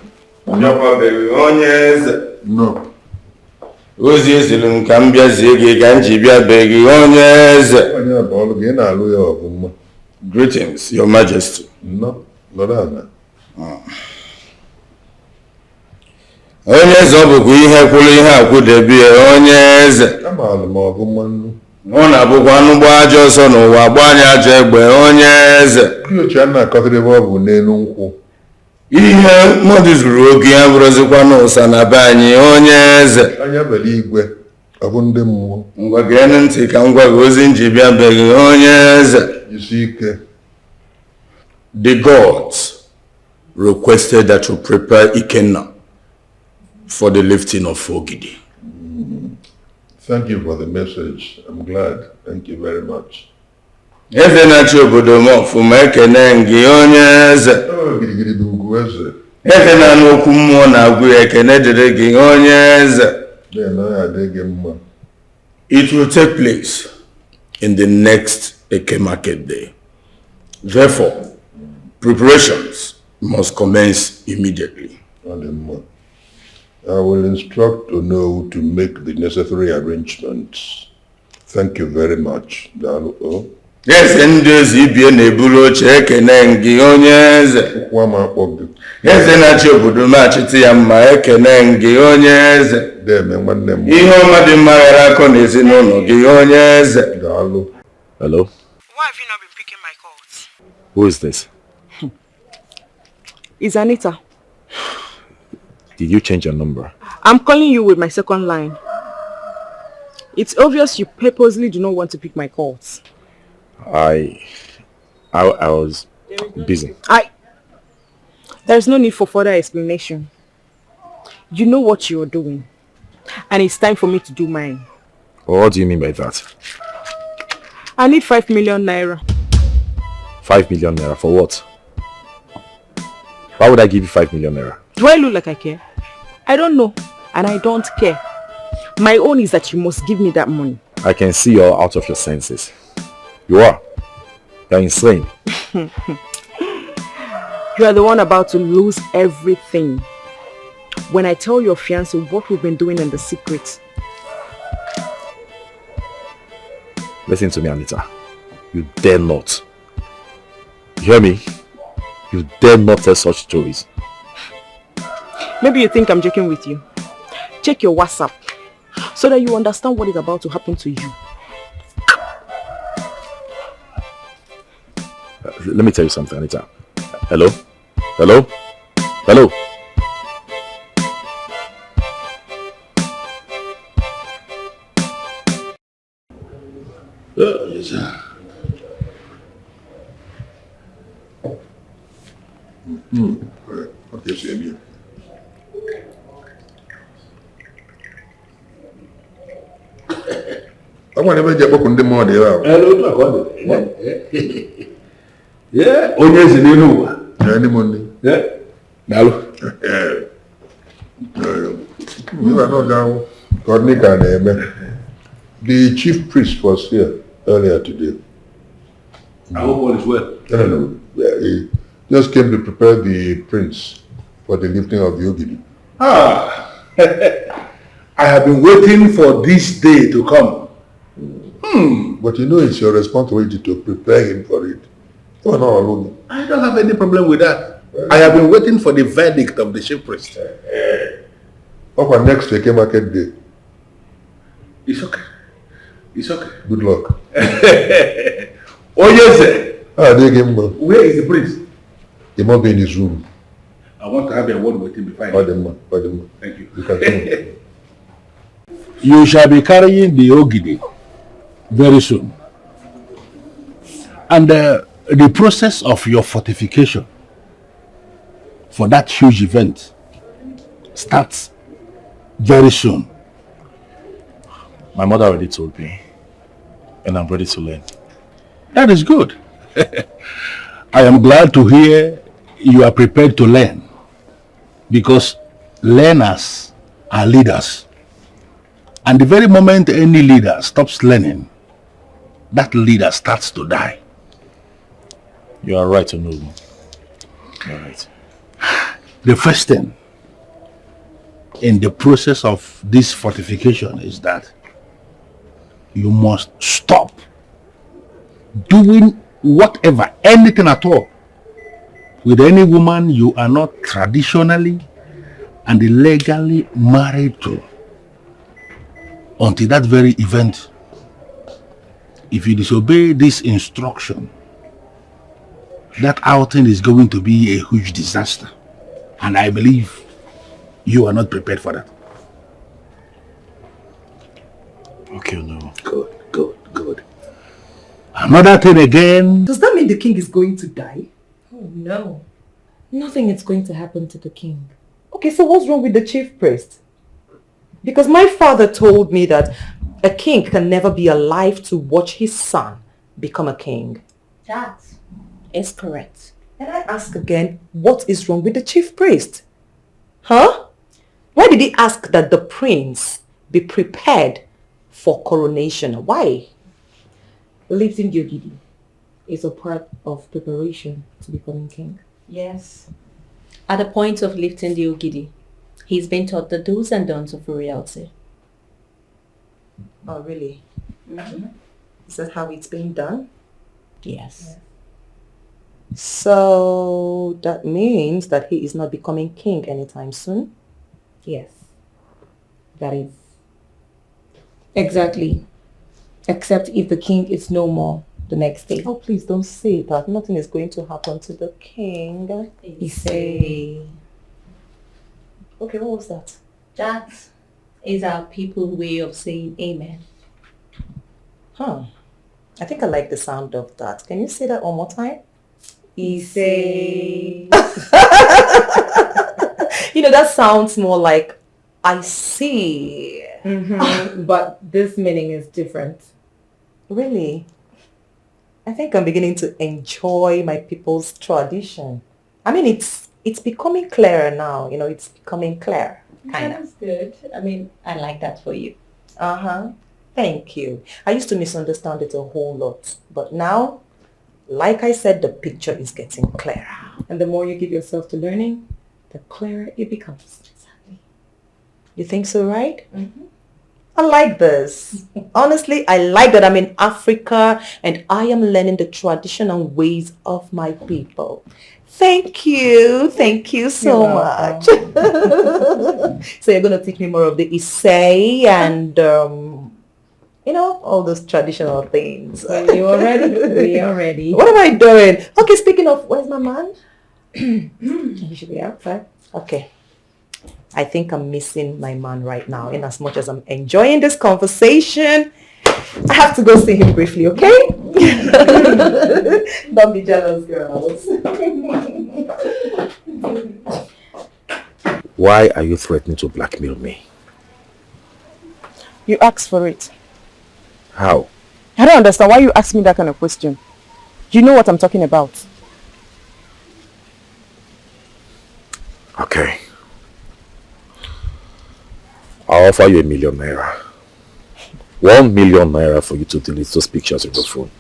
No. Ozi esiri m ka m bịazie gị ka m ji bịabeghị onye eze. Greetings, Your Majesty. No, Lorana. Onye eze ọ bụkwa ihe kwuru ihe akwụdebie onye eze. Ọ na-abụkwa anụ gba ajọ ọsọ n'ụwa gba anyị ajọ egbe onye eze. Ihe mmadụ zuru oge ya bụrụzikwa n'ụsa na be anyị onye eze. Ngwa gee ntị ka m gwa gị ozi nji bịabeghị onye eze. The gods requested that you prepare Ikenna for the lifting of Ogidi. Thank you for the message. I'm glad. Thank you very much. Eze na-achị obodo m ọfụma ekene gị onye eze. Eze na-anụ okwu mmụọ na-agwụ ya ekene dịrị gị onye eze. It will take place in the next Eke market day. Therefore, preparations must commence immediately. I will instruct Ono to make the necessary arrangements. Thank you very much, Dalu. Yes, ndị ezi ibie na-eburu oche ekene gị onye eze. Eze na-achị obodo m achịtị ya mma ekene gị onye eze. Ihe ọma dị mma ghara akọ n'ezinụlọ gị onye eze. Dalu. Hello? Why have you not been picking my calls? Who is this? It's Anita. Did you change your number? I'm calling you with my second line. It's obvious you purposely do not want to pick my calls. I was... Busy. There's no need for further explanation. You know what you're doing. And it's time for me to do mine. What do you mean by that? I need 5 million naira. 5 million naira for what? Why would I give you 5 million naira? Do I look like I care? I don't know. And I don't care. My own is that you must give me that money. I can see you're out of your senses. You are. You're insane. You are the one about to lose everything. When I tell your fiancé what we've been doing in the secret. Listen to me, Anita. You dare not. You hear me? You dare not tell such stories. Maybe you think I'm joking with you. Check your WhatsApp so that you understand what is about to happen to you. Let me tell you something, Anita. Hello? Hello? Hello? Okay, same here. I want to make a book on the morning. Yeah, onye Ezeonu. Any Monday. Yeah. Nalu. You are not down. The chief priest was here earlier today. I hope all is well. No. Yeah, he just came to prepare the prince for the lifting of the Ogidi. I have been waiting for this day to come. But you know it's your responsibility to prepare him for it. You are not alone. I don't have any problem with that. I have been waiting for the verdict of the chief priest. Over next week, market day. It's okay. It's okay. Good luck. Oh yes, sir. They gave him. Where is the priest? He must be in his room. I want to have a word with him before I Pardon. Thank you. You can come. You shall be carrying the Ogidi very soon. And the process of your fortification for that huge event starts very soon. My mother already told me, and I'm ready to learn. That is good. I am glad to hear you are prepared to learn, because learners are leaders. And the very moment any leader stops learning, that leader starts to die. You are right, Onobu. You are right. The first thing in the process of this fortification is that you must stop doing whatever, anything at all, with any woman you are not traditionally and legally married to until that very event. If you disobey this instruction, that outing is going to be a huge disaster. And I believe you are not prepared for that. Okay, no. Good. Another thing again. Does that mean the king is going to die? Oh no. Nothing is going to happen to the king. Okay, so what's wrong with the chief priest? Because my father told me that a king can never be alive to watch his son become a king. That is correct. And I ask again, what is wrong with the chief priest? Huh? Why did he ask that the prince be prepared for coronation? Why? Lifting the Ogidi is a part of preparation to becoming king. Yes. At the point of lifting the Ogidi, he's been taught the do's and don'ts of royalty. Oh, really? Mm-hmm. Is that how it's being done? Yes. So that means that he is not becoming king anytime soon? Yes. That is exactly. Except if the king is no more the next day. Oh, please don't say that. Nothing is going to happen to the king. He say. Okay, what was that? That is our people way of saying amen. Huh. I think I like the sound of that. Can you say that one more time? Ise. You know, that sounds more like I see. But this meaning is different. Really? I think I'm beginning to enjoy my people's tradition. I mean, it's becoming clearer now. You know, it's becoming clear. Kind of. That's good. I mean, I like that for you. Uh-huh. Thank you. I used to misunderstand it a whole lot. But now, like I said, the picture is getting clearer. And the more you give yourself to learning, the clearer it becomes. Exactly. You think so, right? I like this. Honestly, I like that I'm in Africa and I am learning the tradition and ways of my people. Thank you. Thank you so much. So you're going to teach me more of the Ise and, you know, all those traditional things. When you are ready, we are ready. What am I doing? Okay, speaking of, where's my man? He should be outside. Okay. I think I'm missing my man right now. In as much as I'm enjoying this conversation, I have to go see him briefly, okay? Don't be jealous, girls. Why are you threatening to blackmail me? You asked for it. How? I don't understand why you ask me that kind of question. You know what I'm talking about. Okay. I'll offer you ₦1,000,000. 1,000,000 naira for you to delete those pictures in your phone.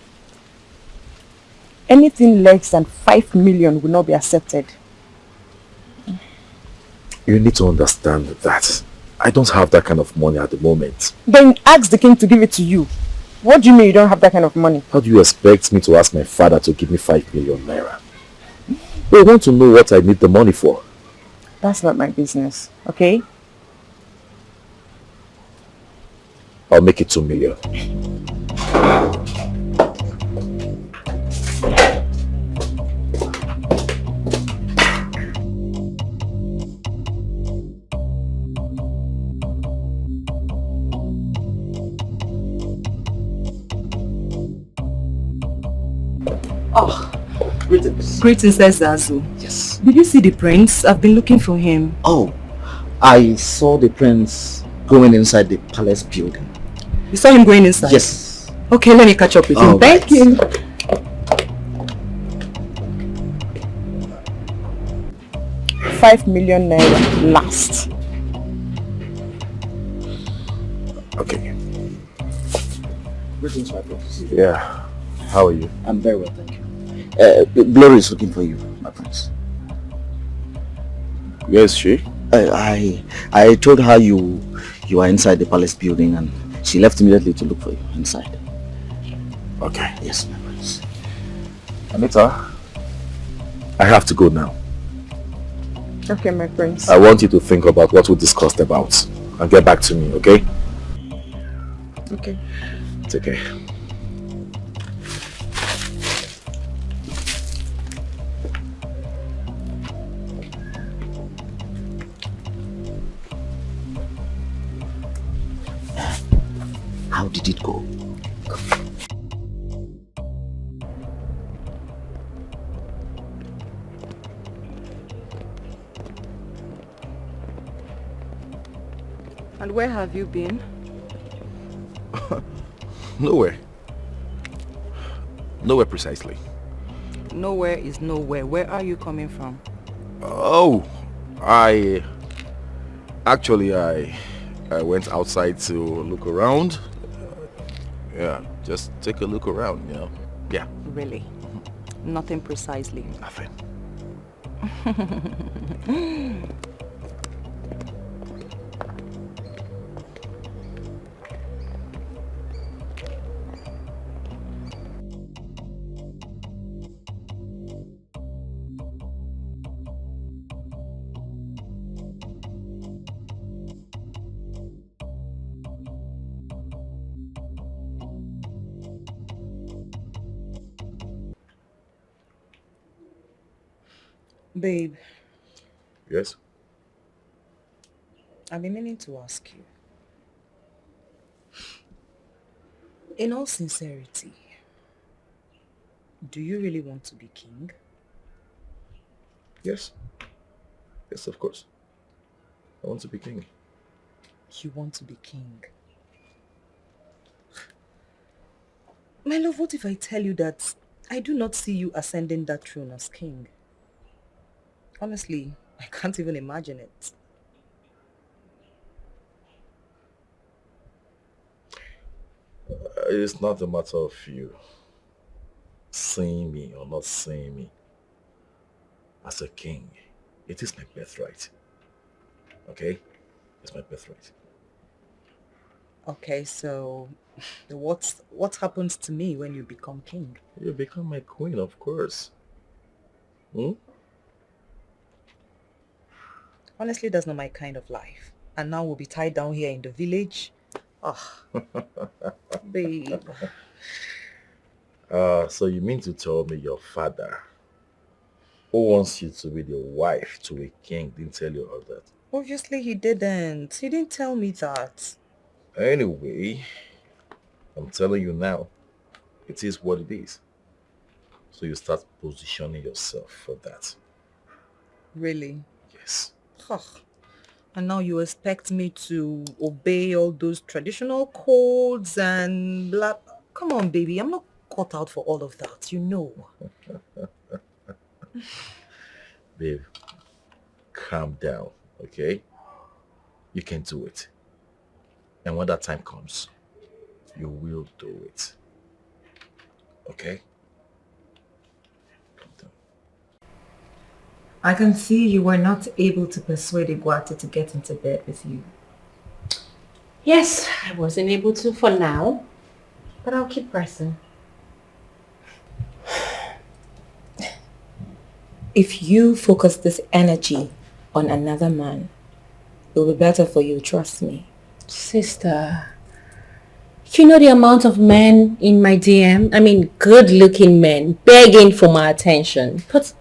Anything less than 5 million will not be accepted. You need to understand that I don't have that kind of money at the moment. Then ask the king to give it to you. What do you mean you don't have that kind of money? How do you expect me to ask my father to give me 5 million naira? They want to know what I need the money for. That's not my business, okay? I'll make it 2 million. Oh, Greetings. greetings, Zazu. Yes. Did you see the prince? I've been looking for him. Oh, I saw the prince going inside the palace building. You saw him going inside? Yes. Okay, let me catch up with him. Thank you. ₦5 million last. Okay. Greetings, my prince. Yeah. How are you? I'm very well, thank you. Glory is looking for you, my prince. Where is she? I told her you are inside the palace building and she left immediately to look for you inside. Okay. Yes, my prince. Anita, I have to go now. Okay, my prince. I want you to think about what we discussed about and get back to me, okay? Okay. Take care. How did it go? And where have you been? Nowhere. Nowhere precisely. Nowhere is nowhere. Where are you coming from? Oh, I went outside to look around. Yeah, just take a look around, you know. Yeah. Really? Nothing precisely. Nothing. Babe, Yes? I've been meaning to ask you. In all sincerity, do you really want to be king? Yes. Yes, of course. I want to be king. You want to be king? My love, what if I tell you that I do not see you ascending that throne as king? Honestly, I can't even imagine it. It's not a matter of you seeing me or not seeing me as a king. It is my birthright. Okay? It's my birthright. Okay, so what happens to me when you become king? You become my queen, of course. Hmm? Honestly, that's not my kind of life. And now we'll be tied down here in the village. Oh, babe. So you mean to tell me your father, who wants you to be the wife to a king, didn't tell you all that? Obviously he didn't. He didn't tell me that. Anyway, I'm telling you now, it is what it is. So you start positioning yourself for that. Really? Yes. Ugh. And now you expect me to obey all those traditional codes and blah. Come on, baby. I'm not cut out for all of that, you know. Babe, calm down, okay? You can do it. And when that time comes, you will do it. Okay? I can see you were not able to persuade Iguate to get into bed with you. Yes, I wasn't able to for now, but I'll keep pressing. If you focus this energy on another man, it will be better for you, trust me. Sister, you know the amount of men in my DM? I mean, good-looking men begging for my attention. But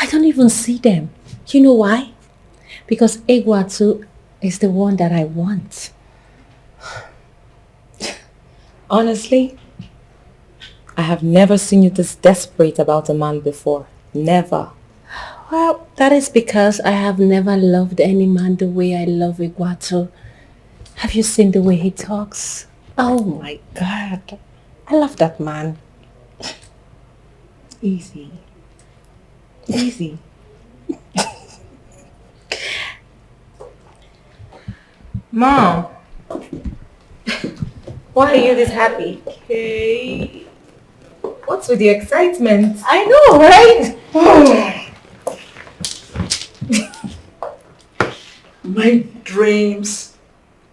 I don't even see them. You know why? Because Iguatu is the one that I want. Honestly, I have never seen you this desperate about a man before. Never. Well, that is because I have never loved any man the way I love Iguatu. Have you seen the way he talks? Oh my God. I love that man. Easy. Easy. Mom, why are you this happy? Okay. What's with the excitement? I know, right? My dreams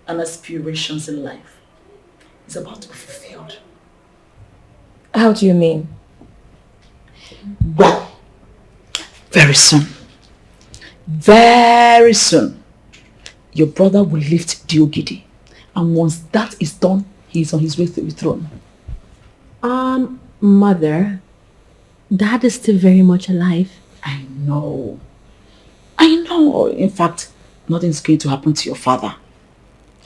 and aspirations in life is about to be fulfilled. How do you mean? Well, very soon, your brother will lift Diogidi, and once that is done, he is on his way to the throne. Mother, Dad is still very much alive. I know. In fact, nothing's going to happen to your father.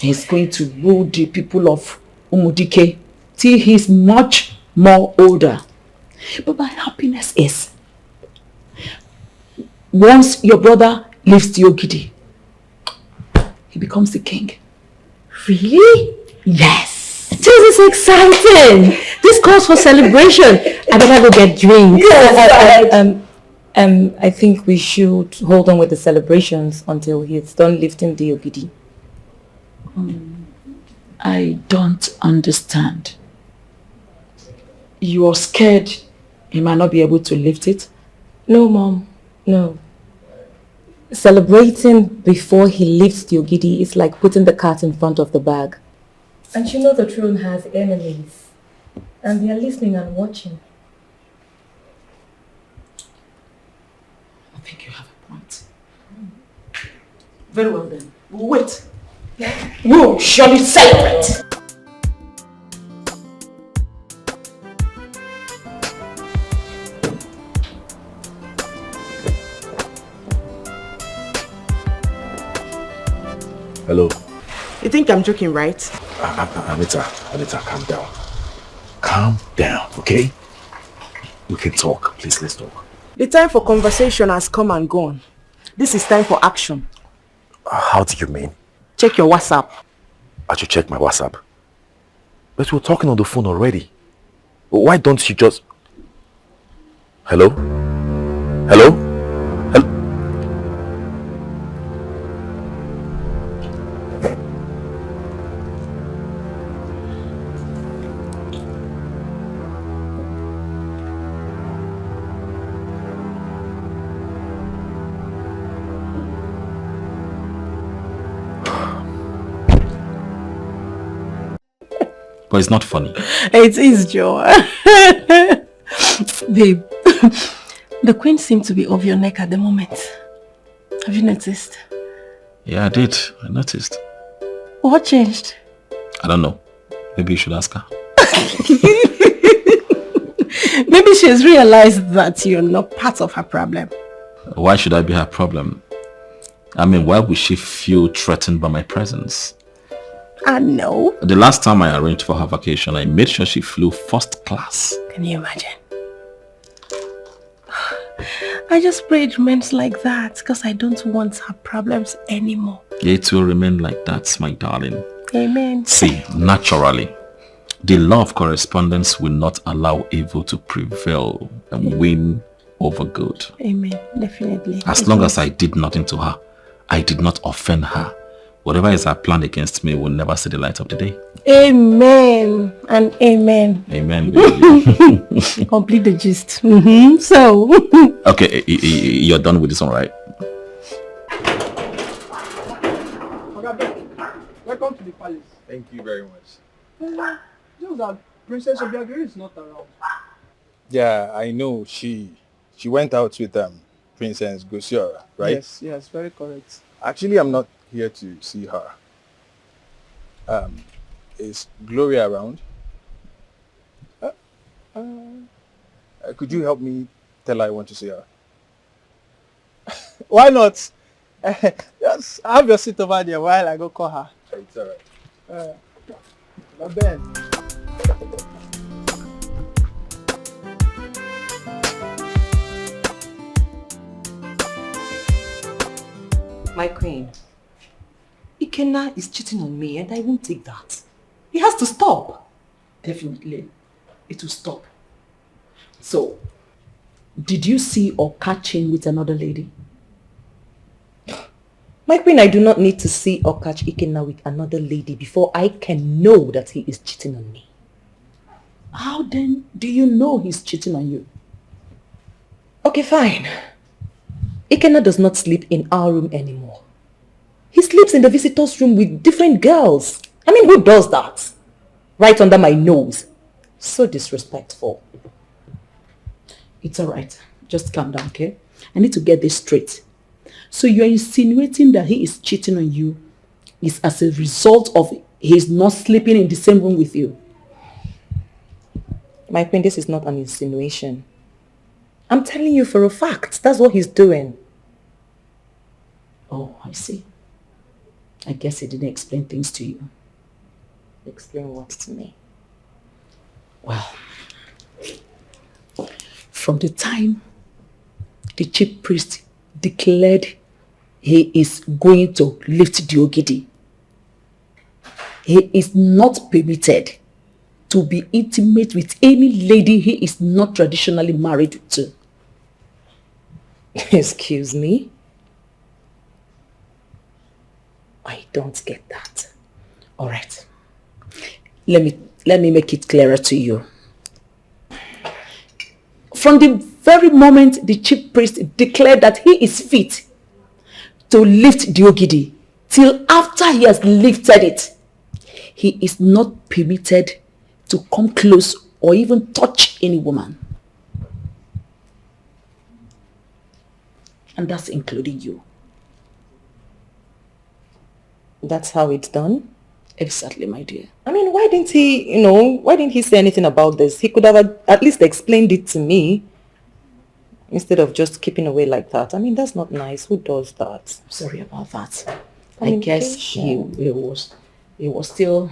He's going to rule the people of Dikeh till he's much more older. But my happiness is, once your brother leaves Diogidi, he becomes the king. Really? Yes. This is exciting. This calls for celebration. I better go get drinks. Yes. I think we should hold on with the celebrations until he's done lifting the Ogidi. I don't understand. You are scared he might not be able to lift it? No, Mom. No. Celebrating before he lifts the Ogidi is like putting the cat in front of the bag. And you know the throne has enemies. And they are listening and watching. I think you have a point. Very well then. We'll wait. Yeah. We'll surely celebrate. Hello. You think I'm joking, right? Anita, calm down. Calm down, okay? We can talk. Please, let's talk. The time for conversation has come and gone. This is time for action. How do you mean? Check your WhatsApp. I should check my WhatsApp. But we're talking on the phone already. Why don't you just... Hello? Hello? Hello? But it's not funny. It is, Joe. Babe, the queen seemed to be off your neck at the moment. Have you noticed? Yeah, I did. I noticed. What changed? I don't know. Maybe you should ask her. Maybe she has realized that you're not part of her problem. Why should I be her problem? I mean, why would she feel threatened by my presence? I know. The last time I arranged for her vacation, I made sure she flew first class. Can you imagine? I just pray it remains like that because I don't want her problems anymore. It will remain like that, my darling. Amen. See, naturally, the law of correspondence will not allow evil to prevail and win over good. Amen. Definitely. As long as I did nothing to her, I did not offend her, whatever is her plan against me will never see the light of the day. Amen and amen. Amen, baby. Complete the gist. So. Okay, you're done with this one, right? Welcome to the palace. Thank you very much. Just that Princess Obiageri is not around. Yeah, I know. She went out with Princess Gosiora, right? Yes, very correct. Actually, I'm not here to see her. Is Gloria around? Could you help me tell her I want to see her? Why not? Just have your seat over there while I go call her. It's alright. Ben. My queen, Ikenna is cheating on me and I won't take that. He has to stop. Definitely. It will stop. So, did you see or catch him with another lady? My queen, I do not need to see or catch Ikenna with another lady before I can know that he is cheating on me. How then do you know he's cheating on you? Okay, fine. Ikenna does not sleep in our room anymore. He sleeps in the visitor's room with different girls. I mean, who does that? Right under my nose. So disrespectful. It's alright. Just calm down, okay? I need to get this straight. So you're insinuating that he is cheating on you is as a result of his not sleeping in the same room with you? My queen, this is not an insinuation. I'm telling you for a fact. That's what he's doing. Oh, I see. I guess he didn't explain things to you. Explain what to me? Well, from the time the chief priest declared he is going to lift the Ogidi, he is not permitted to be intimate with any lady he is not traditionally married to. Excuse me? I don't get that. All right. Let me make it clearer to you. From the very moment the chief priest declared that he is fit to lift the Ogidi, till after he has lifted it, he is not permitted to come close or even touch any woman. And that's including you. That's how it's done? Exactly, my dear. I mean, why didn't he say anything about this? He could have at least explained it to me instead of just keeping away like that. I mean, that's not nice. Who does that? Sorry about that. I guess he was still...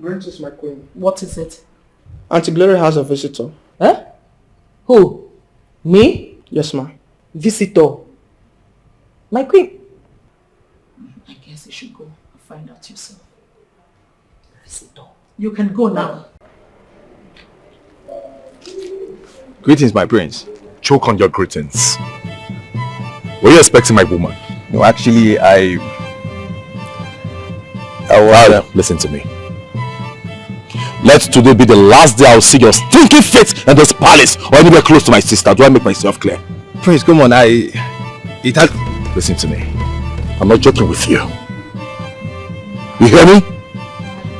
Princess, my queen. What is it? Auntie Gloria has a visitor. Huh? Who? Me? Yes, ma. Visitor. My queen. I guess you should go and find out yourself. Visitor. You can go now. Greetings, my prince. Choke on your greetings. Were you expecting my woman? No, actually, listen to me. Let today be the last day I'll see your stinking face in this palace or anywhere close to my sister. Do I make myself clear? Prince, come on, Listen to me. I'm not joking with you. You hear me?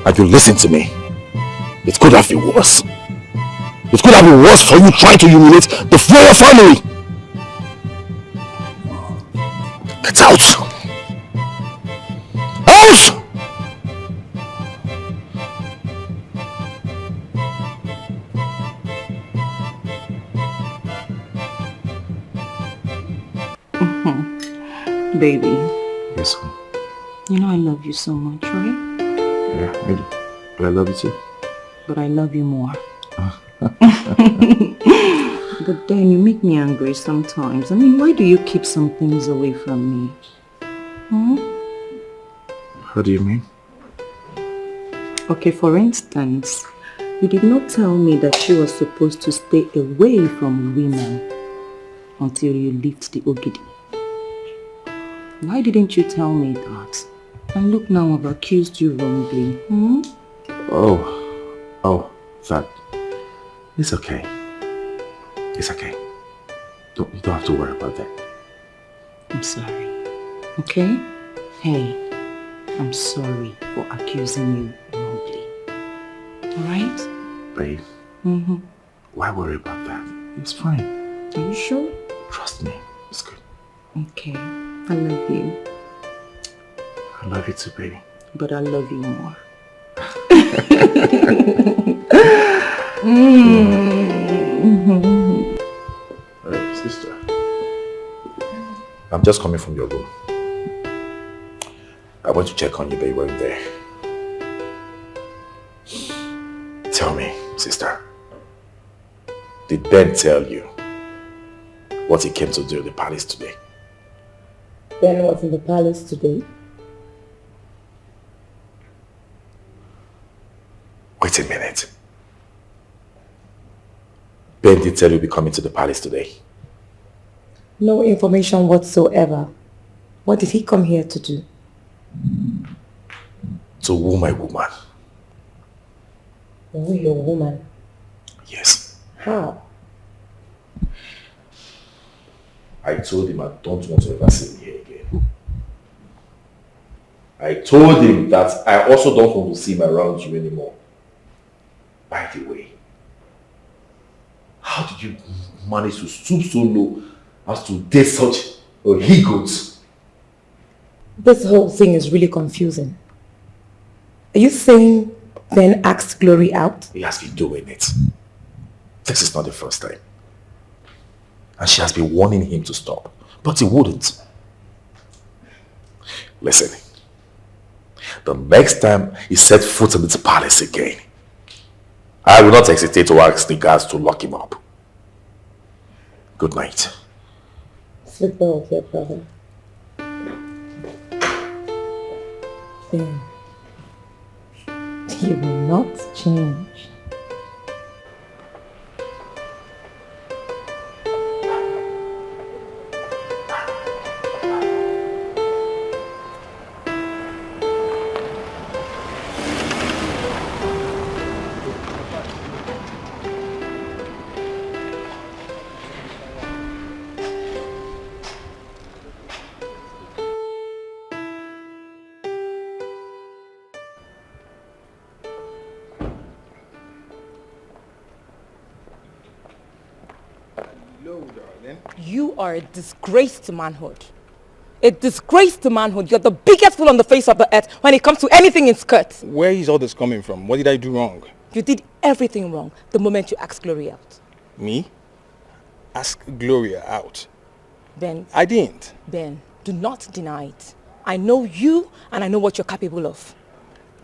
And you listen to me. It could have been worse. It could have been worse for you trying to humiliate the Flora family. Get out! Out! Baby. Yes, You know I love you so much, right? yeah, maybe. But I love you too. But I love you more. But then you make me angry sometimes. I mean, why do you keep some things away from me? How do you mean? Okay, for instance, you did not tell me that she was supposed to stay away from women until you left the Ogidi. Why didn't you tell me that? And look, now I've accused you wrongly. Oh, that. It's okay. It's okay. You don't have to worry about that. I'm sorry. Okay? Hey, I'm sorry for accusing you wrongly. Alright? Babe, why worry about that? It's fine. Are you sure? Trust me. It's good. Okay. I love you. I love you too, baby. But I love you more. Hey, sister. I'm just coming from your room. I went to check on you, but you weren't there. Tell me, sister. Did Ben tell you what he came to do in the palace today? Ben was in the palace today. Wait a minute. Ben did tell you be coming to the palace today. No information whatsoever. What did he come here to do? To woo my woman. Woo your woman? Yes. How? I told him I don't want to ever see him here again. I told him that I also don't want to see him around you anymore. By the way, how did you manage to stoop so low as to date such a he-goat? This whole thing is really confusing. Are you saying Ben asked Glory out? He has been doing it. This is not the first time. And she has been warning him to stop, but he wouldn't. Listen, the next time he set foot in this palace again, I will not hesitate to ask the guards to lock him up. Good night. Sleep well with your brother. Ben, you will not change. You are a disgrace to manhood. A disgrace to manhood. You're the biggest fool on the face of the earth when it comes to anything in skirts. Where is all this coming from? What did I do wrong? You did everything wrong the moment you asked Glory out. Me? Ask Gloria out. Ben. I didn't. Ben, do not deny it. I know you and I know what you're capable of.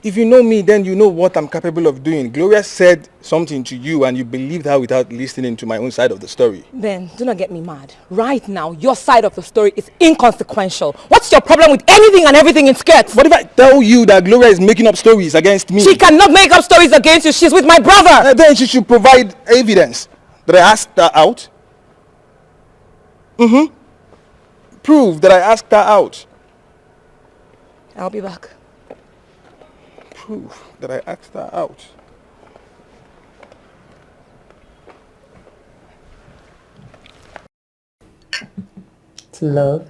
If you know me, then you know what I'm capable of doing. Gloria said something to you and you believed her without listening to my own side of the story. Ben, do not get me mad. Right now, your side of the story is inconsequential. What's your problem with anything and everything in skirts? What if I tell you that Gloria is making up stories against me? She cannot make up stories against you. She's with my brother. Then she should provide evidence that I asked her out. Prove that I asked her out. I'll be back. Prove that I asked her out. To love.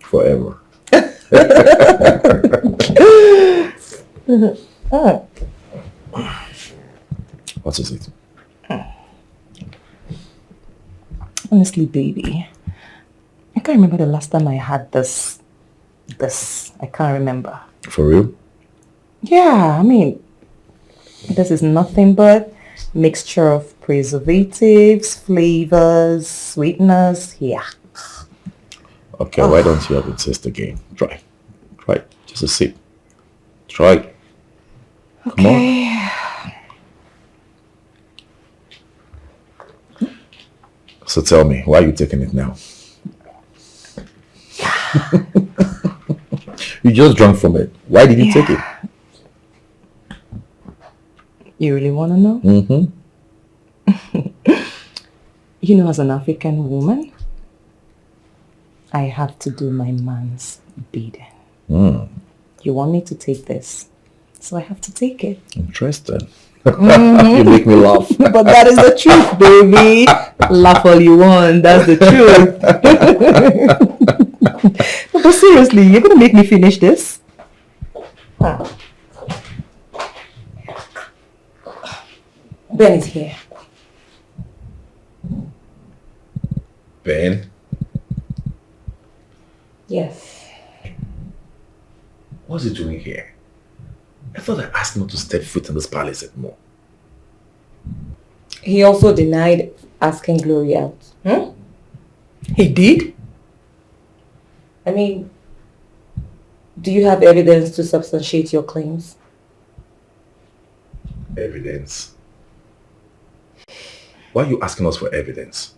Forever. What is it? Honestly, baby, I can't remember the last time I had this. I can't remember. For real? Yeah, I mean, this is nothing but mixture of preservatives, flavors, sweeteners. Yeah. Okay, why don't you have it taste again? Try. Just a sip. Try. Come on. So tell me, why are you taking it now? You just drank from it. Why did you take it? You really want to know? You know, as an African woman, I have to do my man's bidding. You want me to take this, so I have to take it. Interesting. You make me laugh. But that is the truth, baby. Laugh all you want. That's the truth. But seriously, you're going to make me finish this? Ben is here. Ben? Yes. What's he doing here? I thought I asked him not to step foot in this palace anymore. He also denied asking Glory out. He did? I mean, do you have evidence to substantiate your claims? Evidence? Why are you asking us for evidence?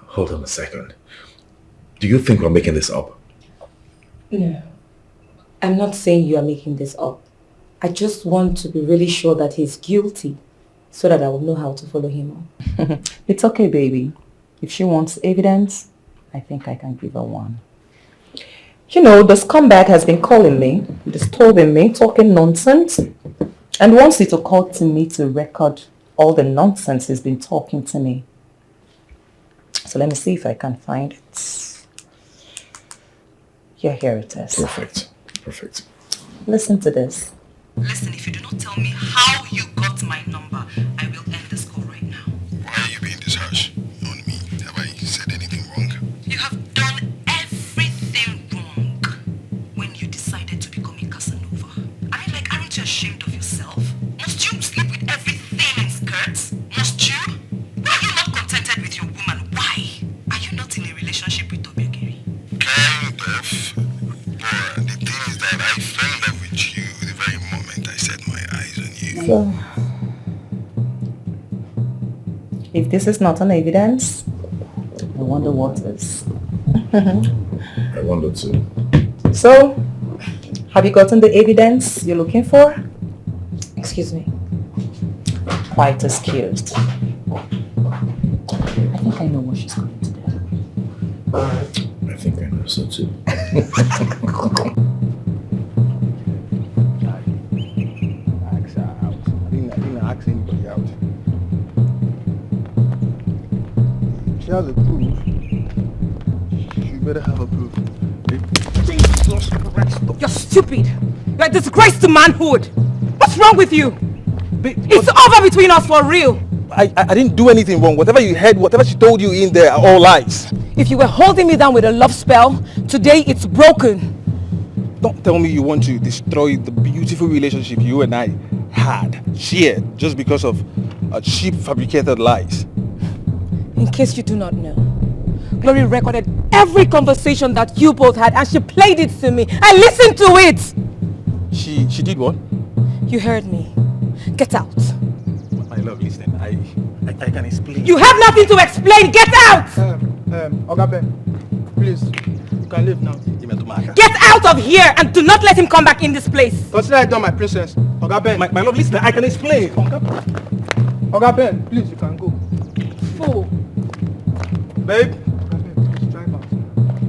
Hold on a second. Do you think we're making this up? No. I'm not saying you are making this up. I just want to be really sure that he's guilty so that I will know how to follow him up. It's okay, baby. If she wants evidence, I think I can give her one. You know, the scumbag has been calling me, disturbing me, talking nonsense, and wants you to call to me to record all the nonsense he's been talking to me. So let me see if I can find it. Yeah, here it is. Perfect. Listen to this. Listen, if you do not tell me how you got my number, I will end this call right now. Why are you being this harsh on me? Have I said anything wrong? You have done everything wrong when you decided to become a Casanova. I mean, like, aren't you ashamed of yourself? Must you sleep with everything in skirts? Must you? Why are you not contented with your woman? Why? Are you not in a relationship with Obiageri? Kind of. But the thing is that I fell in love with you the very moment I set my eyes on you. So, if this is not an evidence, I wonder what is. I wonder too. So, have you gotten the evidence you're looking for? Excuse me. Quite excused. I think I know what she's going to do. I think I know so too. I didn't ask anybody out. She has a proof. She better have a proof. Jesus Christ. You're stupid. You're a disgrace to manhood. What's wrong with you? It's over between us for real. I didn't do anything wrong. Whatever you heard, whatever she told you in there are all lies. If you were holding me down with a love spell, today it's broken. Don't tell me you want to destroy the beautiful relationship you and I shared, just because of cheap fabricated lies. In case you do not know, Glory recorded every conversation that you both had and she played it to me. I listened to it. She did what? You heard me. Get out. My love, listen, I can explain. You have nothing to explain. Get out! Oga Ben, please, you can leave now. Get out of here and do not let him come back in this place. Consider it done, my princess. Oga Ben. My love, listen, I can explain. Oga Ben, please, you can go. Fool. Babe.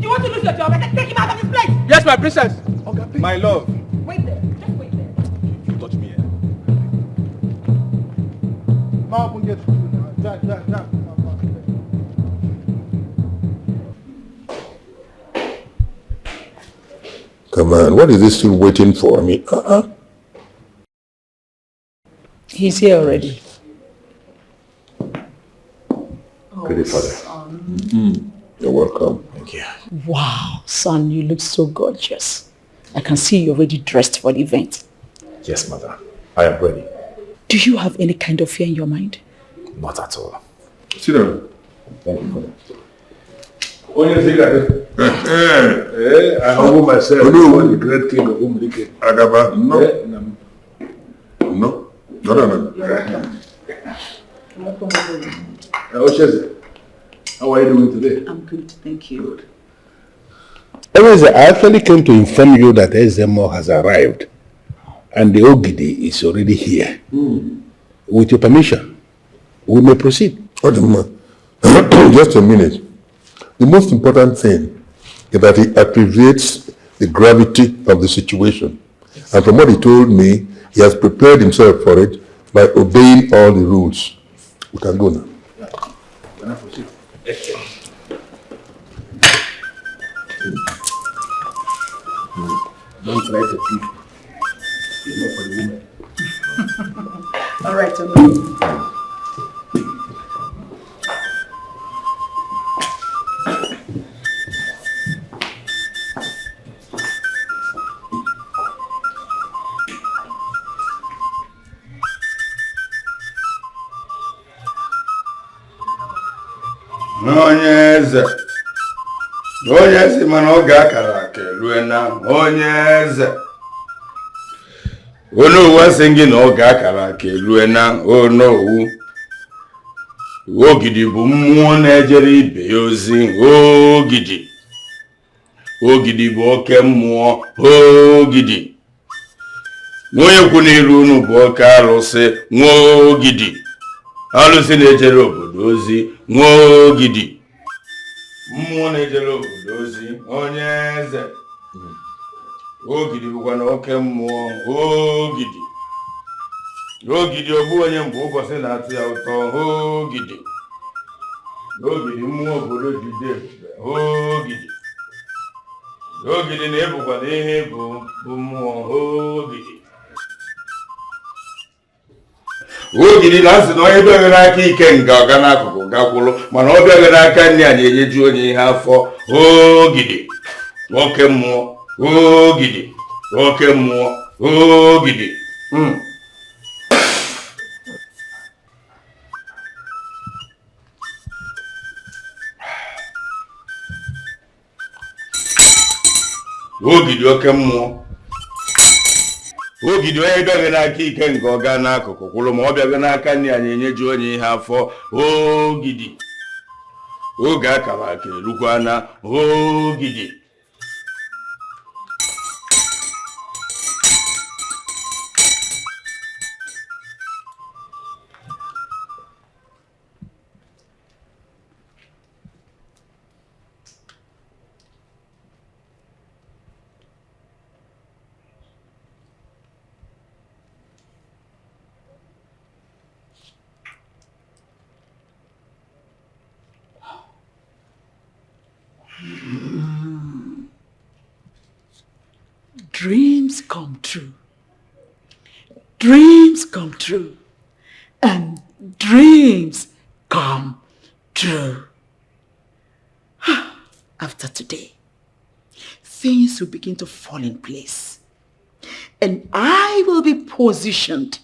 You want to lose your job? I can take him out of this place. Yes, my princess. Oga Ben. My love. Wait there. Just wait there. You touch me here. Ma, open gate for you now. Drive. Come on, what is this still waiting for? I mean, He's here already. Pretty father. You're welcome. Thank you. Wow, son, you look so gorgeous. I can see you're already dressed for the event. Yes, mother. I am ready. Do you have any kind of fear in your mind? Not at all. Sit down. Thank you for that. I humble myself before the great king of Umrike. Agaba, no. How are you doing today? I'm good, thank you. Good. Anyways, I actually came to inform you that Ezemo has arrived and the Ogidi is already here. With your permission, we may proceed. Just a minute. The most important thing is that he appreciates the gravity of the situation. And from what he told me, he has prepared himself for it by obeying all the rules. We can go now. Can I proceed? Don't try to keep. It's not for the women. All right, okay. onye eze mana ọ ga-akara aka elue na onye eze onowu asị gị na ọ ga-akara aka elue na onowu ogidi bụ mmụọ na-ejere ibe ya ozi ogidi bụ oke mmụọ ogidi onye kwu n'iru unu bụ oke arụsị ogidi alụsị na-ejere obodo ozi ogidi mmụọ na-ejere obodo ozi onye eze ogidi bụkwa na oke mmụọ ogidi ogbu onye mgbe ụbọchị na-atụ ya ụtọ ogidi mmụọ obodo jide ebube ogidi na-ebukwa na ihe bụ mmụọ ogidi na-asị na onye bịaghị n'aka ike nga ọga n'akụkụ gakwụrụ mana ọ bịaghị n'aka nne anyị enyeju onye ihe afọ ogidi oke mmụọ oke mmụọ ogidi ogidi oke mmụọ ogidi onye bịaghị n'aka ike nke ọ gaa n'akụkụ kwụrụ ma ọ bịaghị n'aka nne anyị enyeju onye ihe afọ ogidi oge akara aka erukwana ogidi Dreams come true. Dreams come true. And dreams come true. After today, things will begin to fall in place. And I will be positioned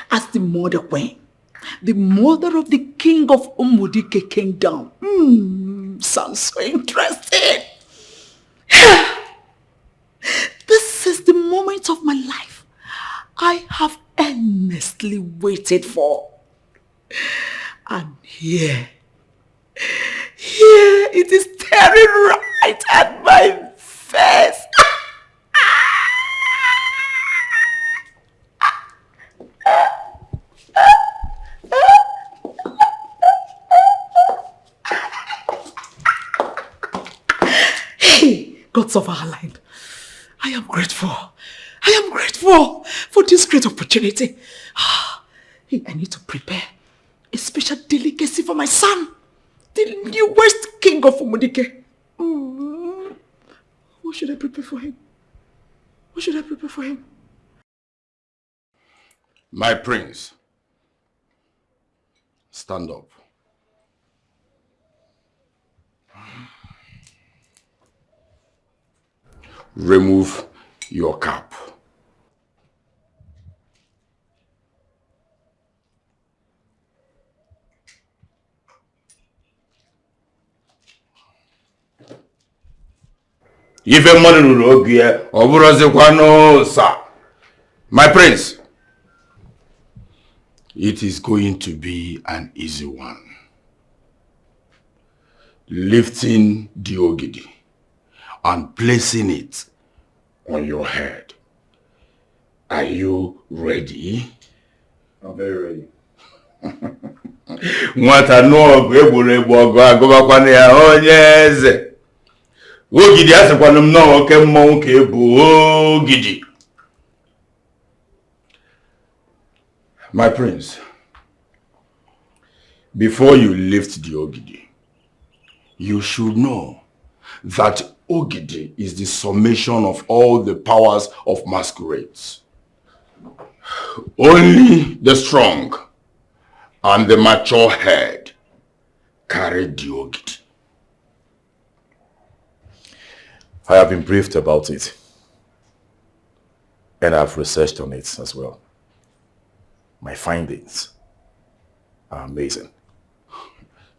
as the mother queen, the mother of the king of Umudike kingdom. Sounds so interesting. This is the moment of my I have earnestly waited for. And here it is staring right at my face. Hey, gods of our land, I am grateful. I am grateful for this great opportunity. Hey, I need to prepare a special delicacy for my son, the newest king of Umudike. What should I prepare for him? What should I prepare for him? My prince, stand up. Remove your cap. Even money no ogie, oburozekwa sir. My prince, it is going to be an easy one. Lifting the ogidi and placing it on your head. Are you ready? I'm very ready. Nwata no egwuregwu ogo agobakwana ya onye eze. Ogidi asekwana m no oke mmọnwụ ka ebu ogidi. My prince, before you lift the ogidi, you should know that ogidi is the summation of all the powers of masquerades. Only the strong and the mature head carry the ogidi. I have been briefed about it, and I've researched on it as well. My findings are amazing.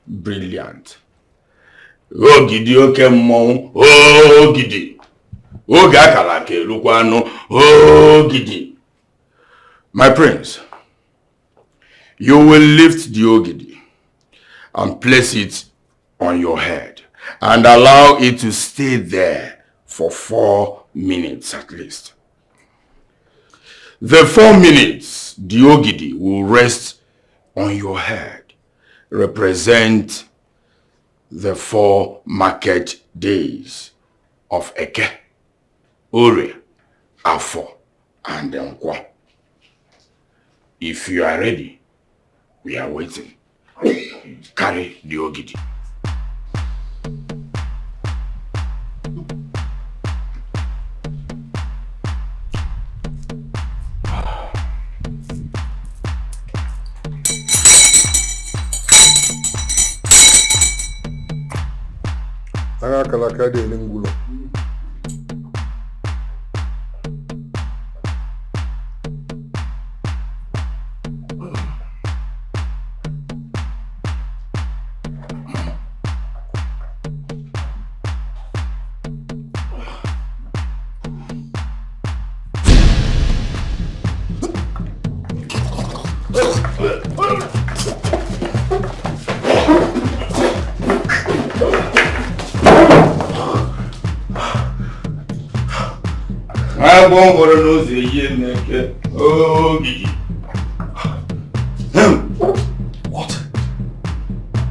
Brilliant. Ogidi oke mmọnwụ, ogidi. Oge akara aka erukwanu, ogidi. My prince, you will lift the ogidi and place it on your head and allow it to stay there for 4 minutes at least. The 4 minutes the ogidi will rest on your head represent the 4 market days of Eke, Ore, Afo, and Nkwa. If you are ready, we are waiting. Carry the ogidi. Kalaka de Lingulo.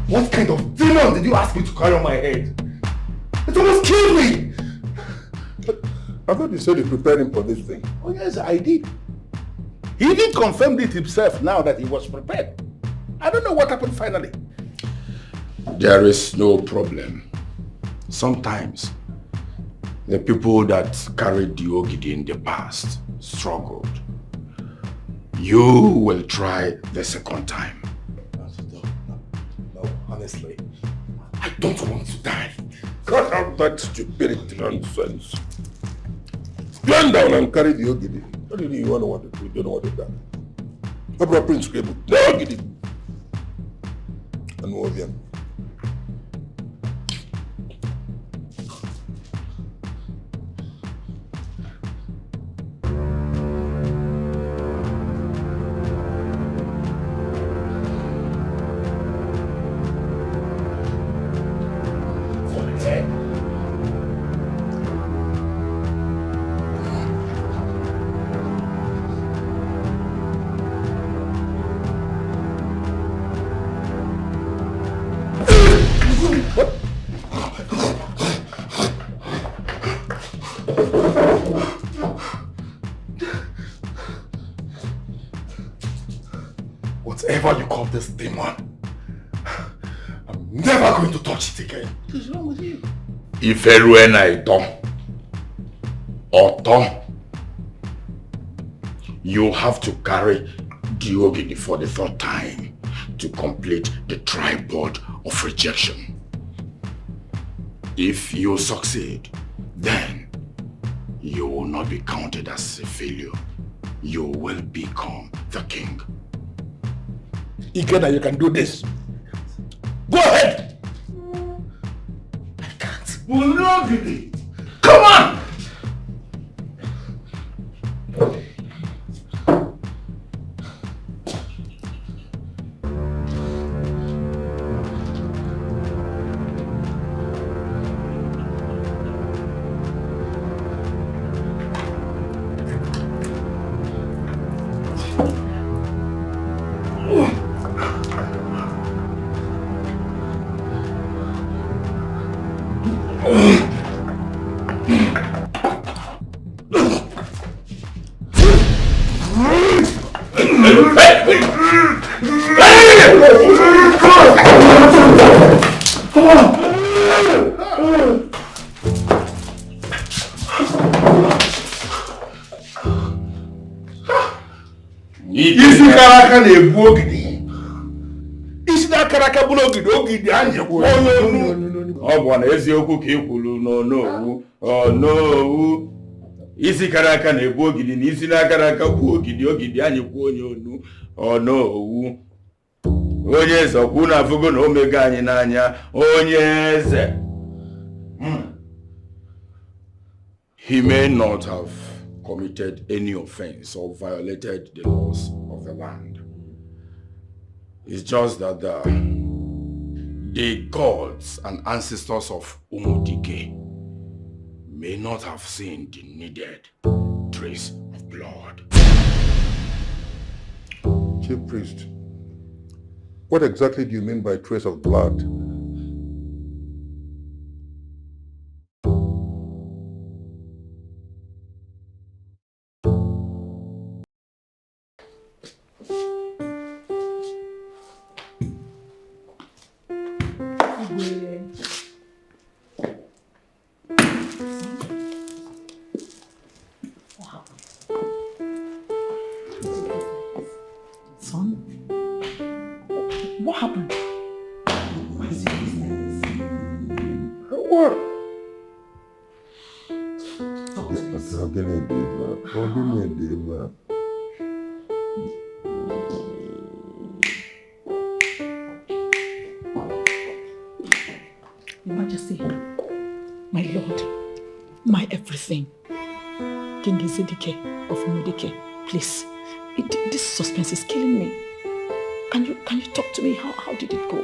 What kind of demon did you ask me to carry on my head? It almost killed me! I thought you said you prepared him for this thing. Oh yes, I did. He even confirmed it himself now that he was prepared. I don't know what happened finally. There is no problem. Sometimes the people that carried the ogidi in the past struggled. You will try the second time. No, honestly, I don't want to die. Cut out that stupidity nonsense. Stand down and carry the ogidi. What do you want to do? You don't want to die. Abra Prince Cable, the ogidi. And Wovian. Whatever you call this demon, I'm never going to touch it again. What is wrong with you? If Ini Edo or you have to carry the Ogidi for the third time to complete the tripod of rejection. If you succeed, then you will not be counted as a failure. You will become the king. Ikeda, you can do this. Go ahead! I can't. Come on! Eziokwu ka ikwulu n'onowu onowu isi kara aka na-ebu ogidi na isi na-akara aka kwuo ogidi anyị kwuo onye onu onowu onye eze okwu na afụgo na omega anyị n'anya onye eze. He may not have committed any offense or violated the laws of the land. It's just that the gods and ancestors of Dikeh may not have seen the needed trace of blood. Chief Priest, what exactly do you mean by trace of blood? Your Majesty, my lord, my everything, King Dikeh of Dikeh, please, this suspense is killing me. Can you talk to me? How did it go?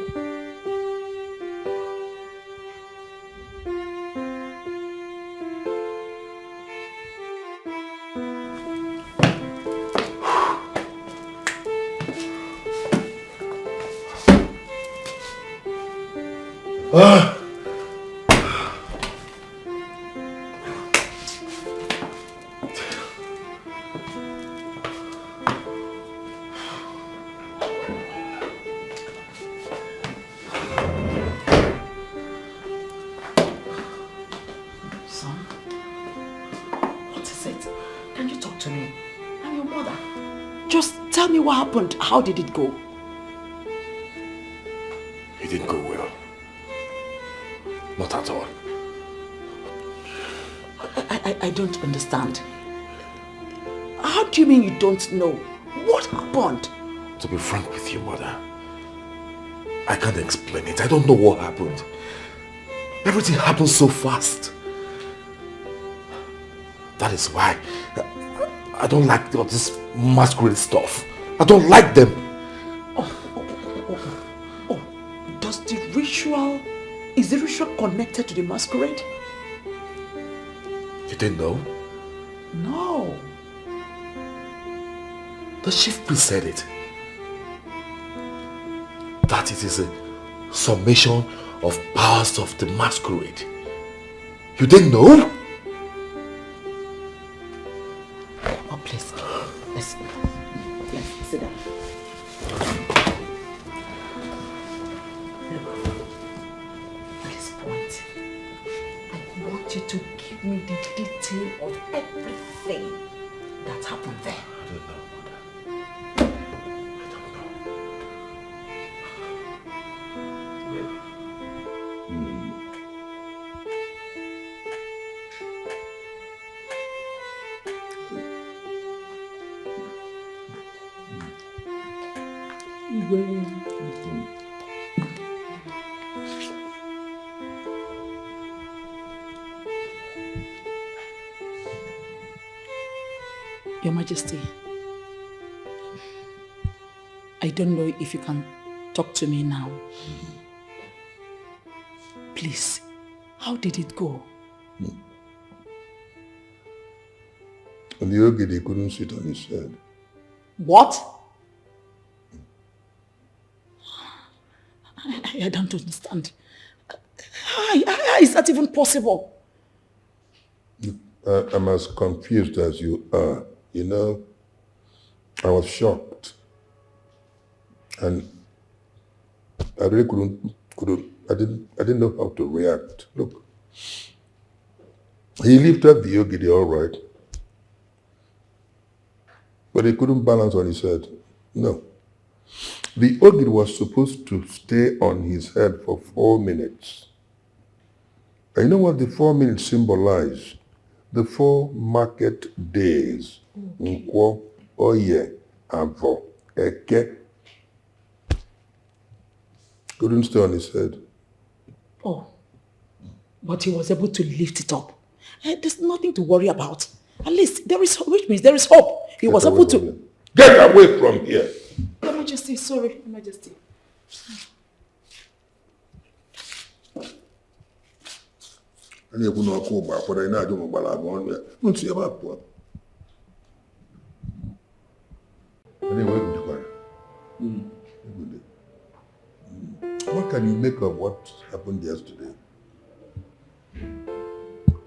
What happened? How did it go? It didn't go well. Not at all. I don't understand. How do you mean you don't know? What happened? To be frank with you, Mother, I can't explain it. I don't know what happened. Everything happened so fast. That is why I don't like all this masquerade stuff. I don't like them. Oh, is the ritual connected to the masquerade? You didn't know? No. The chief priest said it. That it is a summation of powers of the masquerade. You didn't know? want you to give me the detail of everything that happened there. I don't know, Mother. Your Majesty, I don't know if you can talk to me now. Please, how did it go? And the Ogidi couldn't sit on his head. What? I don't understand. How is that even possible? I'm as confused as you are. You know, I was shocked. And I really I didn't know how to react. Look, he lifted the Ogidi all right, but he couldn't balance on his head. No. The Ogidi was supposed to stay on his head for 4 minutes. And you know what the 4 minutes symbolize? The 4 market days. Nkwo, Oye, Avo, Eke. Couldn't stay on his head. Oh, but he was able to lift it up. There's nothing to worry about. At least there is, which means there is hope. He was able to... Get away from here! Your Majesty, sorry, Your Majesty. What can you make of what happened yesterday?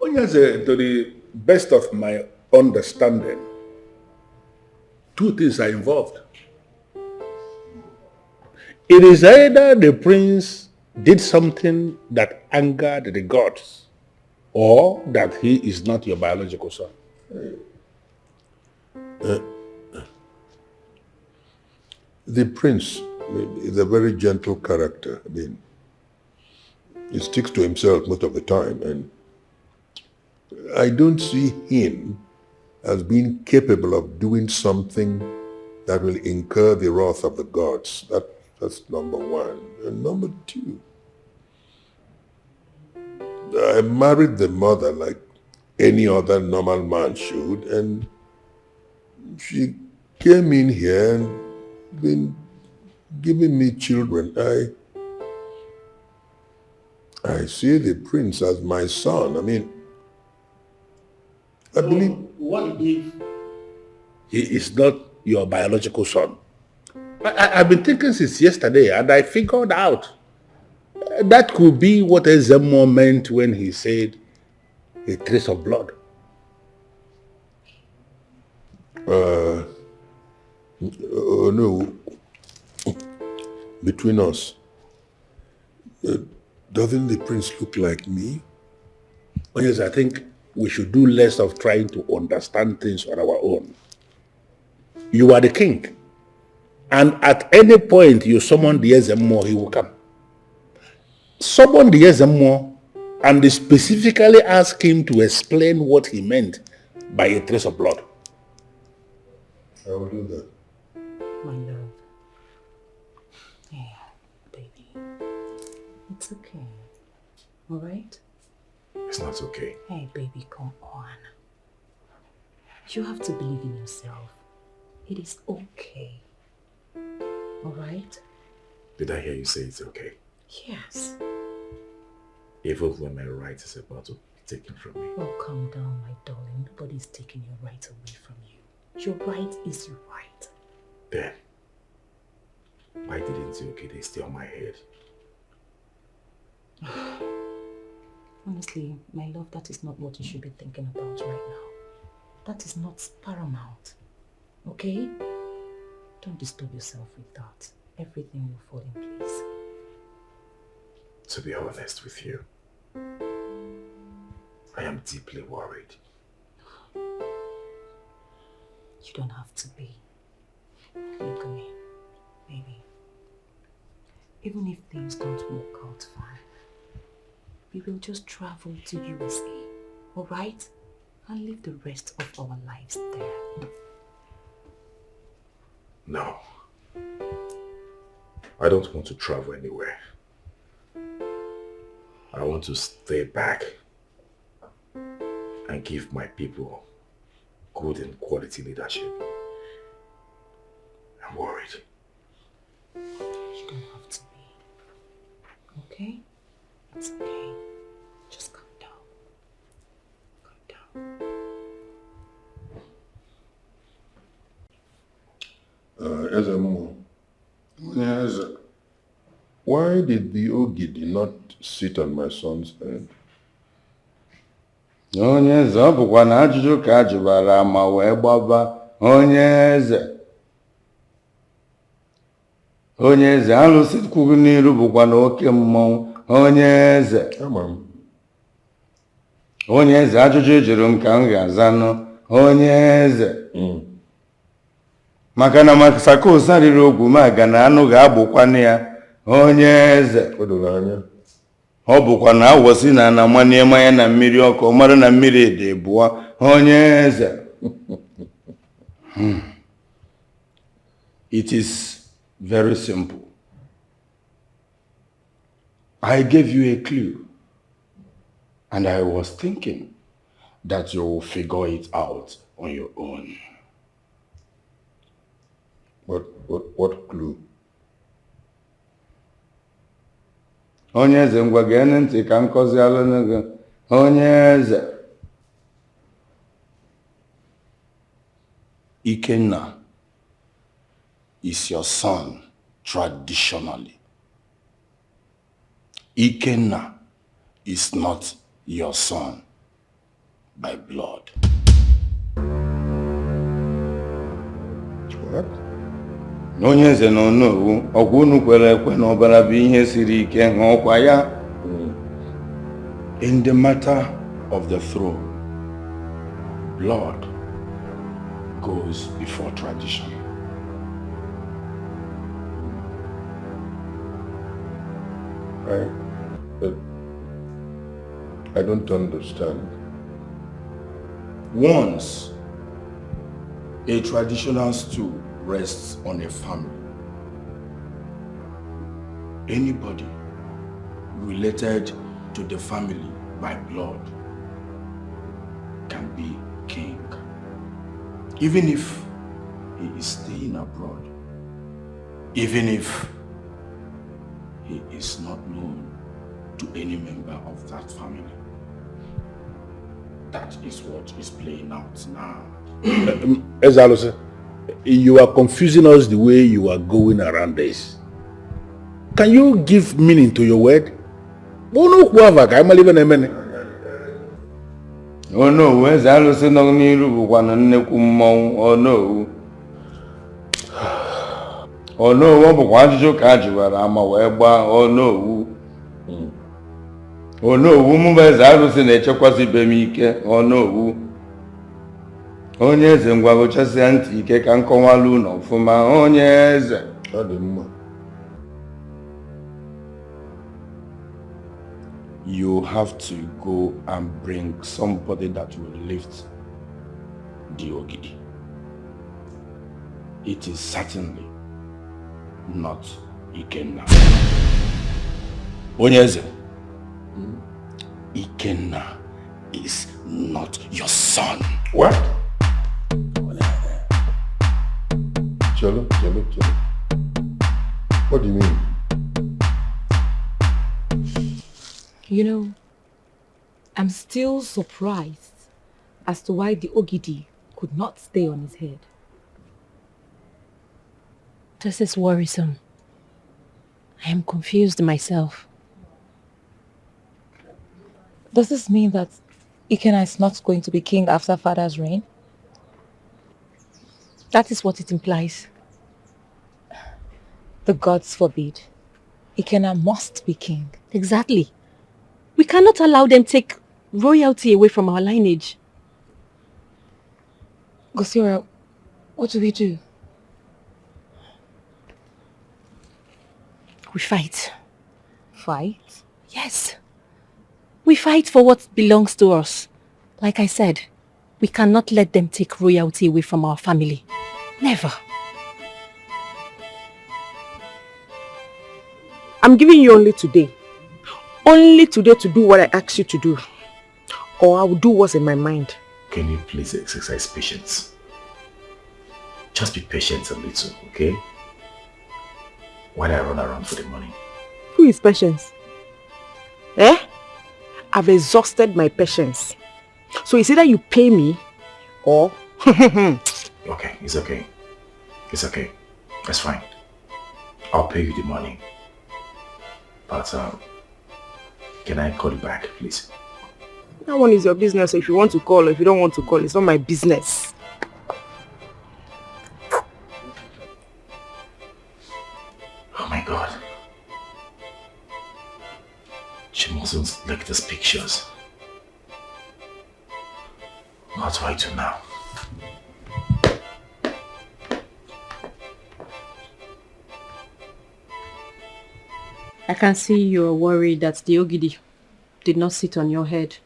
To the best of my understanding, 2 things are involved. It is either the prince did something that angered the gods, or that he is not your biological son. The prince is a very gentle character. I mean, he sticks to himself most of the time, and I don't see him as being capable of doing something that will incur the wrath of the gods. That's number 1. And number 2, I married the mother like any other normal man should, and she came in here and been giving me children. I see the prince as my son. I mean, I believe... What if he is not your biological son? I've been thinking since yesterday, and I figured out that could be what Ezeonu meant when he said a trace of blood. Oh no. Between us, doesn't the prince look like me? Oh yes, I think we should do less of trying to understand things on our own. You are the king. And at any point you summon the Ezeonu, he will come. Summon the Ezeonu and specifically ask him to explain what he meant by a trace of blood. I will do that. My love. Hey, baby. It's okay. Alright? It's not okay. Hey, baby, come on. You have to believe in yourself. It is okay. Alright? Did I hear you say it's okay? Yes. Even when my right is about to be taken from me. Oh, calm down, my darling. Nobody's taking your right away from you. Your right is your right. Then, why didn't you get it stay on my head? Honestly, my love, that is not what you should be thinking about right now. That is not paramount. Okay? Don't disturb yourself with that. Everything will fall in place. To be honest with you, I am deeply worried. You don't have to be. Look at me, baby. Even if things don't work out fine, we will just travel to USA, alright? And live the rest of our lives there. No. I don't want to travel anywhere. I want to stay back and give my people good and quality leadership. I'm worried. You don't have to be. Okay? It's okay. Just calm down. Ezemo, why did the Ogidi not sit on my son's head? Onye eze, ọ bụkwa na ajụjụ ka a jụbara ma wee gbaba onye eze. Onye eze, alụsị kwuru n'iru bụkwa na oke mmọnwụ onye eze. Onye eze, ajụjụ jụrụ m ka m ga-azanụ onye eze. Maka na Masakos riri ogwu maga na anụ ga-agbụkwanụ ya onye eze. Ọ bụkwa na awọsị na ana manye mmanya na mmiri ọkụ mara na mmiri ede bụọ onye eze. It is very simple. I gave you a clue and I was thinking that you will figure it out on your own. What clue? Onye eze, ngwa gee ntị ka nkọzi alụnụ gị. Onye eze. Ikenna is your son traditionally. Ikenna is not your son by blood. What? Onye eze nọ n'owu, ọgwụ unu kwere ekwe na ọbara bụ ihe siri ike ọkwa ya. In the matter of the throne, blood goes before tradition. I don't understand. Once a traditional stool rests on a family, anybody related to the family by blood can be king, even if he is staying abroad, even if he is not known to any member of that family. That is what is playing out now. Ezalose, you are confusing us the way you are going around this. Can you give meaning to your word? Oh no, Ezalose no niru bụkwa nnekwu mmọnwụ. Oh no, ọ bụkwa ajụjụ ka a jụbara ama wee gbaa onowu. Onowu mụ Ezalose na-echekwasị be m ike onowu. Onye eze, ngwa gụchasịa ntị ike ka nkọwalụ unu ọfụma onye eze. Ọ dị mma. You have to go and bring somebody that will lift the Ogidi. It is certainly not Ikenna. Onye eze, Ikenna is not your son. What? Cholo. What do you mean? You know, I'm still surprised as to why the Ogidi could not stay on his head. This is worrisome. I am confused myself. Does this mean that Ikenna is not going to be king after father's reign? That is what it implies. The gods forbid. Ikenna must be king. Exactly. We cannot allow them take royalty away from our lineage. Gosira, what do we do? We fight. Fight? Yes. We fight for what belongs to us. Like I said, we cannot let them take royalty away from our family. Never. I'm giving you only today. Only today to do what I asked you to do. Or I will do what's in my mind. Can you please exercise patience? Just be patient a little, okay? While I run around for the money. Who is Patience? Eh? I've exhausted my patience. So it's either you pay me or... Okay, it's okay. It's okay. That's fine. I'll pay you the money. But, can I call you back, please? That one is your business. So if you want to call or if you don't want to call, it's not my business. Oh my God. She mustn't like these pictures. What do I do now? I can see you're worried that the Ogidi did not sit on your head.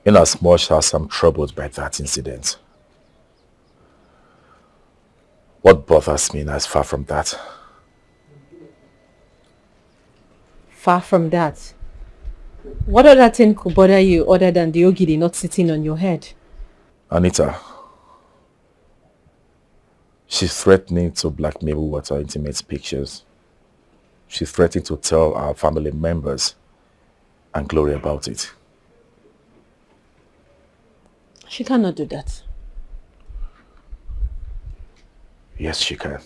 In as much as I'm troubled by that incident, what bothers me is far from that. Far from that. What other thing could bother you other than the Ogidi not sitting on your head? Anita, she's threatening to blackmail with her intimate pictures. She's threatening to tell our family members and Glory about it. She cannot do that. Yes, she can.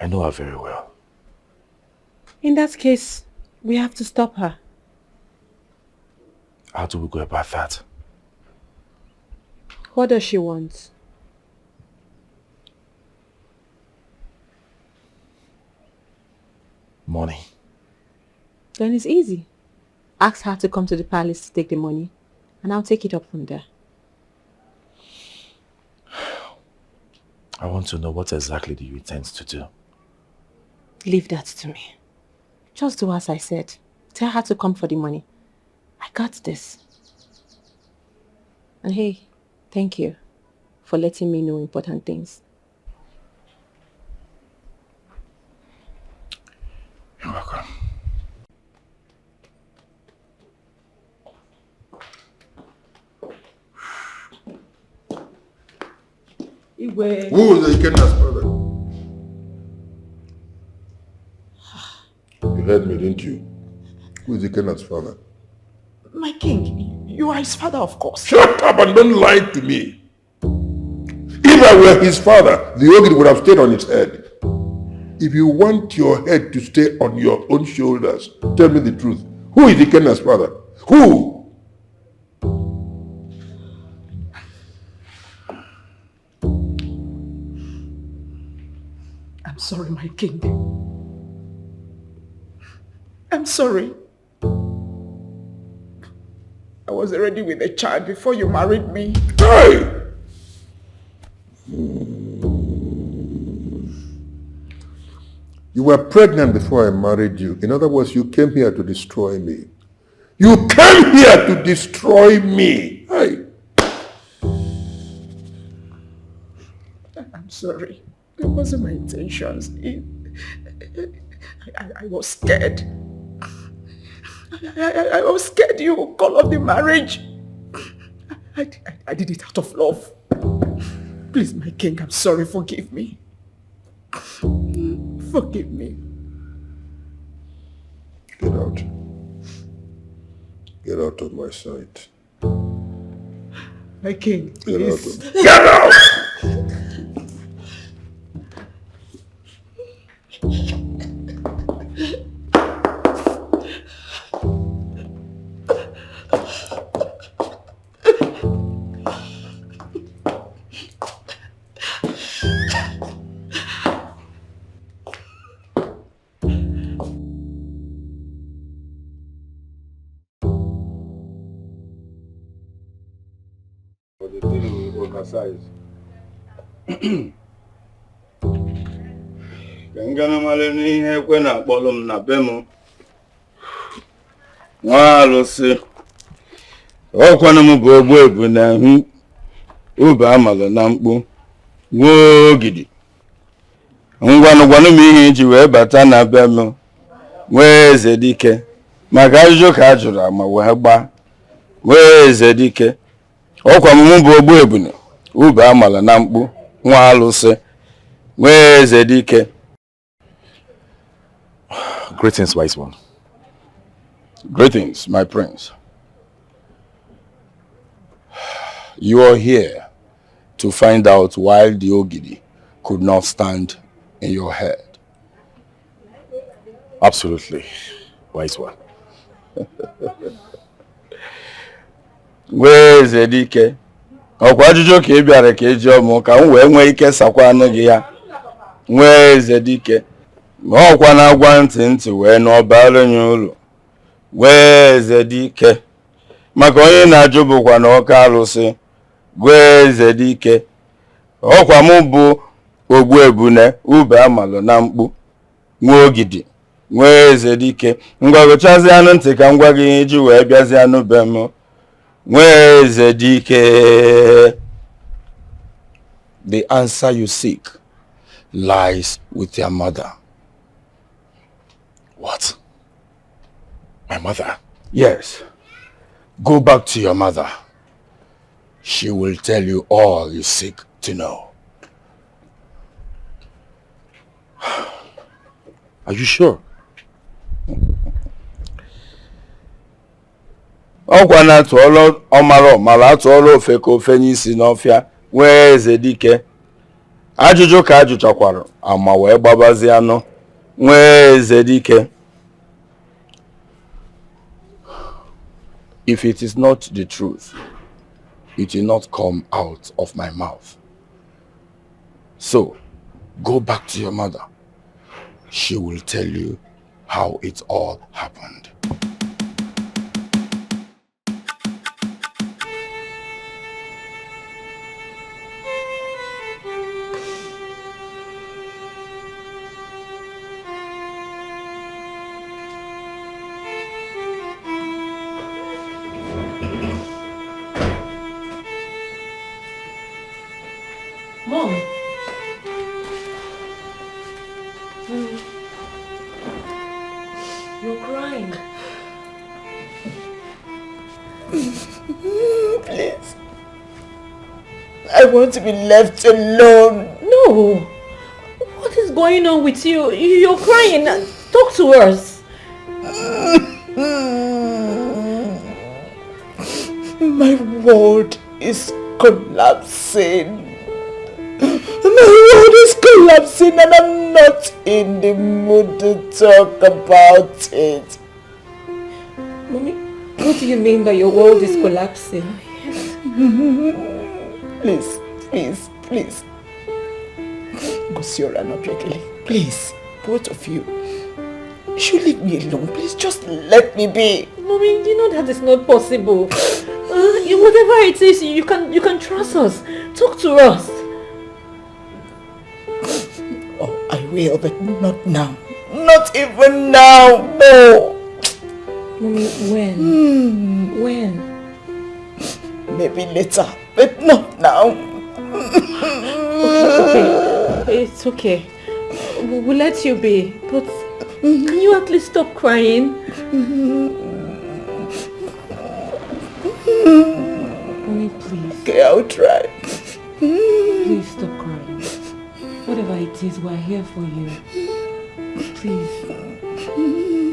I know her very well. In that case, we have to stop her. How do we go about that? What does she want? Money. Then it's easy. Ask her to come to the palace to take the money, and I'll take it up from there. I want to know what exactly do you intend to do? Leave that to me. Just do as I said. Tell her to come for the money. I got this. And hey, thank you for letting me know important things. You're welcome. Who is the Ikenna's father? You heard me, didn't you? Who is Ikenna's father? My king, you are his father, of course. Shut up and don't lie to me. If I were his father, the Ogidi would have stayed on his head. If you want your head to stay on your own shoulders, tell me the truth. Who is Ikenna's father? Who? I'm sorry, my king. I'm sorry. I was already with a child before you married me. Hey! You were pregnant before I married you. In other words, you came here to destroy me. You came here to destroy me. Hey! I'm sorry. It wasn't my intentions. I was scared. I was scared you would call off the marriage. I did it out of love. Please, my king, I'm sorry. Forgive me. Forgive me. Get out. Get out of my sight. My king, please. Get out! emphasize. Gangana maleni hekwe na bolom na bemo. Walose. Okwana mu bobo ebu na uba amalo na mkpu. Wogidi. Ngwanu m ihe iji wee bata na bemo. Weze Dikeh. Maka ajụjụ ka ajụrụ ama wee gba. Weze Dikeh. Okwa mu bobo ebu na uba amalo na mkpu. Walose. Weze Dikeh. Greetings, wise one. Greetings, my prince. You are here to find out why the Ogidi could not stand in your head. Absolutely, wise one. Where's Dikeh? Ọkwa ajụjụ ka ị bịara ka eji ọmụ ka m wee nwee ike sakwa anụ gị ya. Where's Dikeh? Ọkwa na-agwa ntị wee n'ọbara nye ụlọ. Where's Dikeh? Maka onye na-ajụ bụkwa na ọka alụsị. Where's Dikeh? Ọkwa mụ bụ ogbu ebune ube amalụ na mkpu. Nwa ogidi. Where's Dikeh? Ngwa gụchazi anụ ntị ka ngwa gị iji wee bịazi anụ be m. Where's Dikeh? The answer you seek lies with your mother. What? My mother? Yes. Go back to your mother. She will tell you all you seek to know. Are you sure? Ọkwa na atụọlọ ọmara ọmara atụọlọ ofe ka ofe n'isi n'ọfịa. Where's Dikeh? Ajụjụ ka ajụchakwara ama wee gbabazi anụ. Where's Dikeh? If it is not the truth, it will not come out of my mouth. So, go back to your mother. She will tell you how it all happened. Mom. You're crying. Please. I want to be left alone. No. What is going on with you? You're crying. Talk to us. My world is collapsing. My world is collapsing and I'm not in the mood to talk about it. Mommy, what do you mean by your world is collapsing? Please. Gosiora, not regularly. Please, both of you. You should leave me alone. Please, just let me be. Mommy, you know that is not possible. Whatever it is, you can trust us. Talk to us. Oh, I will, but not now. Not even now. No. Mommy, when? When? Maybe later, but not now. Okay. It's okay. We'll let you be. But can you at least stop crying? Mommy, please. Okay, I'll try. Please stop crying. Whatever it is, we're here for you. Please.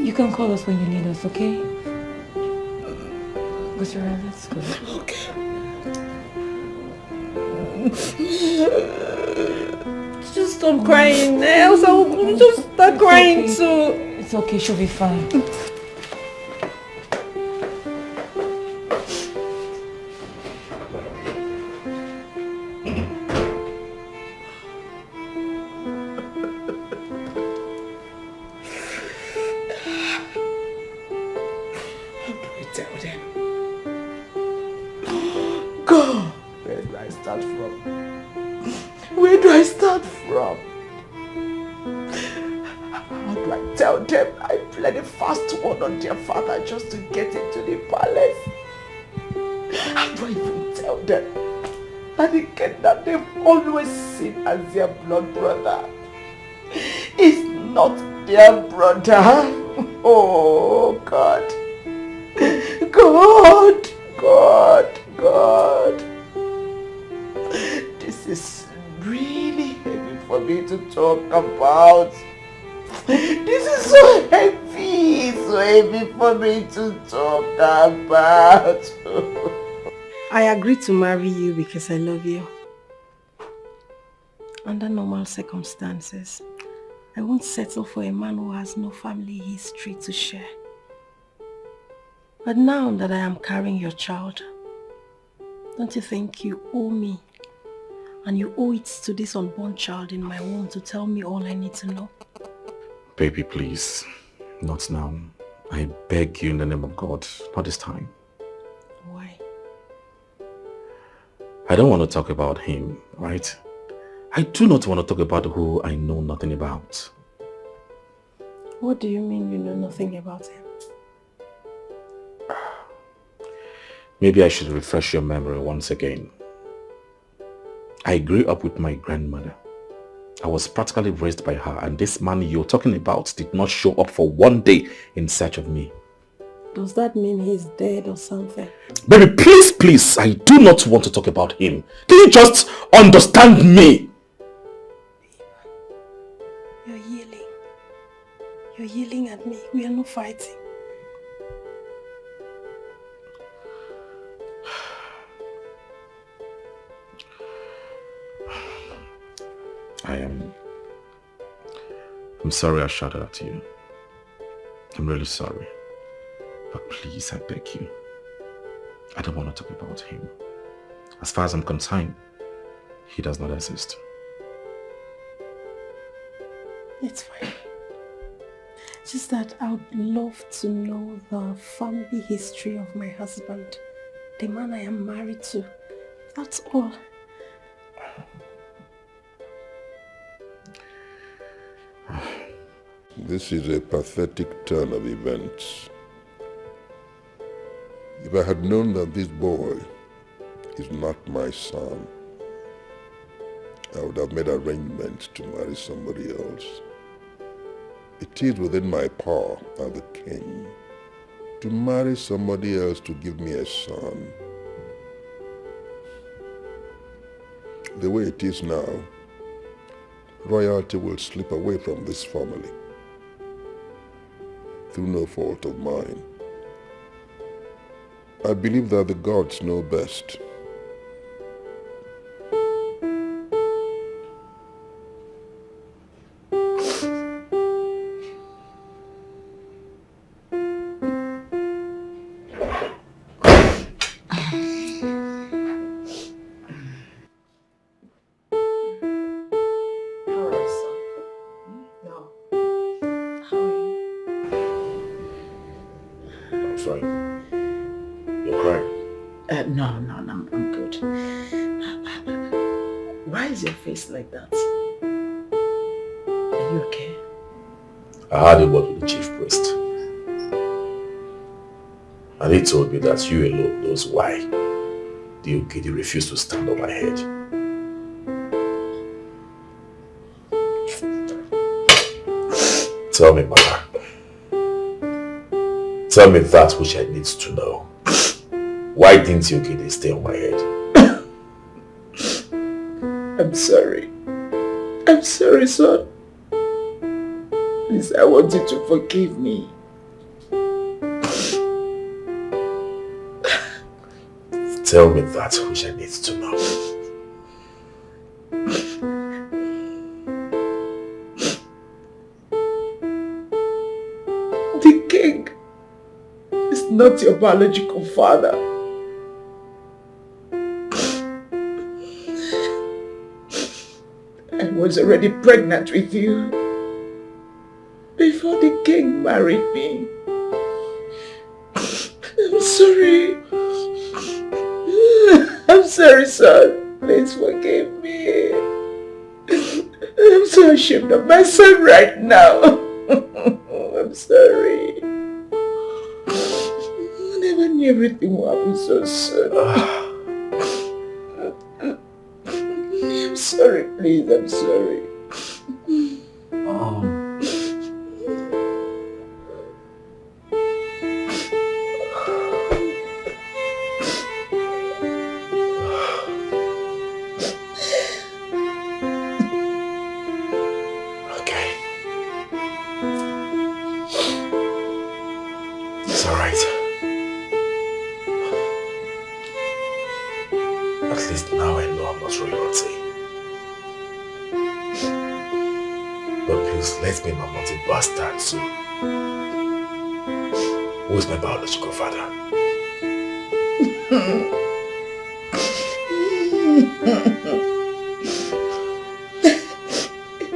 You can call us when you need us, okay? Gosira, let's go. Okay. Just stop crying, else I will just start crying too. It's okay, she'll be fine. start from? Where do I start from? How do I tell them I played a fast one on their father just to get into the palace? How do I even tell them that the kid that they've always seen as their blood brother is not their brother? Oh God. God, God, God. This is really heavy for me to talk about. This is so heavy for me to talk about. I agreed to marry you because I love you. Under normal circumstances, I won't settle for a man who has no family history to share. But now that I am carrying your child, don't you think you owe me? And you owe it to this unborn child in my womb to tell me all I need to know? Baby, please. Not now. I beg you in the name of God. Not this time. Why? I don't want to talk about him, right? I do not want to talk about who I know nothing about. What do you mean you know nothing about him? Maybe I should refresh your memory once again. I grew up with my grandmother. I was practically raised by her, and this man you're talking about did not show up for one day in search of me. Does that mean he's dead or something? Baby, please, please, I do not want to talk about him. Can you just understand me? You're yelling. You're yelling at me. We are not fighting. I'm sorry I shouted at you. I'm really sorry. But please, I beg you. I don't want to talk about him. As far as I'm concerned, he does not exist. It's fine. Just that I would love to know the family history of my husband, the man I am married to. That's all. This is a pathetic turn of events. If I had known that this boy is not my son, I would have made arrangements to marry somebody else. It is within my power as the king to marry somebody else to give me a son. The way it is now, royalty will slip away from this family through no fault of mine. I believe that the gods know best. Like that. Are you okay? I had a word with the chief priest. And he told me that you alone knows why the Okidi refused to stand on my head. Tell me, Mama. Tell me that which I need to know. Why didn't the Okidi stay on my head? I'm sorry. I'm sorry, son. Please, I want you to forgive me. Tell me that which I need to know. The king is not your biological father. I was already pregnant with you before the king married me. I'm sorry. I'm sorry, son. please forgive me. I'm so ashamed of myself right now. I'm sorry. I never knew everything would happen so soon. I'm sorry, please, I'm sorry. It's alright. At least now I know I'm not royalty. But please let me not be a bastard too. Who is my biological father?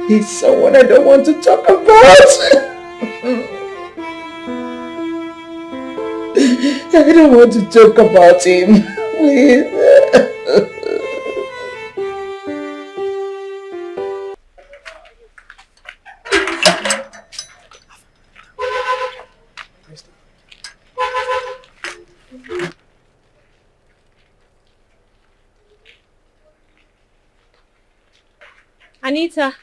He's someone I don't want to talk about. I don't want to talk about him. Please. Anita.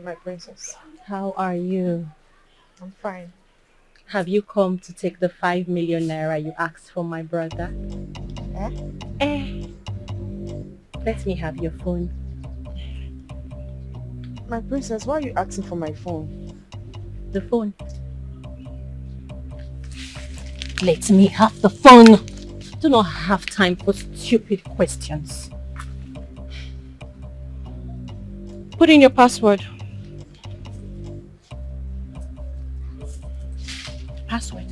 My princess. How are you? I'm fine. Have you come to take the 5 million naira you asked for my brother? Let me have your phone. My princess, why are you asking for my phone? The phone. Let me have the phone. Do not have time for stupid questions. Put in your password. Password.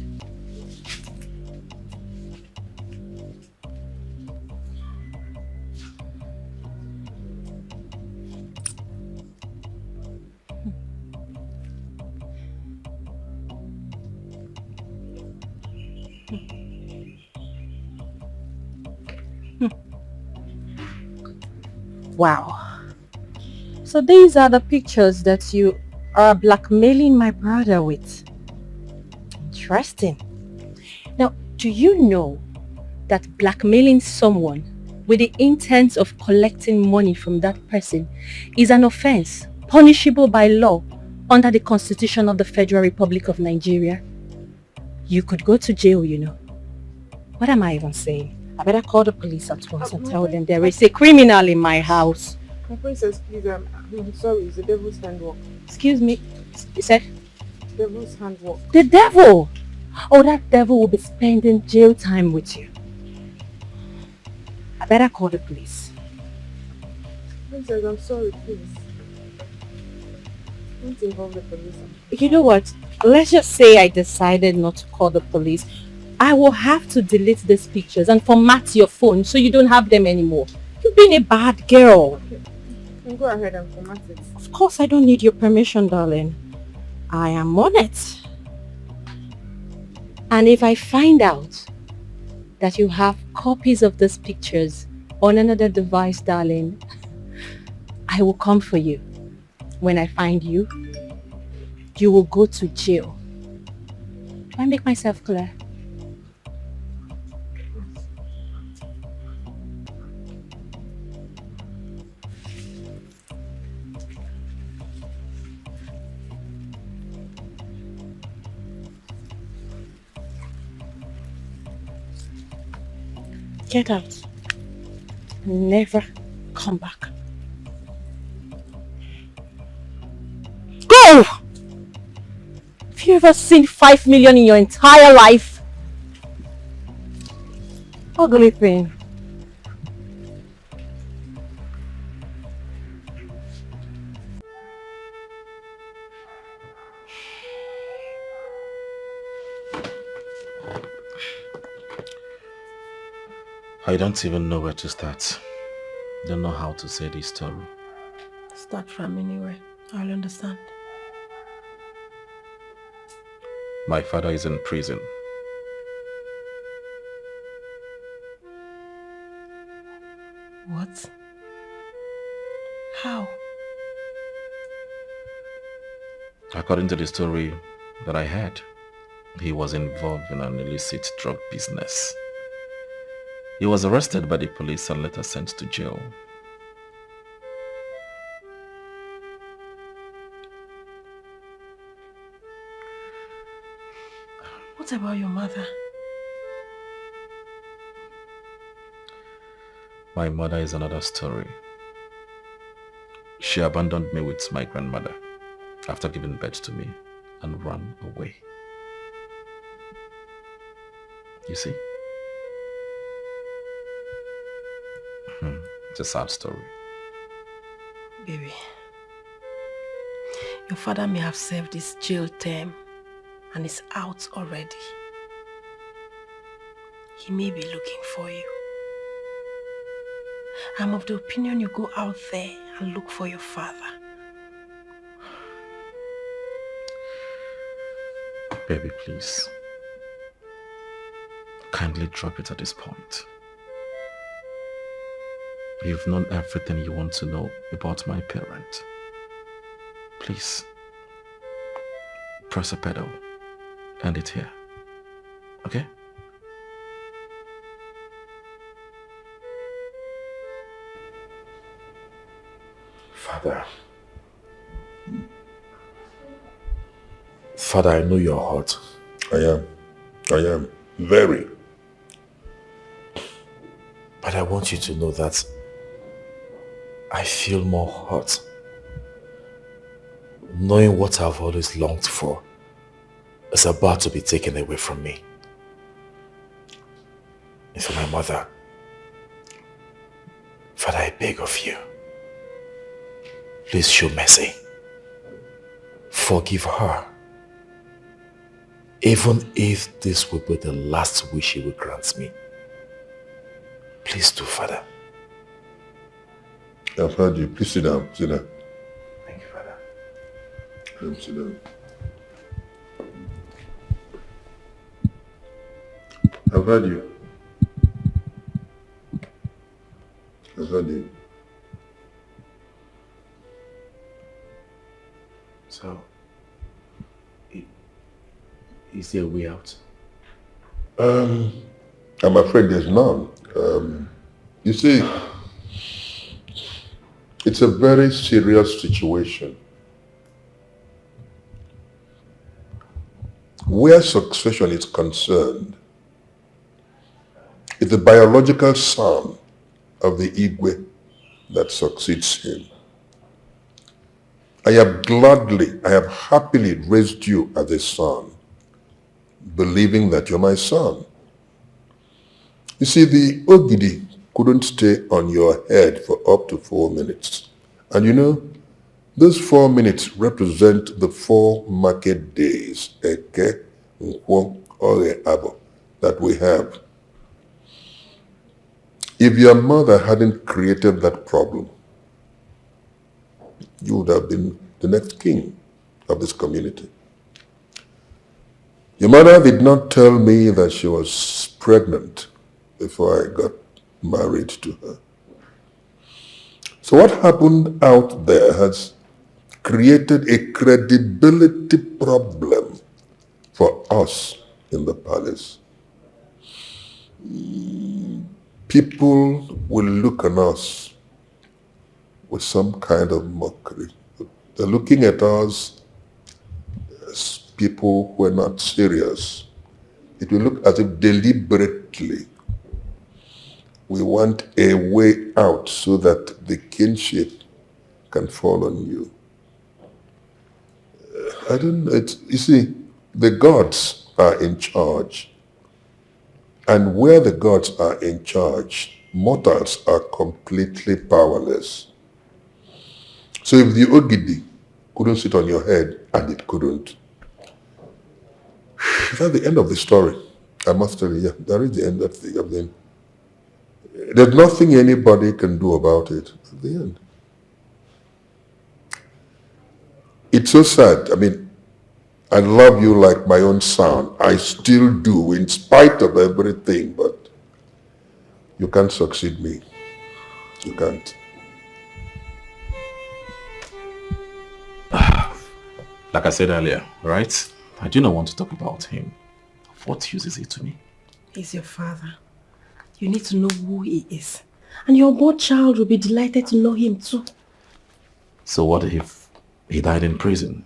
Wow. So these are the pictures that you are blackmailing my brother with. Interesting. Now, do you know that blackmailing someone with the intent of collecting money from that person is an offense punishable by law under the Constitution of the Federal Republic of Nigeria? You could go to jail, you know. What am I even saying? I better call the police at once and tell them there is a criminal in my house. My princess, please, I'm sorry, it's the devil's handwork. Excuse me, you said? Devil's handwork. The devil! Oh, that devil will be spending jail time with you. I better call the police. Princess, I'm sorry, please. Don't involve the police. You know what? Let's just say I decided not to call the police. I will have to delete these pictures and format your phone so you don't have them anymore. You've been a bad girl. Okay. You can go ahead and format it. Of course, I don't need your permission, darling. I am on it. And if I find out that you have copies of these pictures on another device, darling, I will come for you. When I find you, you will go to jail. Do I make myself clear? Get out. Never come back. Go! Have you ever seen 5 million in your entire life? Ugly thing. I don't even know where to start. Don't know how to say this story. Start from anywhere. I'll understand. My father is in prison. What? How? According to the story that I heard, he was involved in an illicit drug business. He was arrested by the police and later sent to jail. What about your mother? My mother is another story. She abandoned me with my grandmother after giving birth to me and ran away. You see? It's a sad story. Baby, your father may have served his jail term and is out already. He may be looking for you. I'm of the opinion you go out there and look for your father. Baby, please. Kindly drop it at this point. You've known everything you want to know about my parent. Please, press a pedal. End it here. Okay? Father. Father, I know you're hurt. I am. Very. But I want you to know that I feel more hurt knowing what I've always longed for is about to be taken away from me. And for my mother, Father, I beg of you, please show mercy. Forgive her. Even if this will be the last wish you will grant me. Please do, Father. I've heard you. Please sit down. Sit down. Thank you, Father. Sit down. I've heard you. I've heard you. So, is there a way out? I'm afraid there's none. You see, it's a very serious situation. Where succession is concerned, it's the biological son of the Igwe that succeeds him. I have happily raised you as a son, believing that you're my son. You see, the Ogidi couldn't stay on your head for up to 4 minutes. And you know, those 4 minutes represent the 4 market days, Eke, Nkwo, Ore, Abo, that we have. If your mother hadn't created that problem, you would have been the next king of this community. Your mother did not tell me that she was pregnant before I got married to her. So what happened out there has created a credibility problem for us in the palace. People will look on us with some kind of mockery. They're looking at us as people who are not serious. It will look as if deliberately we want a way out so that the kinship can fall on you. You see, the gods are in charge. And where the gods are in charge, mortals are completely powerless. So if the Ogidi couldn't sit on your head, and it couldn't, that's the end of the story. I must tell you, yeah, that is the end of the there's nothing anybody can do about it at the end. It's so sad. I mean, I love you like my own son. I still do, in spite of everything, but you can't succeed me. You can't. Like I said earlier, right? I do not want to talk about him. What use is he to me? He's your father. You need to know who he is. And your born child will be delighted to know him too. So what if he died in prison?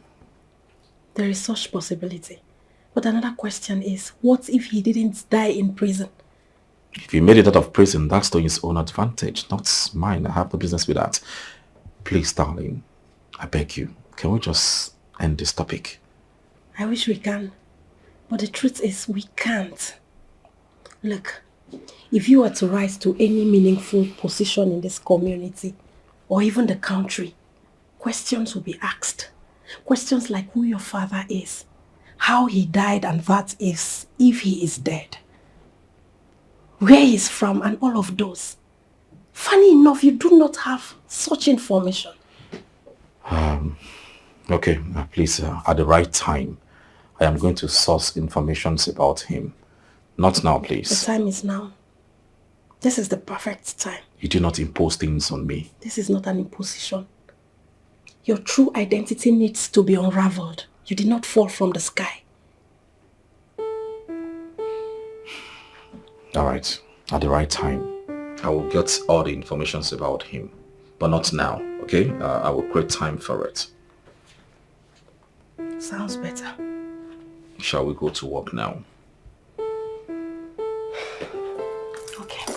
There is such possibility. But another question is, what if he didn't die in prison? If he made it out of prison, that's to his own advantage, not mine. I have no business with that. Please, darling, I beg you, can we just end this topic? I wish we can. But the truth is, we can't. Look, if you were to rise to any meaningful position in this community, or even the country, questions will be asked. Questions like who your father is, how he died, and that is, if he is dead, where he's from, and all of those. Funny enough, you do not have such information. Okay, please, at the right time, I am going to source information about him. Not now, please. The time is now. This is the perfect time. You do not impose things on me. This is not an imposition. Your true identity needs to be unraveled. You did not fall from the sky. All right, at the right time, I will get all the information about him. But not now, okay? I will create time for it. Sounds better. Shall we go to work now? Okay.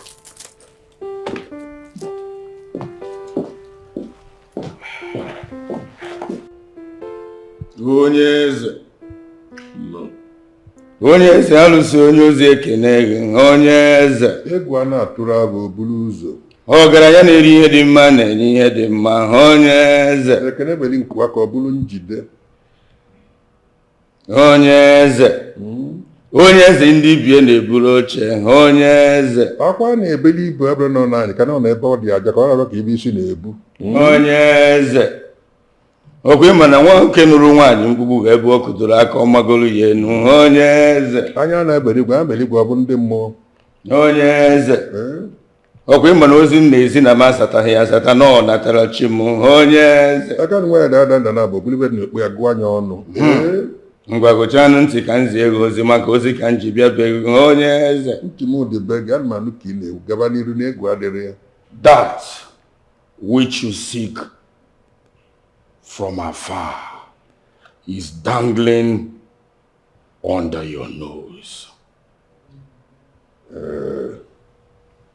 Onye eze alụsị onye ozi ekene gị, onye eze. Egwu a na-atụrụ abụ oburu ụzọ. Ọgaranya na-eri ihe dị mma na-enye ihe dị mma, onye eze. Ekene beli nkwa ka ọ bụrụ njide. Onye eze. Onye eze ndị bie na-eburu oche, onye eze. Akwa na-ebeli ibu ebe nọ n'anyị ka nọ n'ebe ọ dị aja ka ọ na-arọ ka ibe isi na-ebu. Onye eze. Okwe ịma na nwoke nụrụ nwaanyị mkpugbu ebe ọ kụdoro aka ọmagolu ya enu, onye eze. Anya na-ebeligwe ọ bụ ndị mmụọ. Onye eze. Okwe ịma na ozi na-ezi na m asataghị ya asata na ọ natara chi m, onye eze. Aka na nwaanyị da na bụ obulibe na-ekpu ya gụọ anya ọnụ. Ngwa gụchanụ ntị ka m zie gị ozi maka ozi ka m ji bịa be gị, onye eze. Ntị m dị be gị, ana m anụ ka ị na-ewu gaba n'iru na egwu adịrị ya. That which you seek from afar is dangling under your nose.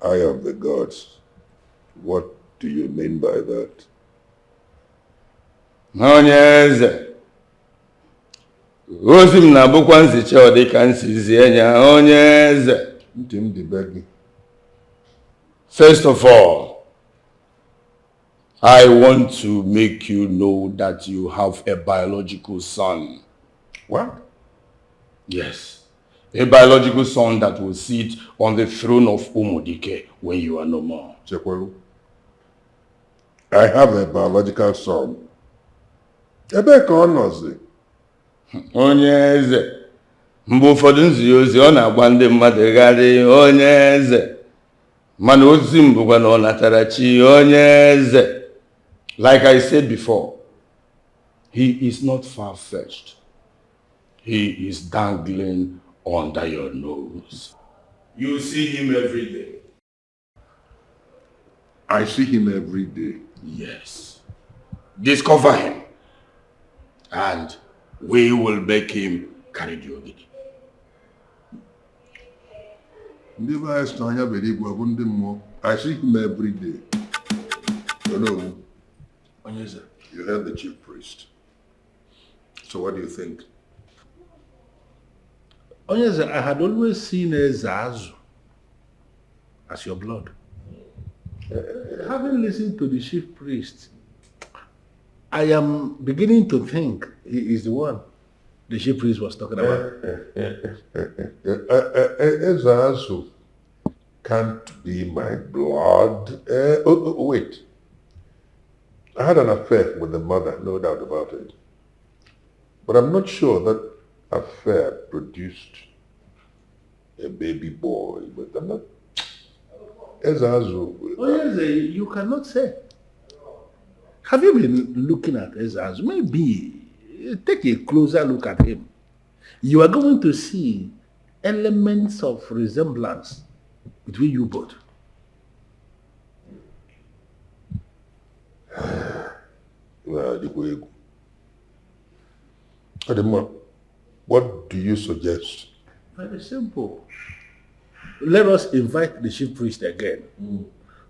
Eye of the gods. What do you mean by that? Onye eze. Ozi m na-abụkwa nzicha ọ dị ka nsizie ya, onye eze. Ntị m dị be gị. First of all, I want to make you know that you have a biological son. What? Yes. A biological son that will sit on the throne of Dikeh when you are no more. Chekwelu. I have a biological son. Ebe ka ọ nọzi? Onye eze. Mgbe ụfọdụ nzi ozi ọ na-agba ndị mmadụ gharị, onye eze. Mana ozi m bụkwa na ọ natara chi, onye eze. Like I said before, he is not far-fetched. He is dangling under your nose. You see him every day. I see him every day. Yes. Discover him. And we will make him carry the ogidi. Ndị be anyị sị anya bere igwe bụ ndị mmụọ. I see him every day. Hello. You heard the chief priest. So what do you think? Onyeze, I had always seen Ezeazu as your blood. Having listened to the chief priest, I am beginning to think he is the one the chief priest was talking about. Ezeazu can't be my blood. Wait. I had an affair with the mother, no doubt about it. But I'm not sure that affair produced a baby boy. But I'm not... Ezeazu. Oh yes, you cannot say. Have you been looking at Ezeazu? Maybe take a closer look at him. You are going to see elements of resemblance between you both. What do you suggest? Very simple. Let us invite the chief priest again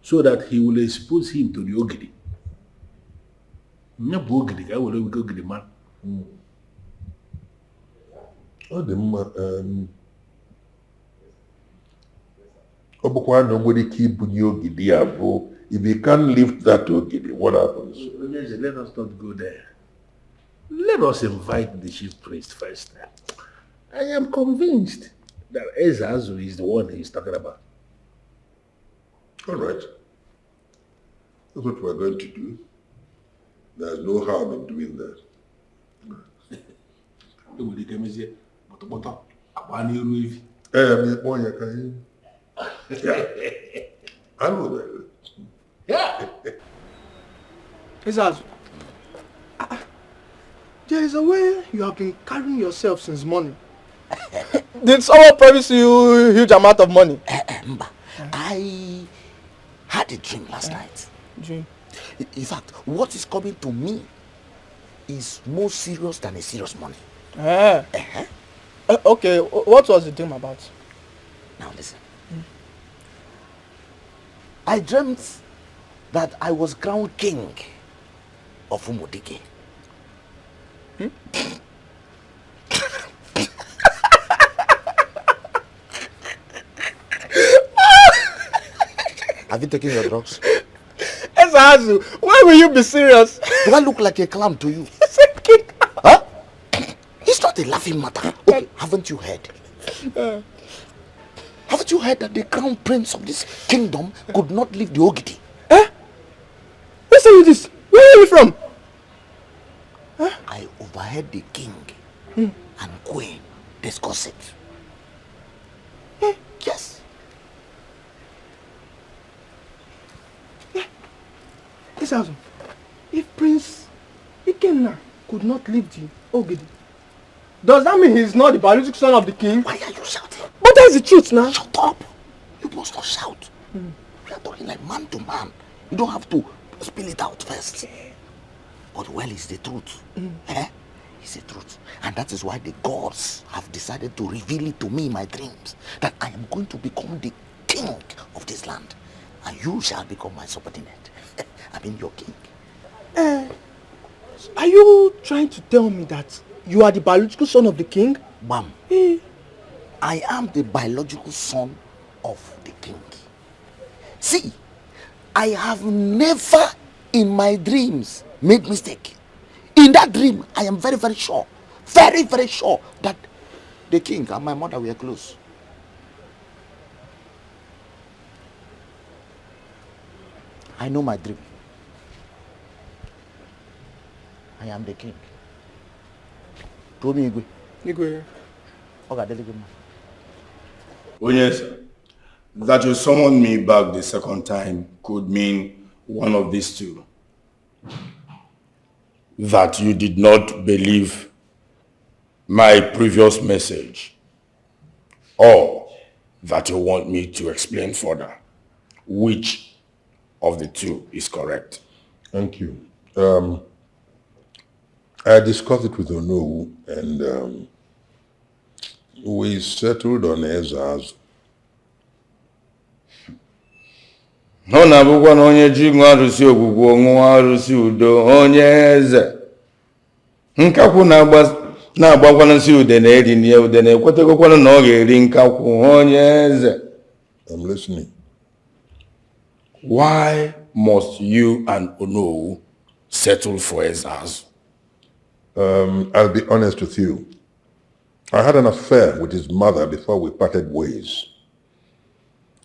so that he will expose him to the Ogidi. Ogidi man. If he can't lift that Ogidi, what happens? Let us not go there. Let us invite the chief priest first. I am convinced that Ezeazu is the one he's talking about. All right. That's what we're going to do. There's no harm in doing that. I know that. Yeah. Ezeazu, there is a way you have been carrying yourself since morning. Did someone promise you a huge amount of money? I had a dream last night. Dream? In fact, what is coming to me is more serious than a serious money. Okay, what was the dream about? Now listen. I dreamt that I was crowned king of Dikeh. Have you taken your drugs? Ezeazu, why will you be serious? Do I look like a clown to you? Huh? It's not a laughing matter. Okay, haven't you heard? Haven't you heard that the crown prince of this kingdom could not leave the Ogidi? Where's you this? Where are you from? I overheard the king and queen discuss it. Yes. Ezeazu, if Prince Ikenna could not leave the Ogidi, does that mean he's not the biological son of the king? Why are you shouting? But that's the truth now. Shut up. You must not shout. We are talking like man to man. You don't have to spill it out first. But well, it's the truth. It's the truth. And that is why the gods have decided to reveal it to me in my dreams. That I am going to become the king of this land. And you shall become my subordinate. I mean your king. Are you trying to tell me that you are the biological son of the king? Bam. I am the biological son of the king. See, I have never in my dreams made mistake. In that dream, I am very, very sure that the king and my mother were close. I know my dream. I am the king. Igwe. Onyesa, that you summoned me back the second time could mean one of these two. That you did not believe my previous message, or that you want me to explain further. Which of the two is correct? Thank you. I discussed it with Onowu and we settled on Ezeazu. No na bukwa na onye ji nwa arụsị ogwugwu nwa arụsị udo onye eze. Nkakwu na-agbakwana nsị ude na eri nie ude na ekwetekwana na ọ ga-eri nkakwu onye eze. I'm listening. Why must you and Onowu settle for Ezeazu? I'll be honest with you. I had an affair with his mother before we parted ways.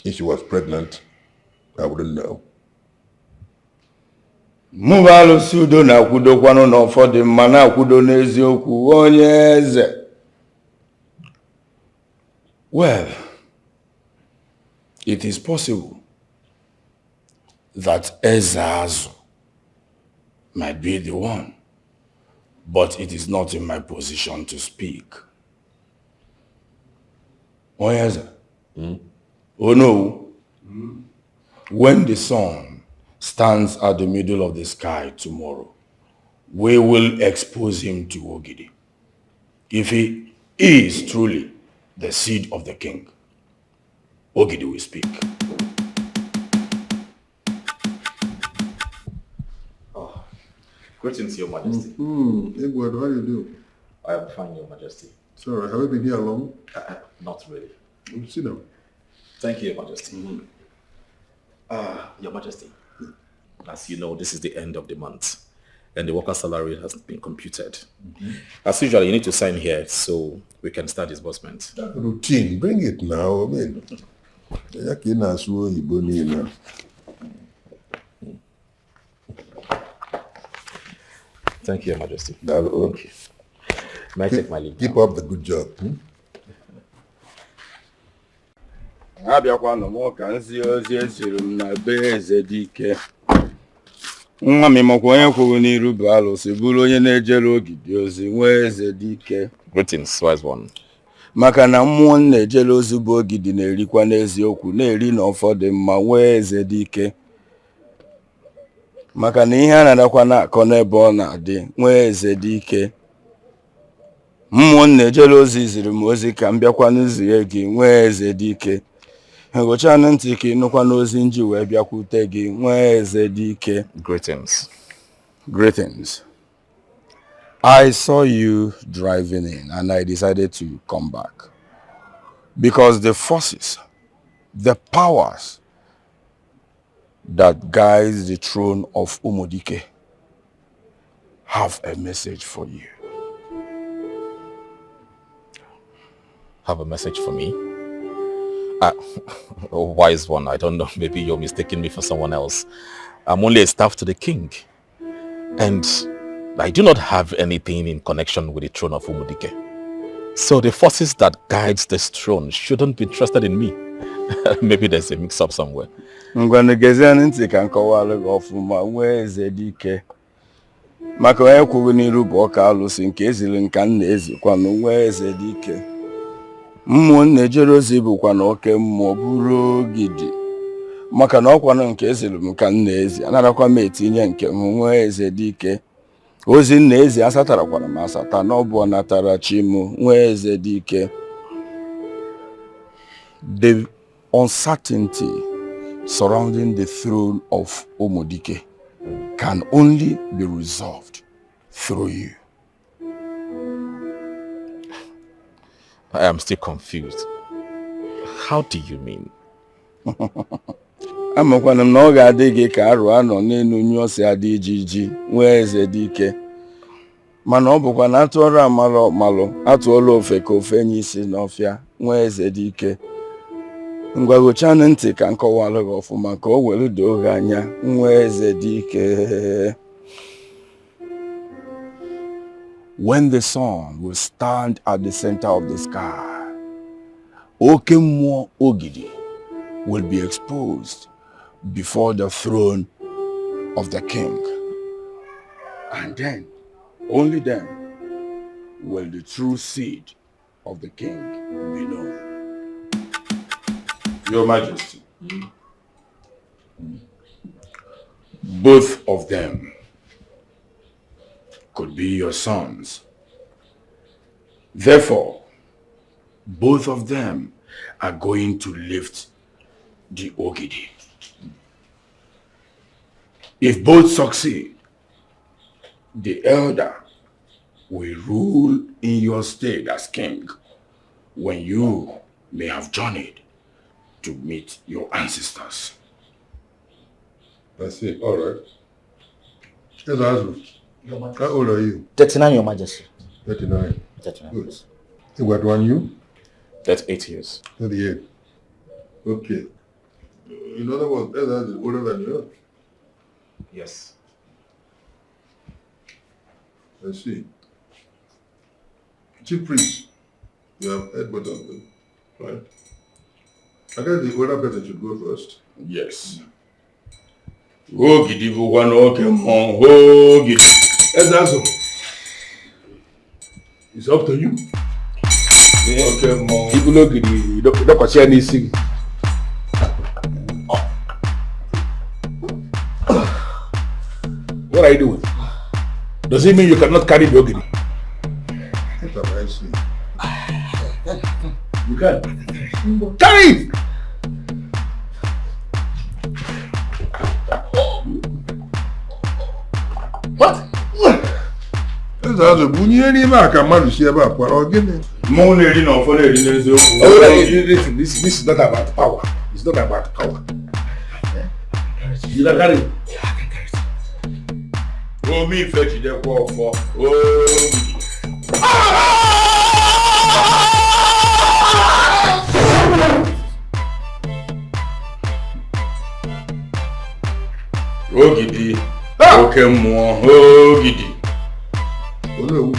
If she was pregnant, I wouldn't know. Mụba alụsị udo na-akwụdokwanụ n'ụfọdụ mma na-akwụdo n'eziokwu onye eze. Well, it is possible that Ezeazu might be the one, but it is not in my position to speak. Onye eze. Oh no. When the sun stands at the middle of the sky tomorrow, we will expose him to Ogidi. If he is truly the seed of the king, Ogidi will speak. Oh, greetings, Your Majesty. Edward, how do you do? I am fine, Your Majesty. Sorry, have you been here long? Not really. Sit down. Thank you, Your Majesty. Your Majesty, as you know, this is the end of the month and the worker's salary has been computed. As usual, you need to sign here so we can start disbursement. Routine, bring it now. I mean, thank you, Your Majesty. Thank you. May I take my leave? Keep up the good job. Abịakwanụ m ka nzi ozi eziri m na be eze Dikeh. Nwa m makwa onye kwuru n'iru bụ alụsị bụrụ onye na-ejere ogidi ozi nwa eze Dikeh. Greetings, wise one. Maka na mmụọ na-ejere ozi bụ ogidi na-erikwa n'eziokwu na-eri na ụfọdụ mma nwa eze Dikeh. Maka na ihe a na-adakwa na-akọ n'ebe ọ na-adị nwa eze Dikeh. Mmụọ na-ejere ozi ziri m ozi ka m bịakwa n'uzie gị nwa eze Dikeh. Ngochanụ ntị ka ịnụkwa n'ozi nji wee bịakwute gị nwa eze Dikeh. Greetings. Greetings. I saw you driving in and I decided to come back. Because the forces, the powers that guides the throne of Dikeh have a message for you. Have a message for me? Wise one, I don't know, maybe you're mistaking me for someone else. I'm only a staff to the king. And I do not have anything in connection with the throne of Dikeh. So the forces that guides this throne shouldn't be interested in me. Maybe there's a mix-up somewhere. Maka onye kwuru n'iru bụ ọka alụsị nke eziri nka nna ezikwa n'onwe eze Dikeh. Mmụọ na-ejere ozi bụkwa na oke mmụọ bụrụ ogidi. Maka na ọkwa nke eziri m ka nna ezi anarakwa m etinye nke nwa eze Dikeh. Ozi nna ezi asatarakwara m asata na ọ bụ ọnatara chi m nwa eze Dikeh. The uncertainty surrounding the throne of Dikeh can only be resolved through you. I am still confused. How do you mean? Amakwana m na ọ ga-adị gị ka arụ anọ n'elu nyụọsị adị ijiji nwa eze Dikeh. Mana ọ bụkwa na atụọrọ amala ọmalụ atụọla ofe ka ofe nye isi n'ọfịa nwa eze Dikeh. Ngwagochanụ ntị ka nkọwalụ gị ọfụma ka o were doo gị anya nwa eze Dikeh. When the sun will stand at the center of the sky, oke mmụọ ogidi will be exposed before the throne of the king. And then, only then, will the true seed of the king be known. Your Majesty, both of them could be your sons. Therefore, both of them are going to lift the Ogidi. If both succeed, the elder will rule in your stead as king when you may have journeyed to meet your ancestors. I see. All right. How old are you? 39, Your Majesty. 39. 39. Good. What one you? 38 years. 38. Okay. In other words, Ezeazu is older than you. Yes. I see. Chief priest, you have heard both of them, right? I guess the older person should go first. Yes. Ogidi bụ one okay mon. Ogidi. Ezazo. It's up to you. Okay, mon. People look at you. Don't see anything. What are you doing? Does it mean you cannot carry the ogidi? What am I saying? You can. Carry it! What? Ezazo, bunye ni ma ka mmadụ si ebe a kwara ọ gịnị? Mo na-eri na ọfọ na-eri n'eziokwu. This is not about power. It's not about power. You can carry it. Omi ife jidekwa ọfọ. Ogidi. Ogidi. Oke mmụọ. Ogidi. Olewu.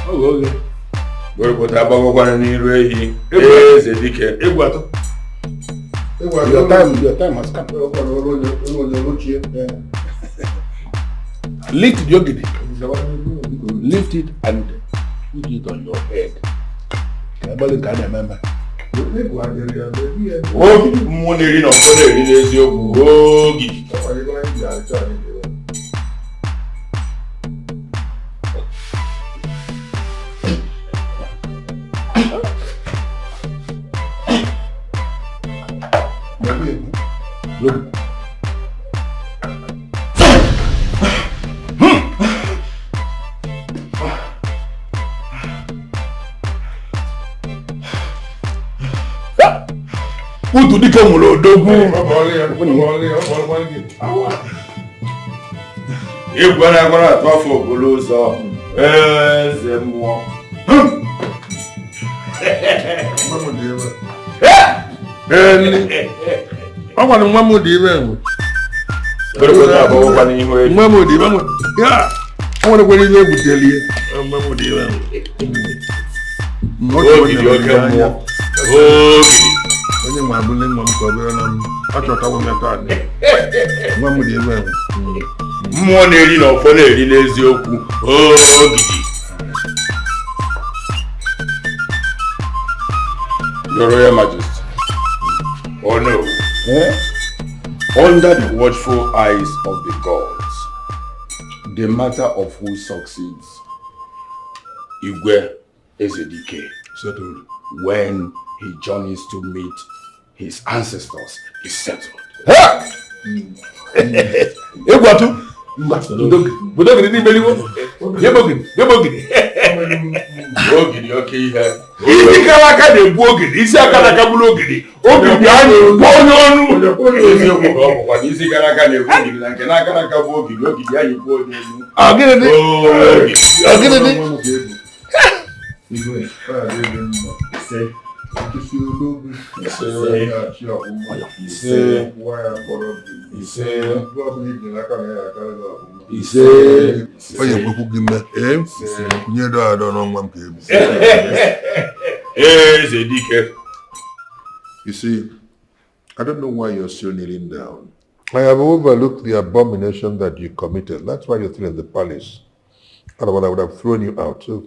Okay. Wepụta agbagokwana n'iru ehi. Eze Dikeh. Egwu atọ. Your time has come. Lift the ogidi. Lift it and put it on your head. Everybody can remember. Ogidi mmụọ na-eri na ọfọ na-eri n'eziokwu. Ogidi. Look. Utu Dikeh nwere odogwu. Igwe na-agbara atụ afọ okporo ụzọ. Eze mmụọ. Ọ gwara nwa m dị ibe enwe. Nwa m dị ibe enwe. Ya, ọ nwere kwere ibe ebutelie. Nwa m dị ibe enwe. Ogidi oke mmụọ. Ogidi. Onye nwe abụle nwa m ka ọ bịara na m. Achọtawo mmekọ adị. Nwa m dị ibe enwe. Mmụọ na-eri na ọfọ na-eri n'eziokwu. Ogidi. Your Royal Majesty. Oh no. Under the watchful eyes of the gods, the matter of who succeeds Igwe Dikeh settled when he journeys to meet his ancestors is settled. Egwatu. Budogidi ni beliwo. Yebogidi. Ogidi oke ihe. Isi kalaka na-egbu ogidi, isi akalaka bụrụ ogidi. Ogidi anyị gbuo onye ọnụ. Eziokwu ka ọ bụkwa na isi kalaka na-egbu ogidi na nke na-akalaka bụ ogidi, ogidi anyị gbuo onye ọnụ. Onye kwekwu gị mme, nye do adọ n'ọnwa m ka ebu. Eze Dikeh. You see, I don't know why you're still kneeling down. I have overlooked the abomination that you committed. That's why you're still in the palace. Otherwise, I would have thrown you out. So,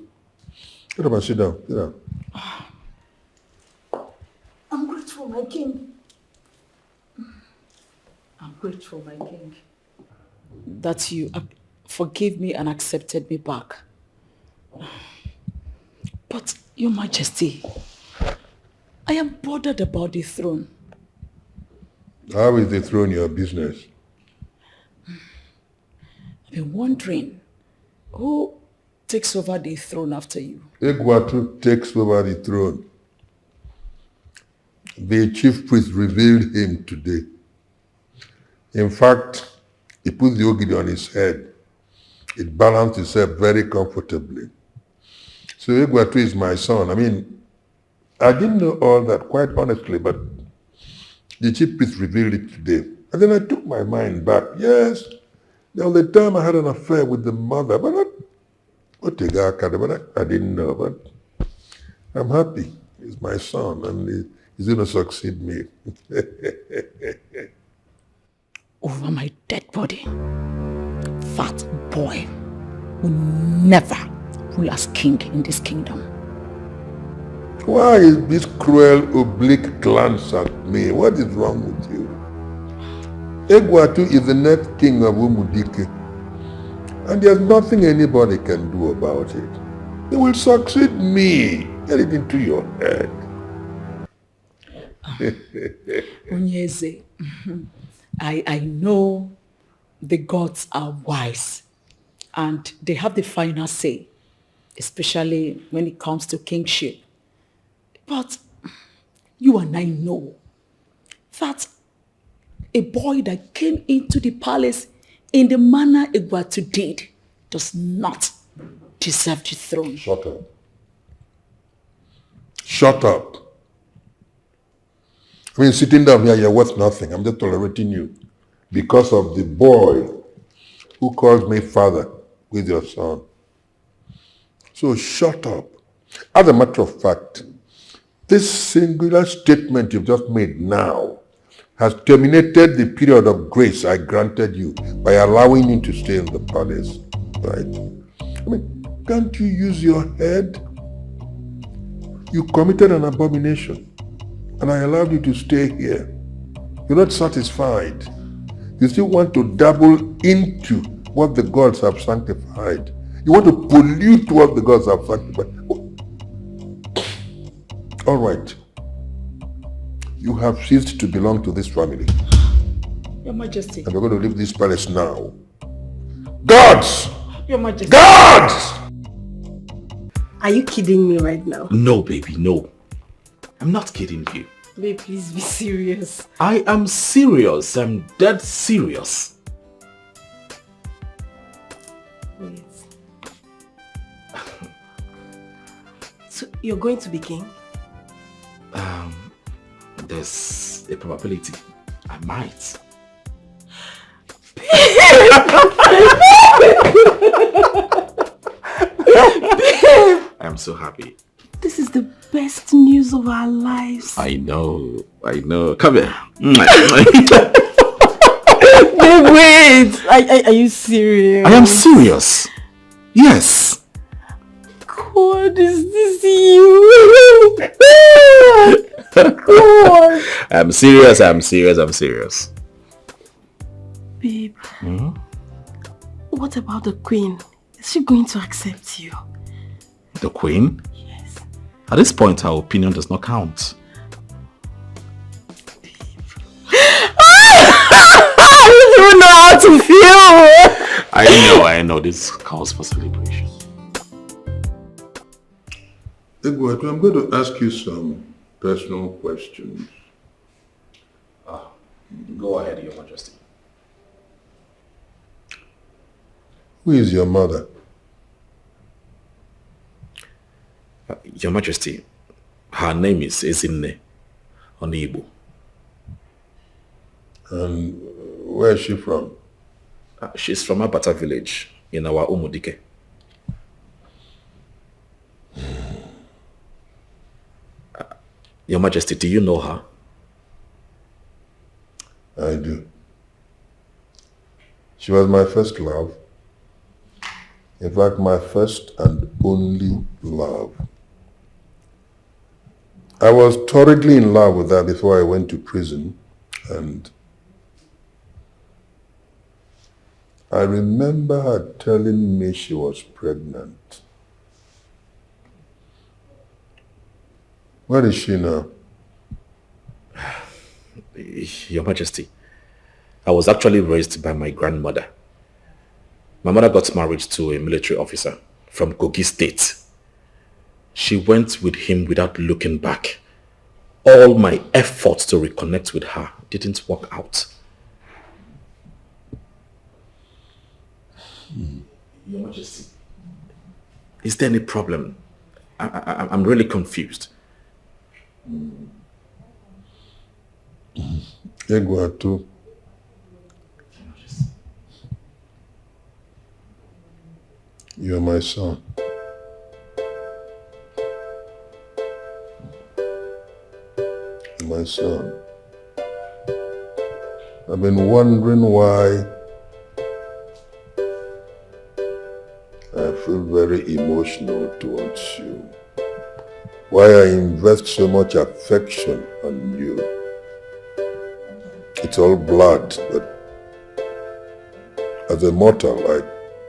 get up and sit down. Sit down. I'm grateful, my king. I'm grateful, my king, that you forgave me and accepted me back. But, Your Majesty, I am bothered about the throne. How is the throne your business? I've been wondering, who takes over the throne after you? Egwatu takes over the throne. The chief priest revealed him today. In fact, he put the ogidi on his head. It balanced itself very comfortably. So Egwatu is my son. I mean, I didn't know all that, quite honestly, but the chief priest revealed it today. And then I took my mind back. Yes, There was a time I had an affair with the mother, but I didn't know. But I'm happy. He's my son, and he's going to succeed me. Over my dead body, that boy will never rule as king in this kingdom. Why is this cruel oblique glance at me? What is wrong with you? Egwatu is the next king of Dikeh, and there's nothing anybody can do about it. He will succeed me. Get it into your head. Onyeze, I know the gods are wise and they have the final say, especially when it comes to kingship. But you and I know that a boy that came into the palace in the manner Egwatu did does not deserve the throne. Shut up. Shut up. I mean, sitting down here, you're worth nothing. I'm just tolerating you because of the boy who calls me father with your son. So shut up. As a matter of fact, this singular statement you've just made now has terminated the period of grace I granted you by allowing you to stay in the palace, right? I mean, can't you use your head? You committed an abomination, and I allowed you to stay here. You're not satisfied. You still want to dabble into what the gods have sanctified. You want to pollute what the gods have sanctified. All right. You have ceased to belong to this family. Your Majesty. And we're going to leave this palace now. Gods! Your Majesty. Gods! Are you kidding me right now? No, baby, no. I'm not kidding you. Babe, please be serious. I am serious. I'm dead serious. Wait. So you're going to be king? There's a probability I might. Babe! I'm so happy. This is the best news of our lives. I know. Come here. Babe, wait! Are you serious? I am serious. Yes. God, is this you? God. I'm serious. Babe, what about the queen? Is she going to accept you? The queen? Yes. At this point, her opinion does not count. I don't know how to feel. I know. This calls for celebration. Egwatu, I'm going to ask you some personal questions. Go ahead, Your Majesty. Who is your mother? Your Majesty, her name is Ezinne on Igbo. And where is she from? She's from Abata village in our Dikeh. Your Majesty, do you know her? I do. She was my first love. In fact, my first and only love. I was torridly in love with her before I went to prison, and I remember her telling me she was pregnant. Where is she now? Your Majesty, I was actually raised by my grandmother. My mother got married to a military officer from Kogi State. She went with him without looking back. All my efforts to reconnect with her didn't work out. Your Majesty, is there any problem? I'm really confused. Egwatu, You're my son. My son. I've been wondering why I feel very emotional towards you. Why I invest so much affection on you. It's all blood, but as a mortal, I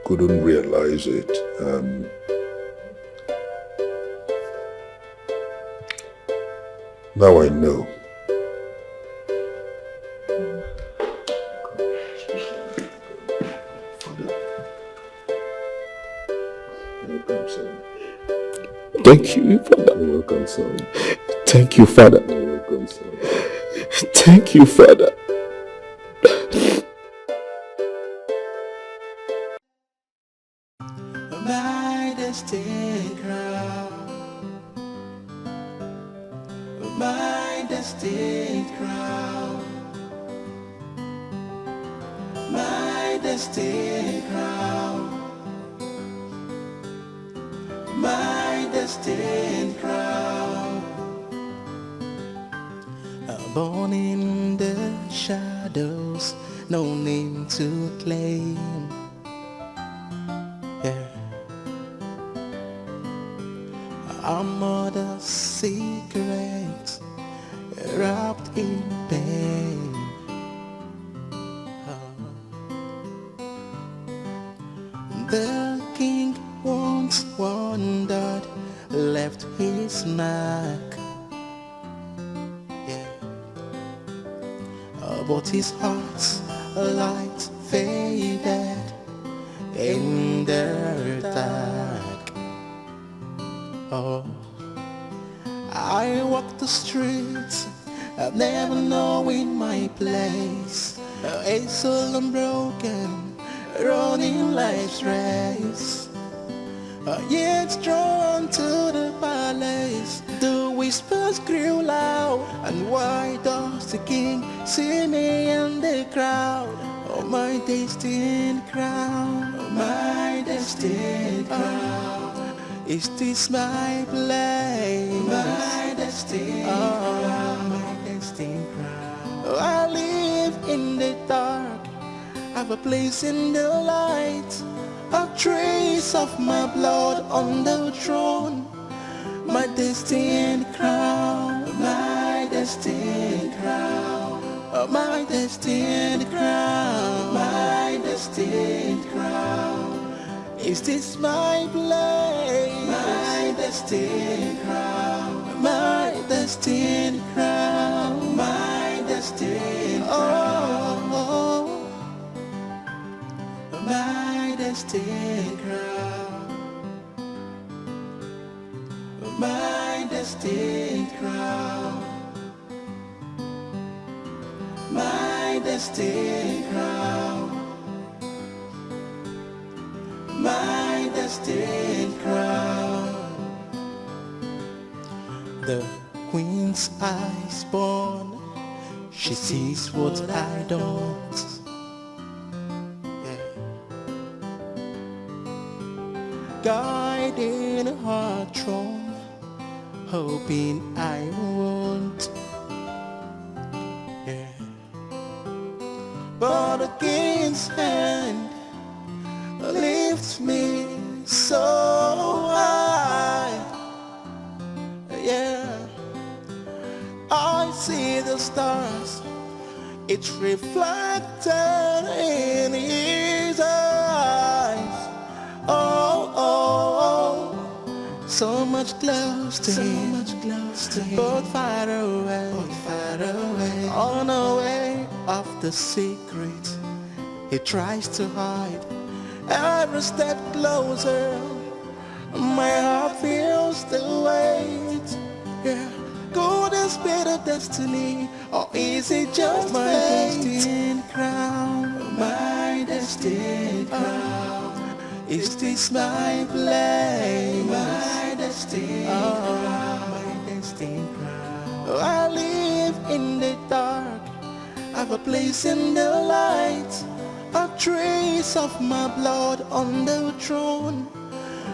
couldn't realize it. Now I know. Thank you, Father. You're welcome, son. Thank you, Father. You're welcome, son. Thank you, Father. My destined crown, my destined crown, my destined crown, my destined crown. Born in the shadows, no name to claim. Yeah. I'm all the secrets wrapped in pain. The king once wandered, left his mark. Yeah. But his heart's light faded in the dark. Oh, I walk the streets, I've never known my place. A soul unbroken, running life's race. Yet drawn to the palace, the whispers grew loud. And why does the king see me in the crowd? Oh, my destined crown, oh, my destined crown. Is this my place? My destined crown, my destined crown. Oh, I live in the dark, have a place in the light. A trace of my blood on the throne. My destined crown, my destined crown. Oh, my destined crown, my destined crown. Is this my place? My destined crown, my destined crown, my destined crown. Oh, my destined crown, my destined crown, my destined crown, my destined crown. The queen's eyes born, she sees what I don't. Guiding her throne, hoping I won't. Yeah. But the king's hand lifts me so high. Yeah, I see the stars, it's reflected in his eyes. Oh, oh, oh, so much close to him, but far away, on the way of the secret he tries to hide. Every step closer, my heart feels the weight. Yeah, could this be the destiny, or is it just my destined crown? My destined crown. Is this my place? My destined crown, my destined crown. Oh, I live in the dark, have a place in the light. A trace of my blood on the throne.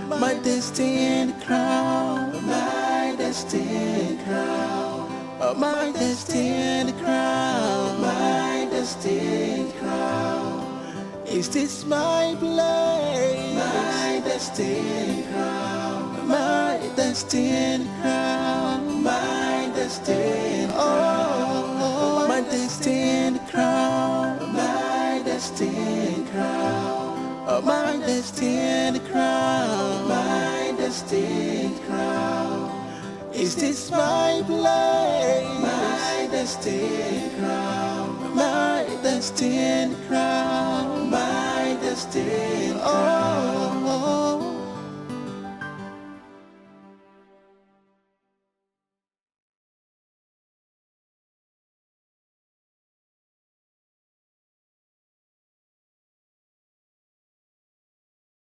my destined crown, my destined crown, my destined crown, my destined crown. Is this my place? My destined crown, my destined crown, my destined crown, my destined crown, my destined crown, my destined crown, my destined crown. Is this my place? My destined crown, my destined crown, my destined crown.